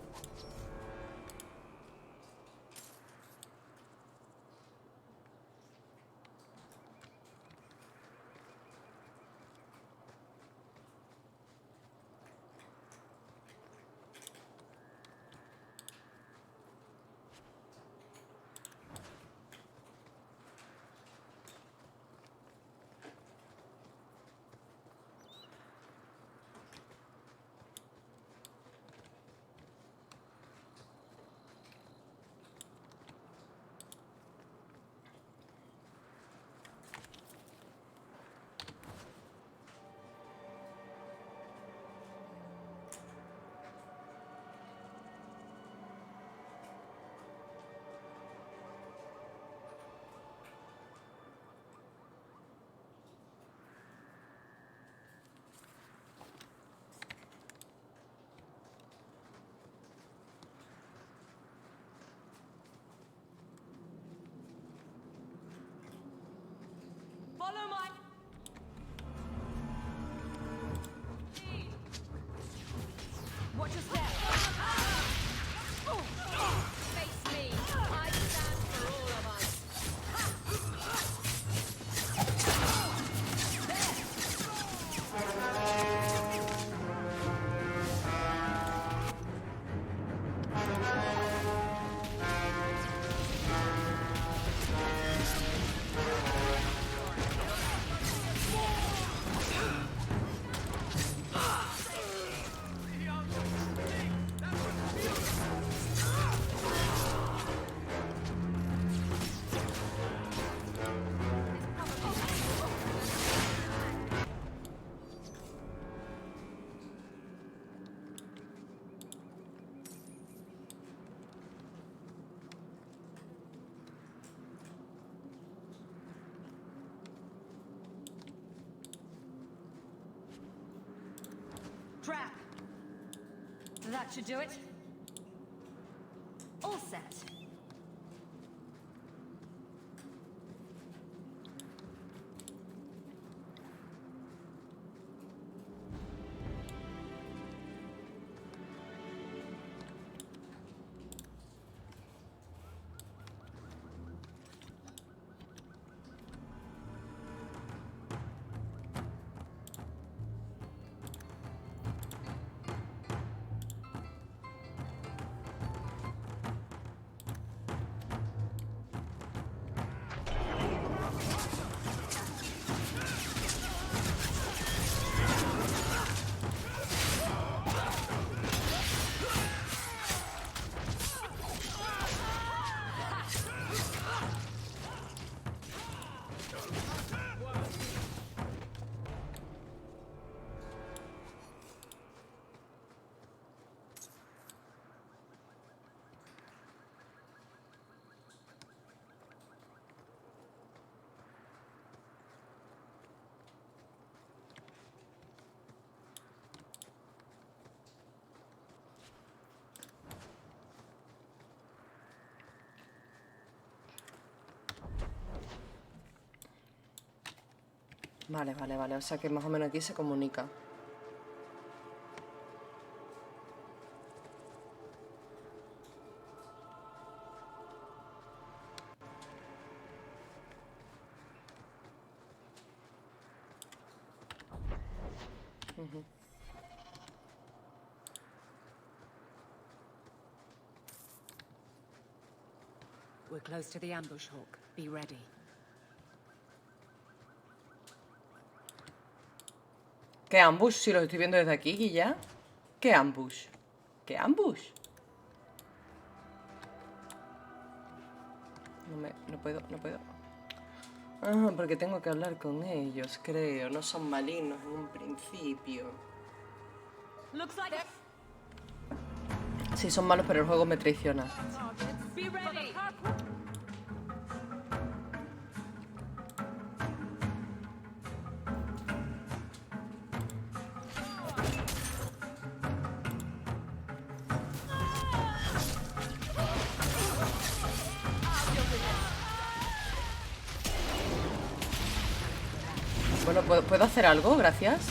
Speaker 1: Follow my... Watch your step. Face me. I stand for all of us.
Speaker 20: Trap. That should do it. All set.
Speaker 2: Vale, vale, vale. O sea que más o menos aquí se comunica. Ujú.
Speaker 16: We're close to the ambush, Hawk. Be ready.
Speaker 2: ¿Qué ambush? Si los estoy viendo desde aquí, Guilla. ¿Qué ambush? ¿Qué ambush? No puedo. Ah, porque tengo que hablar con ellos, creo. No son malignos en un principio. Sí, son malos, pero el juego me traiciona.
Speaker 16: Be ready.
Speaker 2: Bueno, ¿puedo hacer algo? Gracias.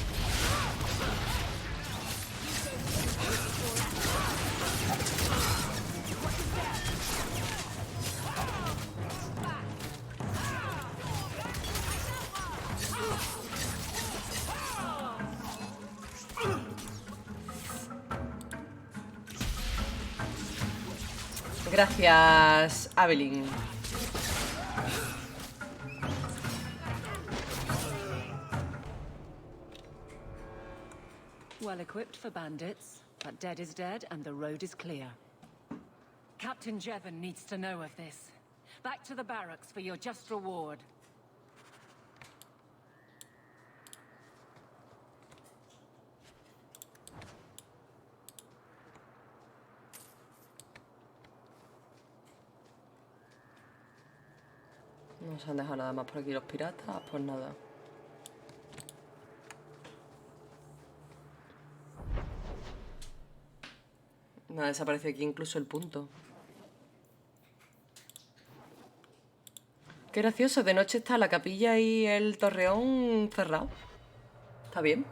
Speaker 2: Gracias, Evelyn.
Speaker 16: Well equipped for bandits, but dead is dead and the road is clear. Captain Jevon needs to know of this. Back to the barracks for your just reward.
Speaker 2: No se han dejado nada más por aquí los piratas, pues nada. Me ha desaparecido aquí incluso el punto. Qué gracioso, de noche está la capilla y el torreón cerrado. Está bien.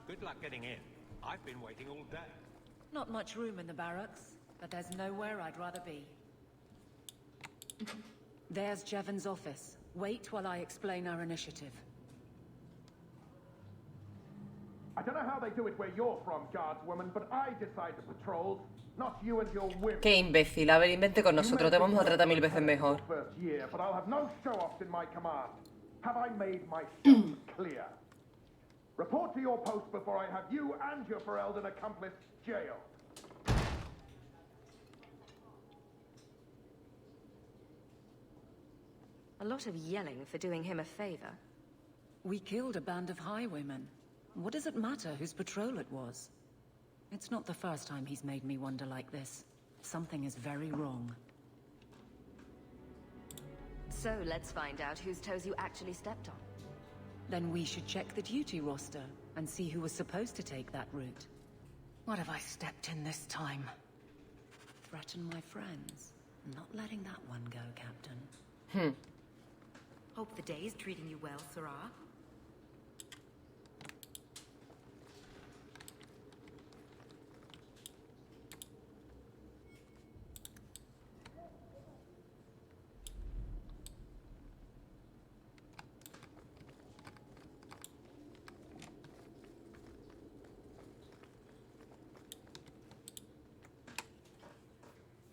Speaker 13: Good luck getting in. I've been waiting all day.
Speaker 16: Not much room in the barracks, but there's nowhere I'd rather be. There's Jevon's office. Wait while I explain our initiative.
Speaker 11: I don't know how they do it where you're from, guardswoman, but I decide the patrols, not you and your women.
Speaker 2: Qué imbécil. A ver, invente con nosotros. Te vamos a tratar 1000 veces mejor.
Speaker 11: First year, but I'll have no show-offs in my command. Have I made myself clear? Report to your post before I have you and your Ferelden accomplice jailed.
Speaker 20: A lot of yelling for doing him a favor.
Speaker 16: We killed a band of highwaymen. What does it matter whose patrol it was? It's not the first time he's made me wonder like this. Something is very wrong.
Speaker 20: So let's find out whose toes you actually stepped on.
Speaker 16: Then we should check the duty roster and see who was supposed to take that route. What have I stepped in this time? Threaten my friends. Not letting that one go, Captain.
Speaker 22: Hope the day is treating you well, Sarah.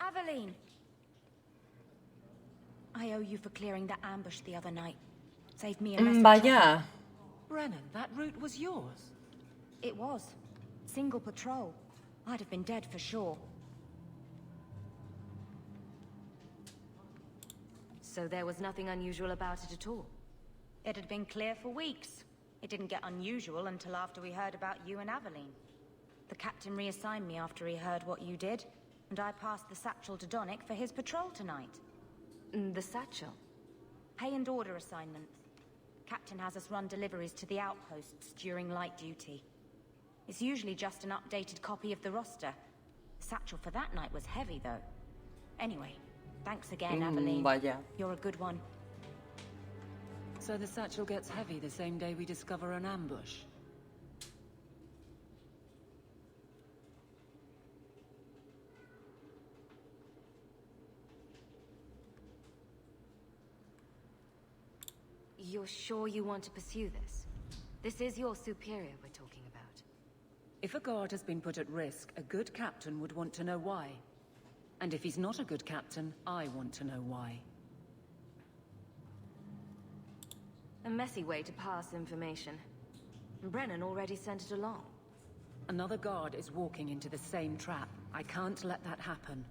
Speaker 22: Aveline! I owe you for clearing that ambush the other night. Saved me a mess of
Speaker 2: Vaya.
Speaker 22: trouble.
Speaker 16: Brennan, that route was yours.
Speaker 22: It was. Single patrol. I'd have been dead for sure.
Speaker 20: So there was nothing unusual about it at all?
Speaker 22: It had been clear for weeks. It didn't get unusual until after we heard about you and Aveline. The captain reassigned me after he heard what you did. and I passed the satchel to Donick for his patrol tonight.
Speaker 20: The satchel?
Speaker 22: Pay and order assignments. Captain has us run deliveries to the outposts during light duty. It's usually just an updated copy of the roster. The satchel for that night was heavy, though. Anyway, thanks again, Aveline.
Speaker 2: Vaya.
Speaker 22: You're a good one.
Speaker 16: So the satchel gets heavy the same day we discover an ambush.
Speaker 20: You're sure you want to pursue this? This is your superior we're talking about.
Speaker 16: If a guard has been put at risk, a good captain would want to know why. And if he's not a good captain, I want to know why.
Speaker 20: A messy way to pass information. Brennan already sent it along.
Speaker 16: Another guard is walking into the same trap. I can't let that happen.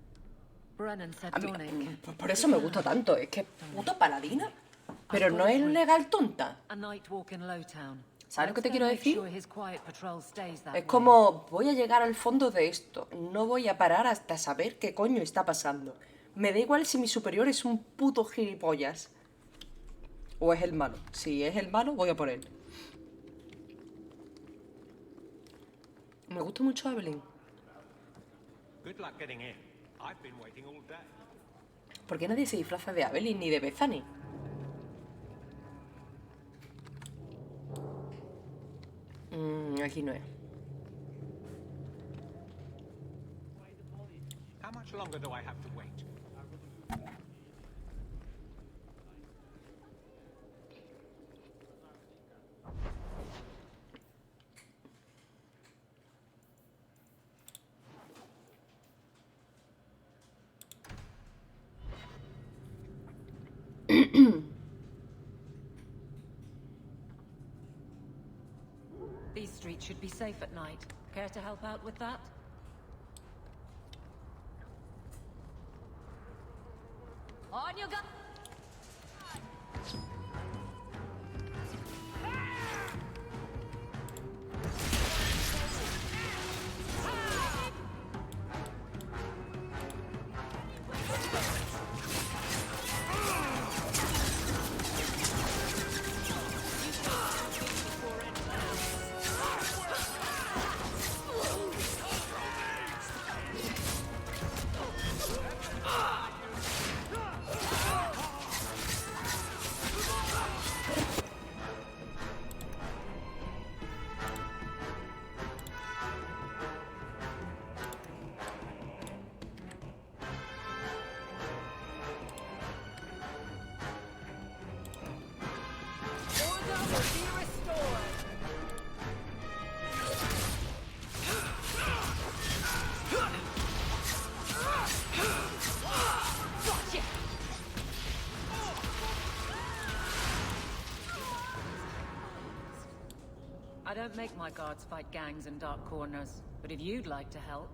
Speaker 16: Brennan said
Speaker 2: A mí,
Speaker 16: Donick.
Speaker 2: por eso me gusta tanto, es que puta paladina. Pero no es legal tonta.
Speaker 16: A night walk in Lowtown.
Speaker 2: ¿Sabes lo que te quiero decir?
Speaker 16: His quiet patrol stays that
Speaker 2: Es
Speaker 16: way.
Speaker 2: como, voy a llegar al fondo de esto. No voy a parar hasta saber qué coño está pasando. Me da igual si mi superior es un puto gilipollas. O es el malo. Si es el malo, voy a por él. Me gusta mucho Evelyn.
Speaker 5: Good luck getting in. I've been waiting all day.
Speaker 2: ¿Por qué nadie se disfraza de Evelyn ni de Bethany? Aquí no es.
Speaker 5: How much longer do I have to wait?
Speaker 16: These streets should be safe at night. Care to help out with that?
Speaker 20: On your gun!
Speaker 16: I don't make my guards fight gangs in dark corners, but if you'd like to help...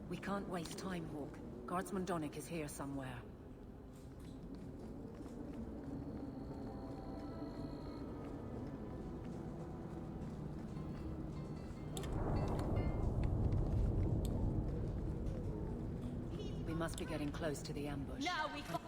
Speaker 16: We can't waste time, Hawk. Guardsman Donick is here somewhere. We must be getting close to the ambush.
Speaker 20: Now we got...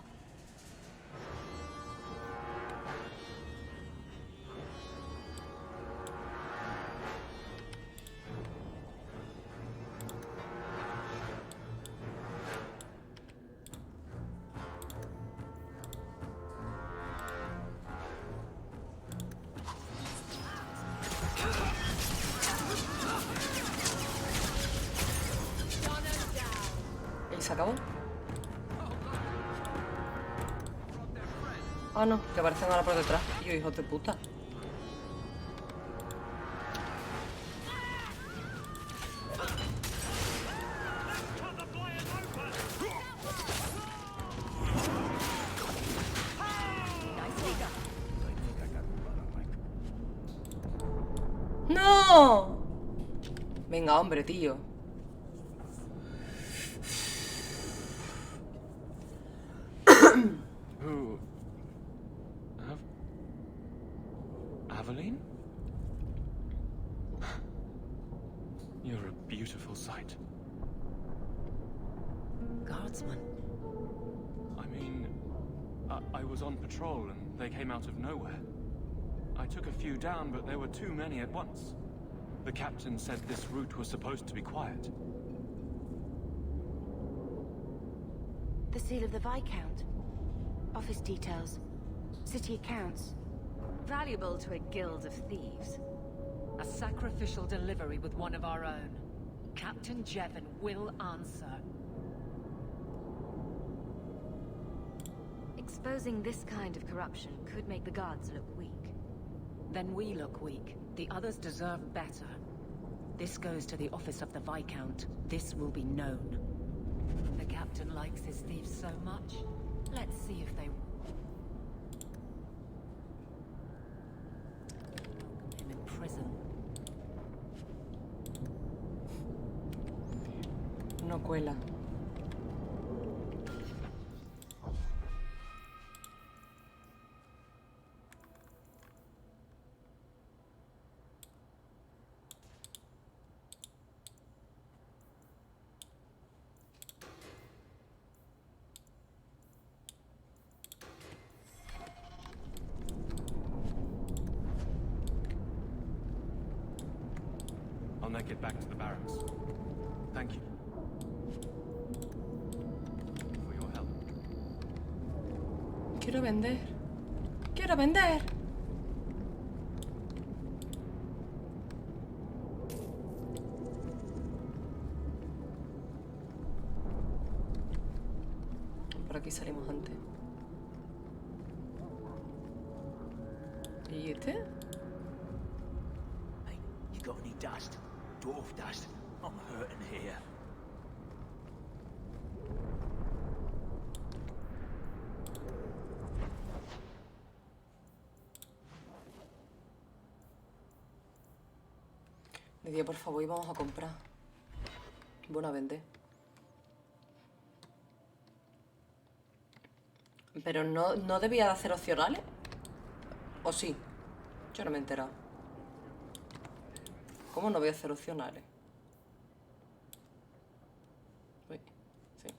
Speaker 2: ¿Se acabó? Ah, no, que aparecen ahora por detrás. Y yo, hijos de puta. ¡No! Venga, hombre, tío.
Speaker 15: Who? Aveline? You're a beautiful sight.
Speaker 16: Guardsman.
Speaker 15: I mean, I was on patrol and they came out of nowhere. I took a few down, but there were too many at once. The captain said this route was supposed to be quiet.
Speaker 22: The seal of the Viscount. Office details. City accounts.
Speaker 20: Valuable to a guild of thieves.
Speaker 16: A sacrificial delivery with one of our own. Captain Jevon will answer.
Speaker 20: Exposing this kind of corruption could make the guards look weak.
Speaker 16: Then we look weak. The others deserve better. This goes to the office of the Viscount. This will be known. The captain likes his thieves so much. Let's see if they... welcome him in prison.
Speaker 2: No cuela.
Speaker 15: I'll make it back to the barracks. Thank you for your help.
Speaker 2: Quiero vender. Quiero vender. Por aquí salimos antes. ¿Y este?
Speaker 10: Hey, you got any dust? Dwarf dust? I'm hurting here.
Speaker 2: Decía, por favor, y vamos a comprar. Bueno, a vender. Pero no debía de hacer opcionales. ¿O sí? Yo no me he enterado. ¿Cómo no voy a hacer opcionales? Uy, sí.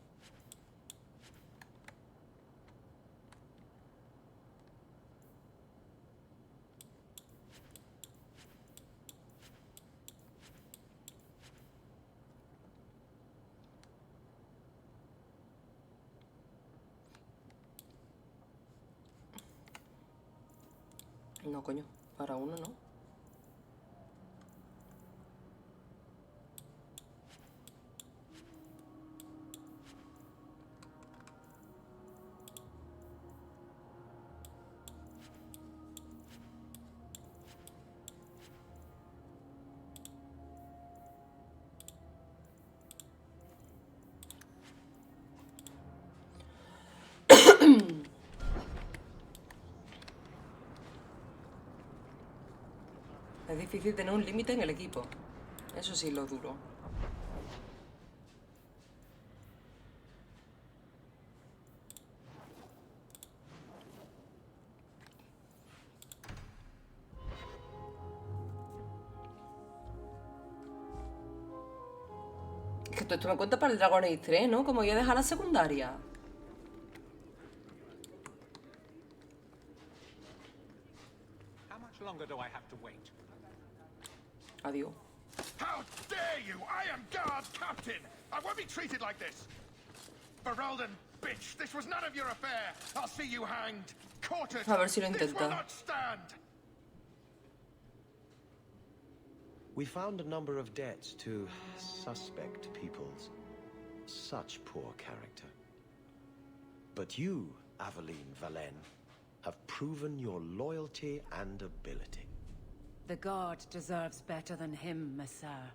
Speaker 2: No, coño. Para uno, ¿no? Es difícil tener un límite en el equipo. Eso sí, lo duro. Es que todo esto me cuenta para el Dragon Age 3, ¿no? Como voy a dejar la secundaria.
Speaker 4: How much longer do I have to wait?
Speaker 2: Adiós.
Speaker 11: How dare you! I am guard captain! I won't be treated like this! Ferelden, bitch! This was none of your affair! I'll see you hanged! Quartered!
Speaker 2: A ver si lo
Speaker 11: This will
Speaker 2: intenta.
Speaker 11: not stand!
Speaker 12: We found a number of debts to suspect peoples. Such poor character. But you, Aveline Valen, have proven your loyalty and ability.
Speaker 16: The guard deserves better than him, Messire.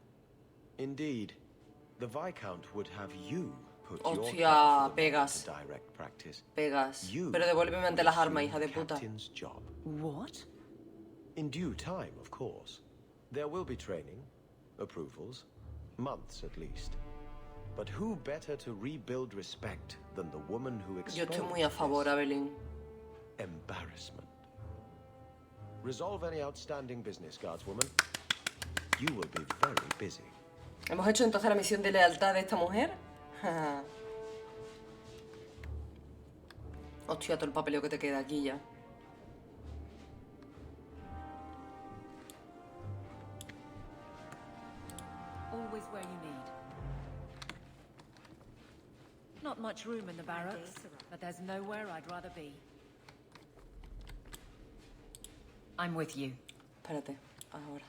Speaker 12: Indeed. The Viscount would have you put
Speaker 2: Hostia,
Speaker 12: your
Speaker 2: pegas.
Speaker 12: to direct practice.
Speaker 2: Pegas.
Speaker 12: You
Speaker 2: Pero devuélveme ante las armas, hija de
Speaker 12: assume
Speaker 2: puta.
Speaker 12: captain's job.
Speaker 16: What?
Speaker 12: In due time, of course. There will be training, approvals, months at least. But who better to rebuild respect than the woman who
Speaker 2: Yo estoy muy a
Speaker 12: exposed
Speaker 2: favor,
Speaker 12: this
Speaker 2: Evelyn.
Speaker 12: embarrassment? Resolve any outstanding business, guardswoman. You will be very busy.
Speaker 2: ¿Hemos hecho entonces la misión de lealtad de esta mujer? Hostia, todo el papeleo que te queda aquí ya.
Speaker 16: Always where you need. Not much room in the barracks, but there's nowhere I'd rather be. I'm with you.
Speaker 2: Espérate, ahora.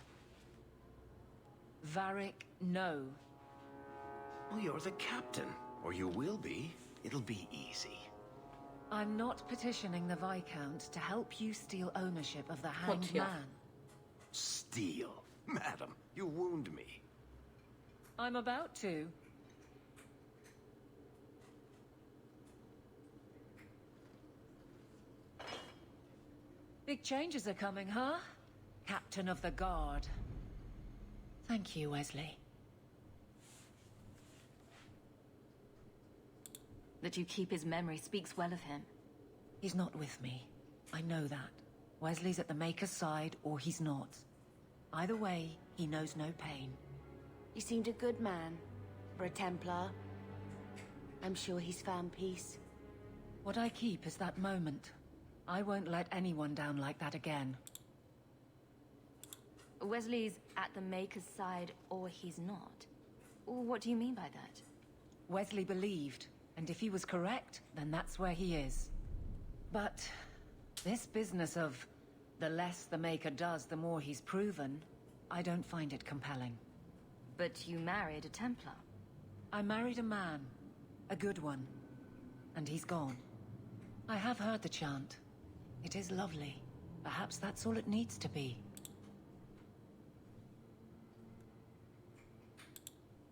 Speaker 16: Varric, no.
Speaker 12: Well, you're the captain, or you will be. It'll be easy.
Speaker 16: I'm not petitioning the Viscount to help you steal ownership of the Hanged
Speaker 2: Hostia.
Speaker 16: Man.
Speaker 12: Steal? Madam, you wound me.
Speaker 16: I'm about to. Big changes are coming, huh? Captain of the Guard. Thank you, Wesley.
Speaker 3: That you keep his memory speaks well of him.
Speaker 16: He's not with me. I know that. Wesley's at the Maker's side, or he's not. Either way, he knows no pain.
Speaker 9: You seemed a good man for a Templar. I'm sure he's found peace.
Speaker 16: What I keep is that moment. I won't let anyone down like that again.
Speaker 3: Wesley's at the Maker's side, or he's not. What do you mean by that?
Speaker 16: Wesley believed, and if he was correct, then that's where he is. But this business of the less the Maker does, the more he's proven, I don't find it compelling.
Speaker 3: But you married a Templar.
Speaker 16: I married a man, a good one, and he's gone. I have heard the chant. It is lovely. Perhaps that's all it needs to be.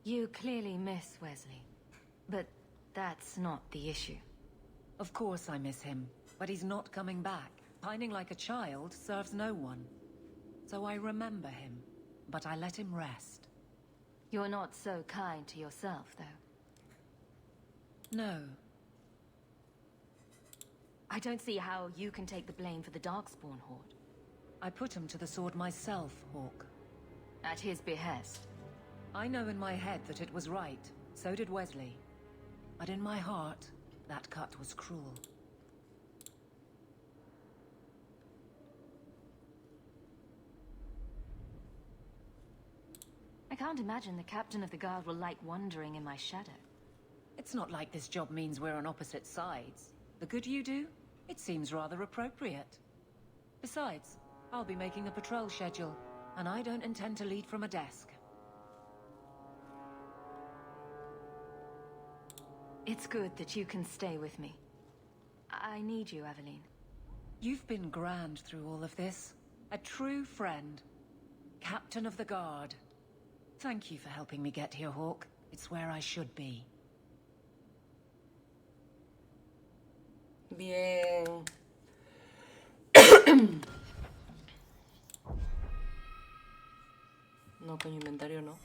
Speaker 3: You clearly miss Wesley. But that's not the issue.
Speaker 16: Of course I miss him, but he's not coming back. Pining like a child serves no one. So I remember him, but I let him rest.
Speaker 3: You're not so kind to yourself, though.
Speaker 16: No.
Speaker 3: I don't see how you can take the blame for the Darkspawn Horde.
Speaker 16: I put him to the sword myself, Hawk.
Speaker 3: At his behest.
Speaker 16: I know in my head that it was right. So did Wesley. But in my heart, that cut was cruel.
Speaker 3: I can't imagine the captain of the guard will like wandering in my shadow.
Speaker 16: It's not like this job means we're on opposite sides. The good you do, it seems rather appropriate. Besides, I'll be making a patrol schedule, and I don't intend to lead from a desk.
Speaker 3: It's good that you can stay with me. I need you, Aveline.
Speaker 16: You've been grand through all of this. A true friend. Captain of the Guard. Thank you for helping me get here, Hawk. It's where I should be.
Speaker 2: Bien. No, coño, inventario no.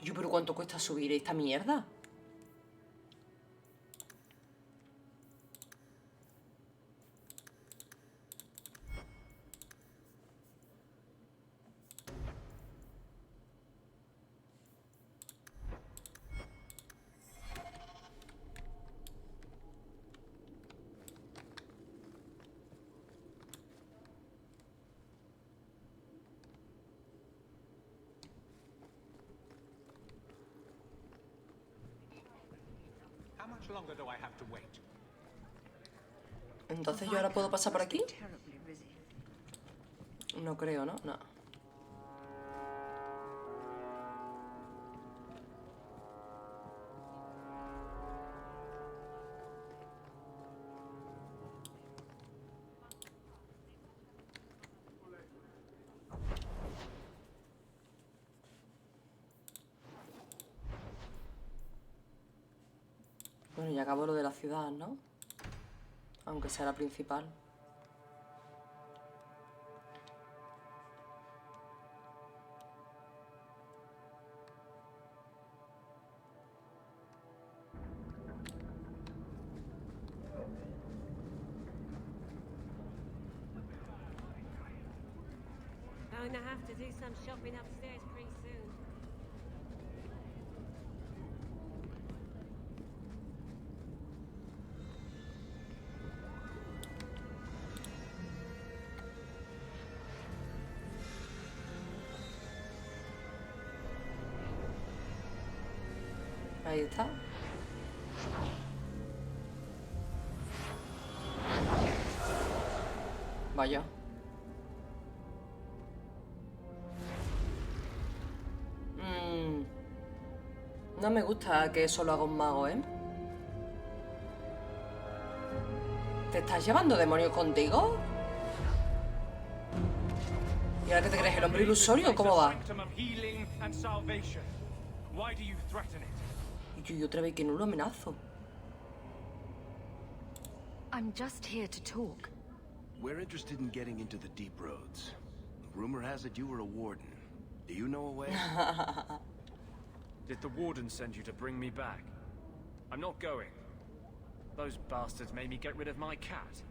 Speaker 2: Yo, pero ¿cuánto cuesta subir esta mierda?
Speaker 4: How much longer do I have to wait?
Speaker 2: Entonces yo ahora puedo pasar por aquí. No creo, ¿no? No. Bueno, ya acabó lo de la ciudad, ¿no? Aunque sea la principal.
Speaker 1: I'm gonna have to do some shopping upstairs pretty soon.
Speaker 2: Ahí está. Vaya. No me gusta que eso lo haga un mago, ¿eh? ¿Te estás llevando demonios contigo? ¿Y ahora qué te crees, el hombre ilusorio? ¿Cómo va? Y yo otra vez que no lo amenazo.
Speaker 3: I'm just here to talk.
Speaker 12: We're interested in getting into the deep roads. Rumor has it you were a warden. Do you know a way?
Speaker 15: Did the warden send you to bring me back? I'm not going. Those bastards made me get rid of my cat.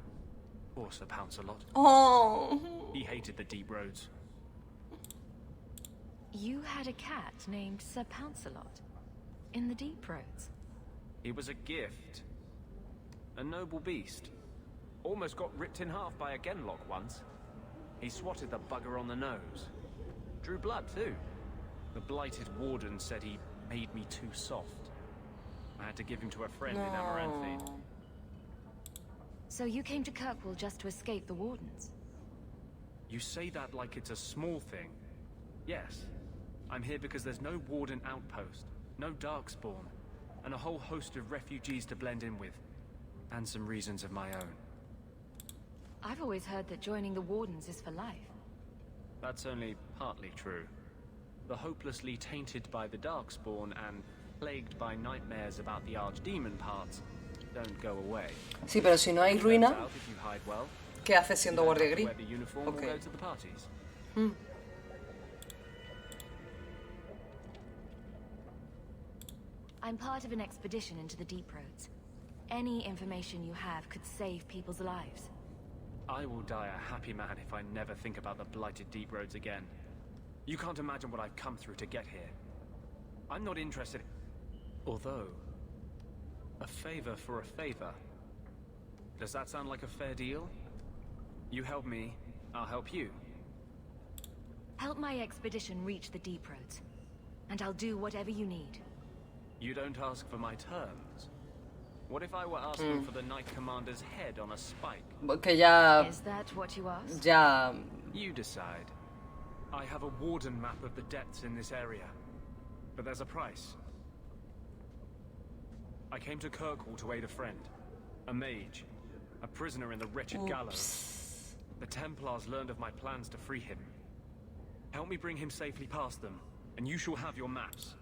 Speaker 15: Poor Sir Pouncelot.
Speaker 2: Oh.
Speaker 15: He hated the deep roads.
Speaker 3: You had a cat named Sir Pouncelot in the deep roads.
Speaker 15: He was a gift. A noble beast. Almost got ripped in half by a genlock once. He swatted the bugger on the nose. Drew blood too. The blighted warden said he made me too soft. I had to give him to a friend in Amaranthine.
Speaker 3: So you came to Kirkwall just to escape the wardens?
Speaker 15: You say that like it's a small thing. Yes. I'm here because there's no warden outpost, no darkspawn, and a whole host of refugees to blend in with. And some reasons of my own.
Speaker 3: I've always heard that joining the wardens is for life.
Speaker 15: That's only partly true. The hopelessly tainted by the Darkspawn and plagued by nightmares about the Archdemon parts don't go away.
Speaker 2: Sí, pero si no hay ruina, ¿qué hace siendo guardia gris?
Speaker 15: Okay.
Speaker 3: I'm part of an expedition into the deep roads. Any information you have could save people's lives.
Speaker 15: I will die a happy man if I never think about the blighted deep roads again. You can't imagine what I've come through to get here. I'm not interested. Although, a favor for a favor. Does that sound like a fair deal? You help me, I'll help you.
Speaker 3: Help my expedition reach the deep roads, and I'll do whatever you need.
Speaker 15: You don't ask for my terms. What if I were asking for the Knight Commander's head on a spike?
Speaker 2: Que ya...
Speaker 3: Is that what you asked?
Speaker 2: Ya...
Speaker 15: You decide. I have a warden map of the depths in this area. But there's a price. I came to Kirkwall to aid a friend. A mage. A prisoner in the wretched gallows. The Templars learned of my plans to free him. Help me bring him safely past them, and you shall have your maps.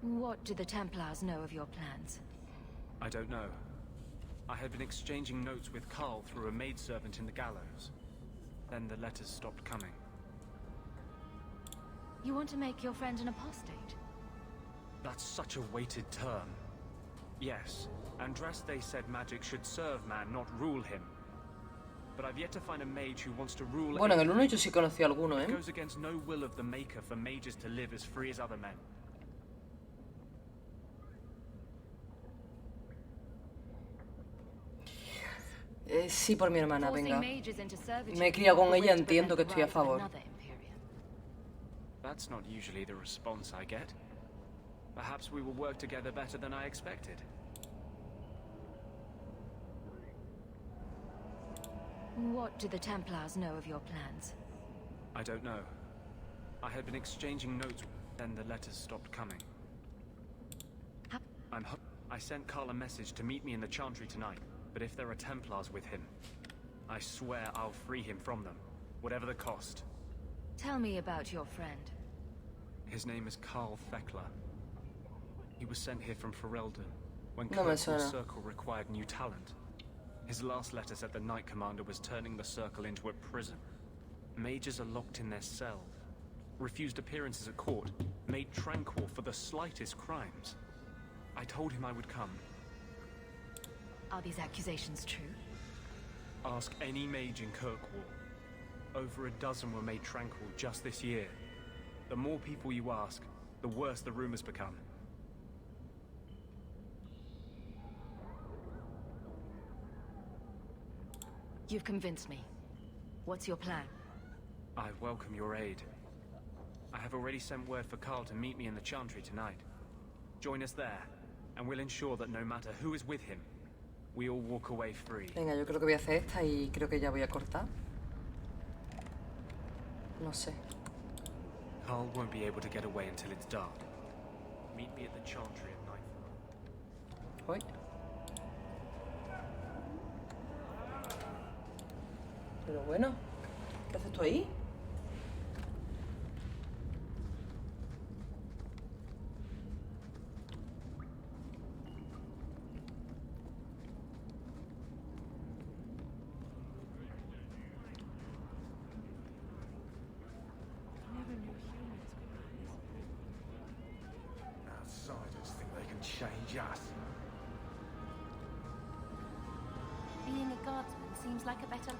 Speaker 3: What do the Templars know of your plans?
Speaker 15: I don't know. I had been exchanging notes with Carl through a maidservant in the gallows. Then the letters stopped coming.
Speaker 3: You want to make your friend an apostate?
Speaker 15: That's such a weighted term. Yes, Andraste said magic should serve man, not rule him. But I've yet to find a mage who wants to rule.
Speaker 2: Bueno, en el 1 yo sí conocí a alguno,
Speaker 15: It goes against no will of the Maker for mages to live as free as other men.
Speaker 2: Sí, por mi hermana, venga. Me he criado con ella, entiendo que estoy a favor.
Speaker 15: That's not usually the response I get. Perhaps we will work together better than I expected.
Speaker 3: What do the Templars know of your plans?
Speaker 15: I don't know. I had been exchanging notes, then the letters stopped coming. I sent Carl a message to meet me in the Chantry tonight, but if there are Templars with him, I swear I'll free him from them, whatever the cost.
Speaker 3: Tell me about your friend.
Speaker 15: His name is Carl Thekla. He was sent here from Ferelden when
Speaker 2: No me
Speaker 15: Kirkwall
Speaker 2: suena.
Speaker 15: Circle required new talent. His last letter said the Knight Commander was turning the Circle into a prison. Mages are locked in their cell, refused appearances at court, made tranquil for the slightest crimes. I told him I would come.
Speaker 20: Are these accusations true?
Speaker 15: Ask any mage in Kirkwall. Over a dozen were made tranquil just this year. The more people you ask, the worse the rumors become.
Speaker 20: You've convinced me. What's your plan?
Speaker 15: I welcome your aid. I have already sent word for Carl to meet me in the Chantry tonight. Join us there, and we'll ensure that no matter who is with him, we all walk away free.
Speaker 2: Venga, yo creo que voy a hacer esta y creo que ya voy a cortar. No sé.
Speaker 15: Carl won't be able to get away until it's dark. Meet me at the Chantry at nightfall.
Speaker 2: Hoy. Pero bueno, ¿qué haces tú ahí?
Speaker 5: Outsiders think they can change us.
Speaker 20: Being a guardsman seems like a better...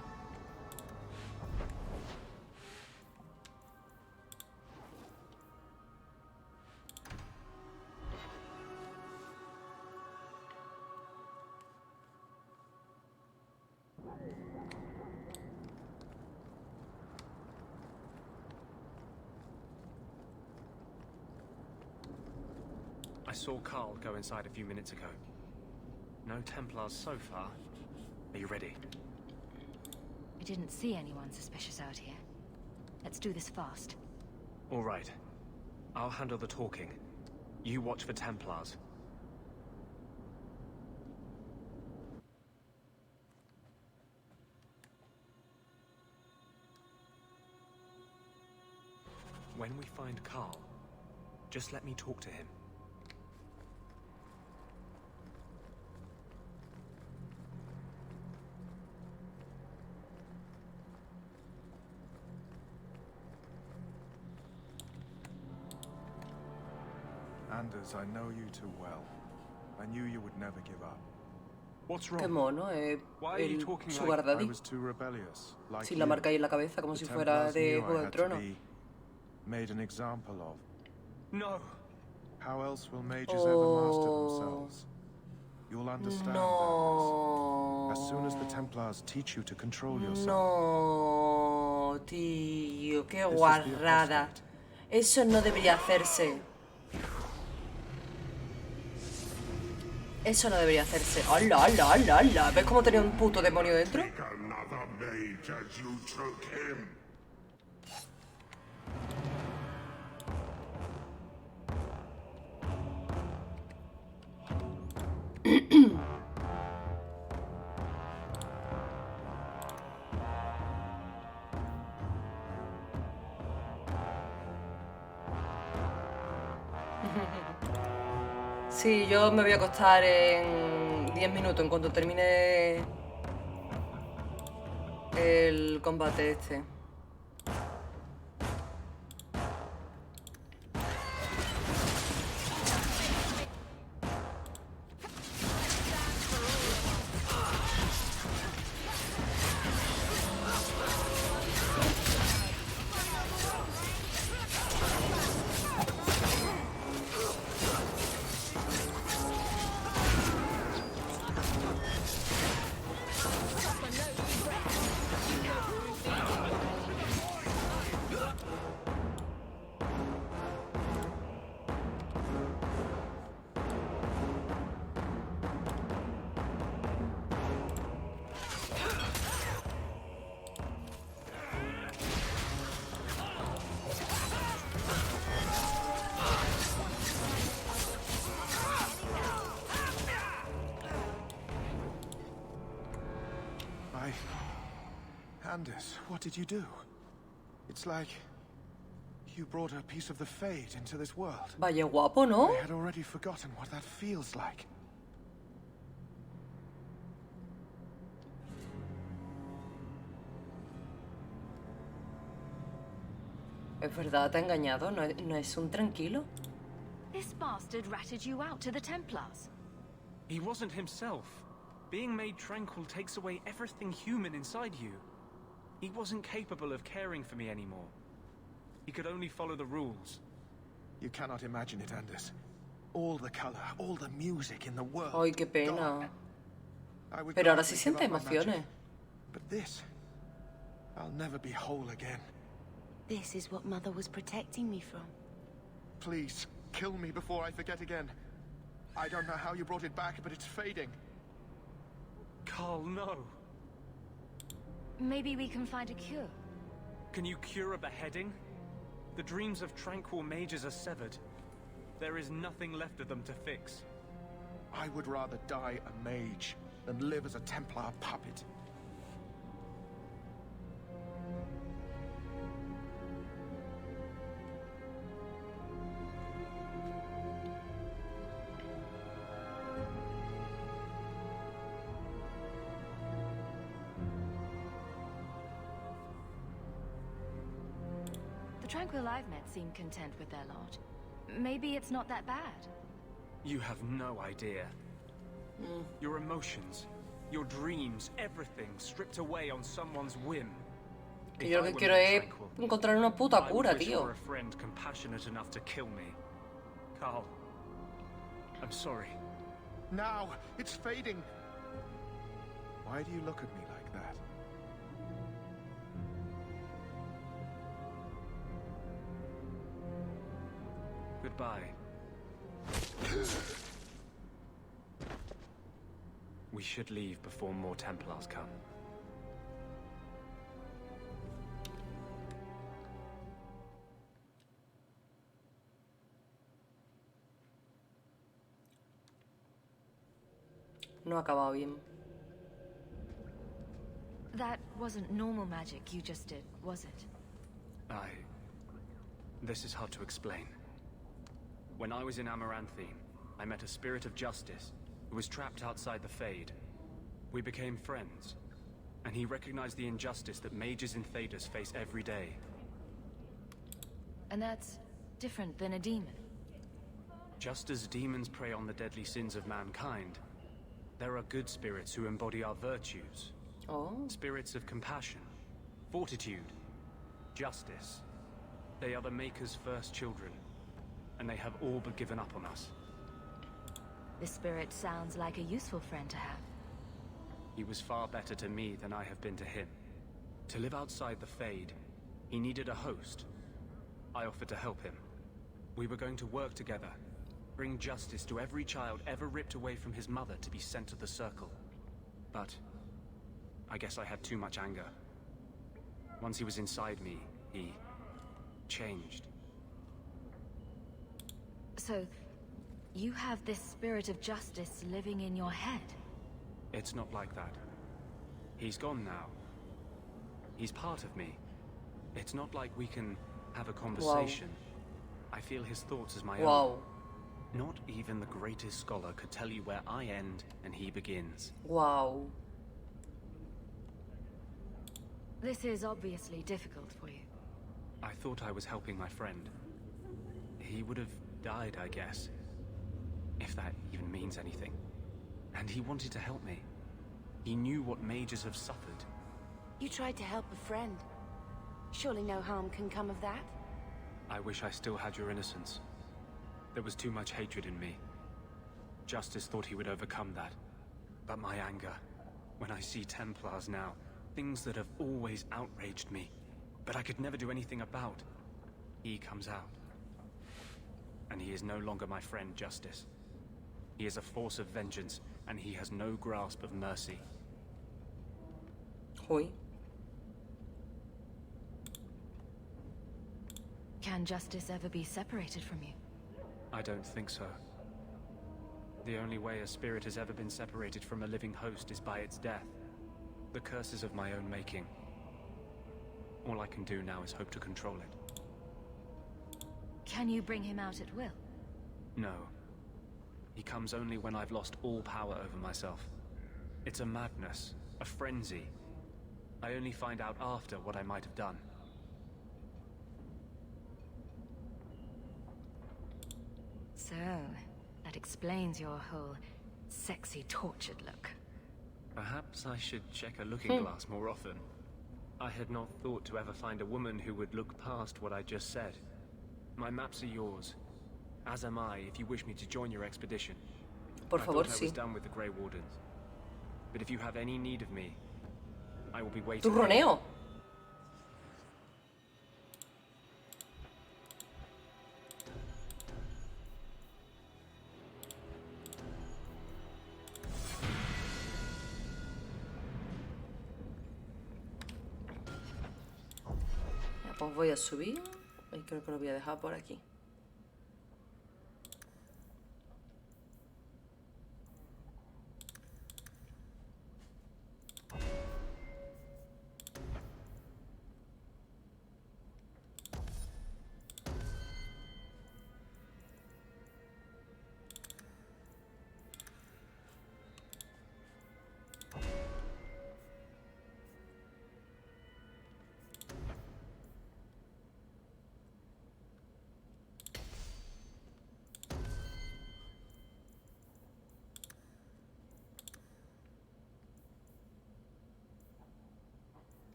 Speaker 15: I saw Carl go inside a few minutes ago. No Templars so far. Are you ready?
Speaker 20: I didn't see anyone suspicious out here. Let's do this fast.
Speaker 15: All right. I'll handle the talking. You watch for Templars. When we find Carl, just let me talk to him.
Speaker 8: Anders, I know you too well. I knew you would never give up.
Speaker 15: What's
Speaker 2: Qué
Speaker 15: wrong?
Speaker 2: mono,
Speaker 15: Why are you talking like
Speaker 2: Sugar
Speaker 8: I
Speaker 2: Daddy.
Speaker 8: was too rebellious, like
Speaker 2: Sin la
Speaker 8: you.
Speaker 2: marca ahí en la cabeza, como
Speaker 8: The
Speaker 2: si fuera
Speaker 8: Templars
Speaker 2: de
Speaker 8: knew
Speaker 2: Juego
Speaker 8: I
Speaker 2: del
Speaker 8: had to
Speaker 2: Trono.
Speaker 8: be made an example of.
Speaker 15: No.
Speaker 8: How else will mages ever master themselves? You'll understand,
Speaker 2: No.
Speaker 8: Anders. As soon as the Templars teach you to control yourself.
Speaker 2: No, tío, qué
Speaker 8: This is the
Speaker 2: guarrada.
Speaker 8: apostate.
Speaker 2: Eso no debería hacerse. Eso no debería hacerse. ¡Hala, hala, hala, hala! ¿Ves cómo tenía un puto demonio dentro?
Speaker 11: Take another mage as you took him.
Speaker 2: Sí, yo me voy a acostar en 10 minutos, en cuanto termine el combate este.
Speaker 8: Anders, what did you do? It's like you brought a piece of the fate into this world.
Speaker 2: Vaya guapo, ¿no?
Speaker 8: I had already forgotten what that feels like.
Speaker 2: Es verdad, te ha engañado. No es un tranquilo.
Speaker 3: This bastard ratted you out to the Templars.
Speaker 15: He wasn't himself. Being made tranquil takes away everything human inside you. He wasn't capable of caring for me anymore. He could only follow the rules.
Speaker 8: You cannot imagine it, Anders. All the color, all the music in the world.
Speaker 2: Ay, qué pena.
Speaker 8: I would
Speaker 2: Pero ahora
Speaker 8: gladly
Speaker 2: sí
Speaker 8: give
Speaker 2: siente
Speaker 8: up my
Speaker 2: emociones.
Speaker 8: magic. But this, I'll never be whole again.
Speaker 9: This is what Mother was protecting me from.
Speaker 8: Please, kill me before I forget again. I don't know how you brought it back, but it's fading.
Speaker 15: Carl, no.
Speaker 3: Maybe we can find a cure.
Speaker 15: Can you cure a beheading? The dreams of tranquil mages are severed. There is nothing left of them to fix.
Speaker 8: I would rather die a mage than live as a Templar puppet.
Speaker 3: The Tranquil I've met seem content with their lot. Maybe it's not that bad.
Speaker 15: You have no idea. Your emotions, your dreams, everything stripped away on someone's whim.
Speaker 2: Que yo lo que quiero es encontrar una puta cura,
Speaker 15: I wish
Speaker 2: tío.
Speaker 15: for a friend compassionate enough to kill me. Carl, I'm sorry.
Speaker 8: Now, it's fading. Why do you look at me like that?
Speaker 15: Goodbye. We should leave before more Templars come.
Speaker 2: No ha acabado bien.
Speaker 3: That wasn't normal magic you just did, was it?
Speaker 15: This is hard to explain. When I was in Amaranthine, I met a spirit of justice who was trapped outside the Fade. We became friends, and he recognized the injustice that mages in Thedas face every day.
Speaker 3: And that's different than a demon.
Speaker 15: Just as demons prey on the deadly sins of mankind, there are good spirits who embody our virtues.
Speaker 2: Oh.
Speaker 15: Spirits of compassion, fortitude, justice. They are the Maker's first children, and they have all but given up on us.
Speaker 3: This spirit sounds like a useful friend to have.
Speaker 15: He was far better to me than I have been to him. To live outside the Fade, he needed a host. I offered to help him. We were going to work together, bring justice to every child ever ripped away from his mother to be sent to the Circle. But I guess I had too much anger. Once he was inside me, he changed.
Speaker 3: So, you have this spirit of justice living in your head?
Speaker 15: It's not like that. He's gone now. He's part of me. It's not like we can have a conversation. Wow. I feel his thoughts as my own. Not even the greatest scholar could tell you where I end and he begins.
Speaker 2: Wow.
Speaker 3: This is obviously difficult for you.
Speaker 15: I thought I was helping my friend. He would have died, I guess. If that even means anything. And he wanted to help me. He knew what mages have suffered.
Speaker 9: You tried to help a friend. Surely no harm can come of that?
Speaker 15: I wish I still had your innocence. There was too much hatred in me. Justice thought he would overcome that. But my anger, when I see Templars now, things that have always outraged me, but I could never do anything about, he comes out. And he is no longer my friend, Justice. He is a force of vengeance, and he has no grasp of mercy.
Speaker 2: Hoy.
Speaker 3: Can justice ever be separated from you?
Speaker 15: I don't think so. The only way a spirit has ever been separated from a living host is by its death. The curse is of my own making. All I can do now is hope to control it.
Speaker 3: Can you bring him out at will?
Speaker 15: No. He comes only when I've lost all power over myself. It's a madness, a frenzy. I only find out after what I might have done.
Speaker 20: So, that explains your whole sexy, tortured look.
Speaker 15: Perhaps I should check a looking glass more often. I had not thought to ever find a woman who would look past what I just said. My maps are yours, as am I if you wish me to join your expedition.
Speaker 2: Por favor,
Speaker 15: I thought I was
Speaker 2: sí.
Speaker 15: done with the Grey Wardens. But if you have any need of me, I will be waiting.
Speaker 2: ¡Turroneo! Ya, pues voy a subir y creo que lo voy a dejar por aquí.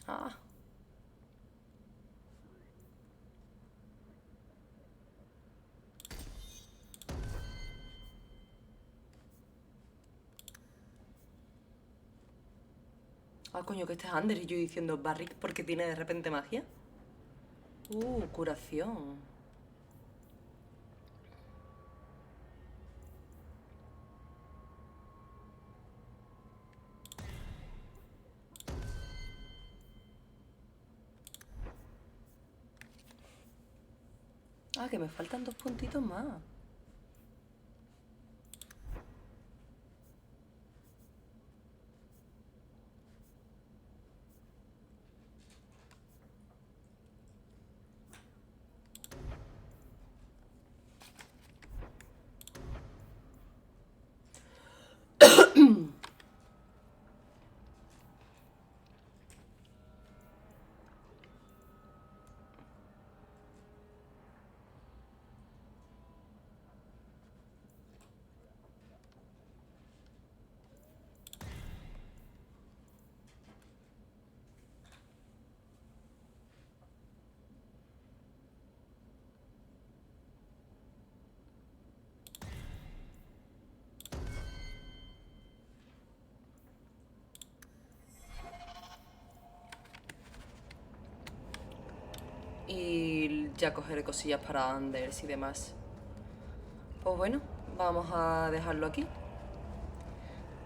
Speaker 2: Ah. Ah, coño, que este es Ander y yo diciendo Barrick porque tiene de repente magia. Curación. Ah, que me faltan 2 puntitos más. Y ya cogeré cosillas para Anders y demás. Pues bueno, vamos a dejarlo aquí.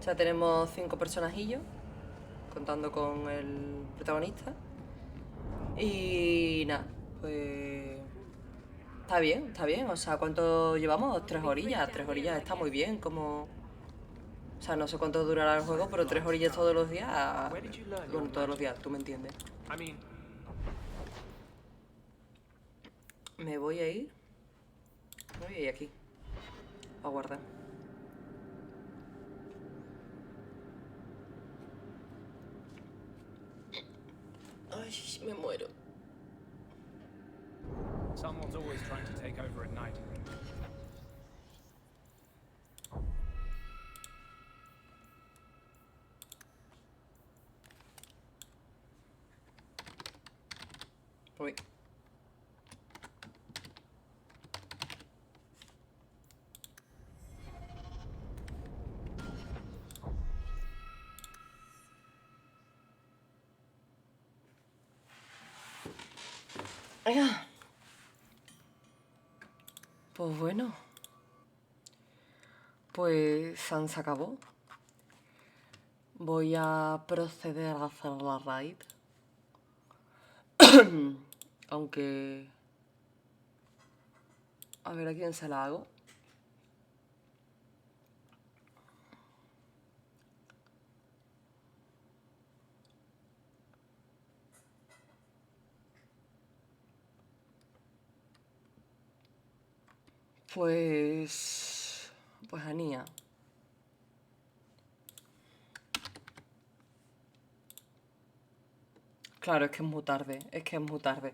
Speaker 2: Ya tenemos 5 personajillos, contando con el protagonista. Y nada, pues está bien, está bien. O sea, ¿cuánto llevamos? 3 orillas. 3 orillas está muy bien, como... O sea, no sé cuánto durará el juego, pero 3 orillas todos los días... Bueno, todos los días, tú me entiendes. Me voy a ir... Me voy a ir aquí. A guardar. Ay, me muero.
Speaker 15: Someone's always trying to take over at night.
Speaker 2: Uy. Pues bueno. Pues se acabó. Voy a proceder a hacer la raid. Aunque... A ver a quién se la hago. Pues a Nia. Claro, es que es muy tarde, es que es muy tarde.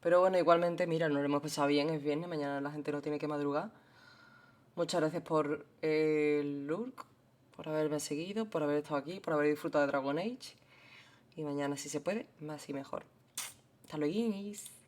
Speaker 2: Pero bueno, igualmente, mira, nos lo hemos pasado bien, es viernes, mañana la gente no tiene que madrugar. Muchas gracias por el lurk, por haberme seguido, por haber estado aquí, por haber disfrutado de Dragon Age. Y mañana, si se puede, más y mejor. Hasta luego.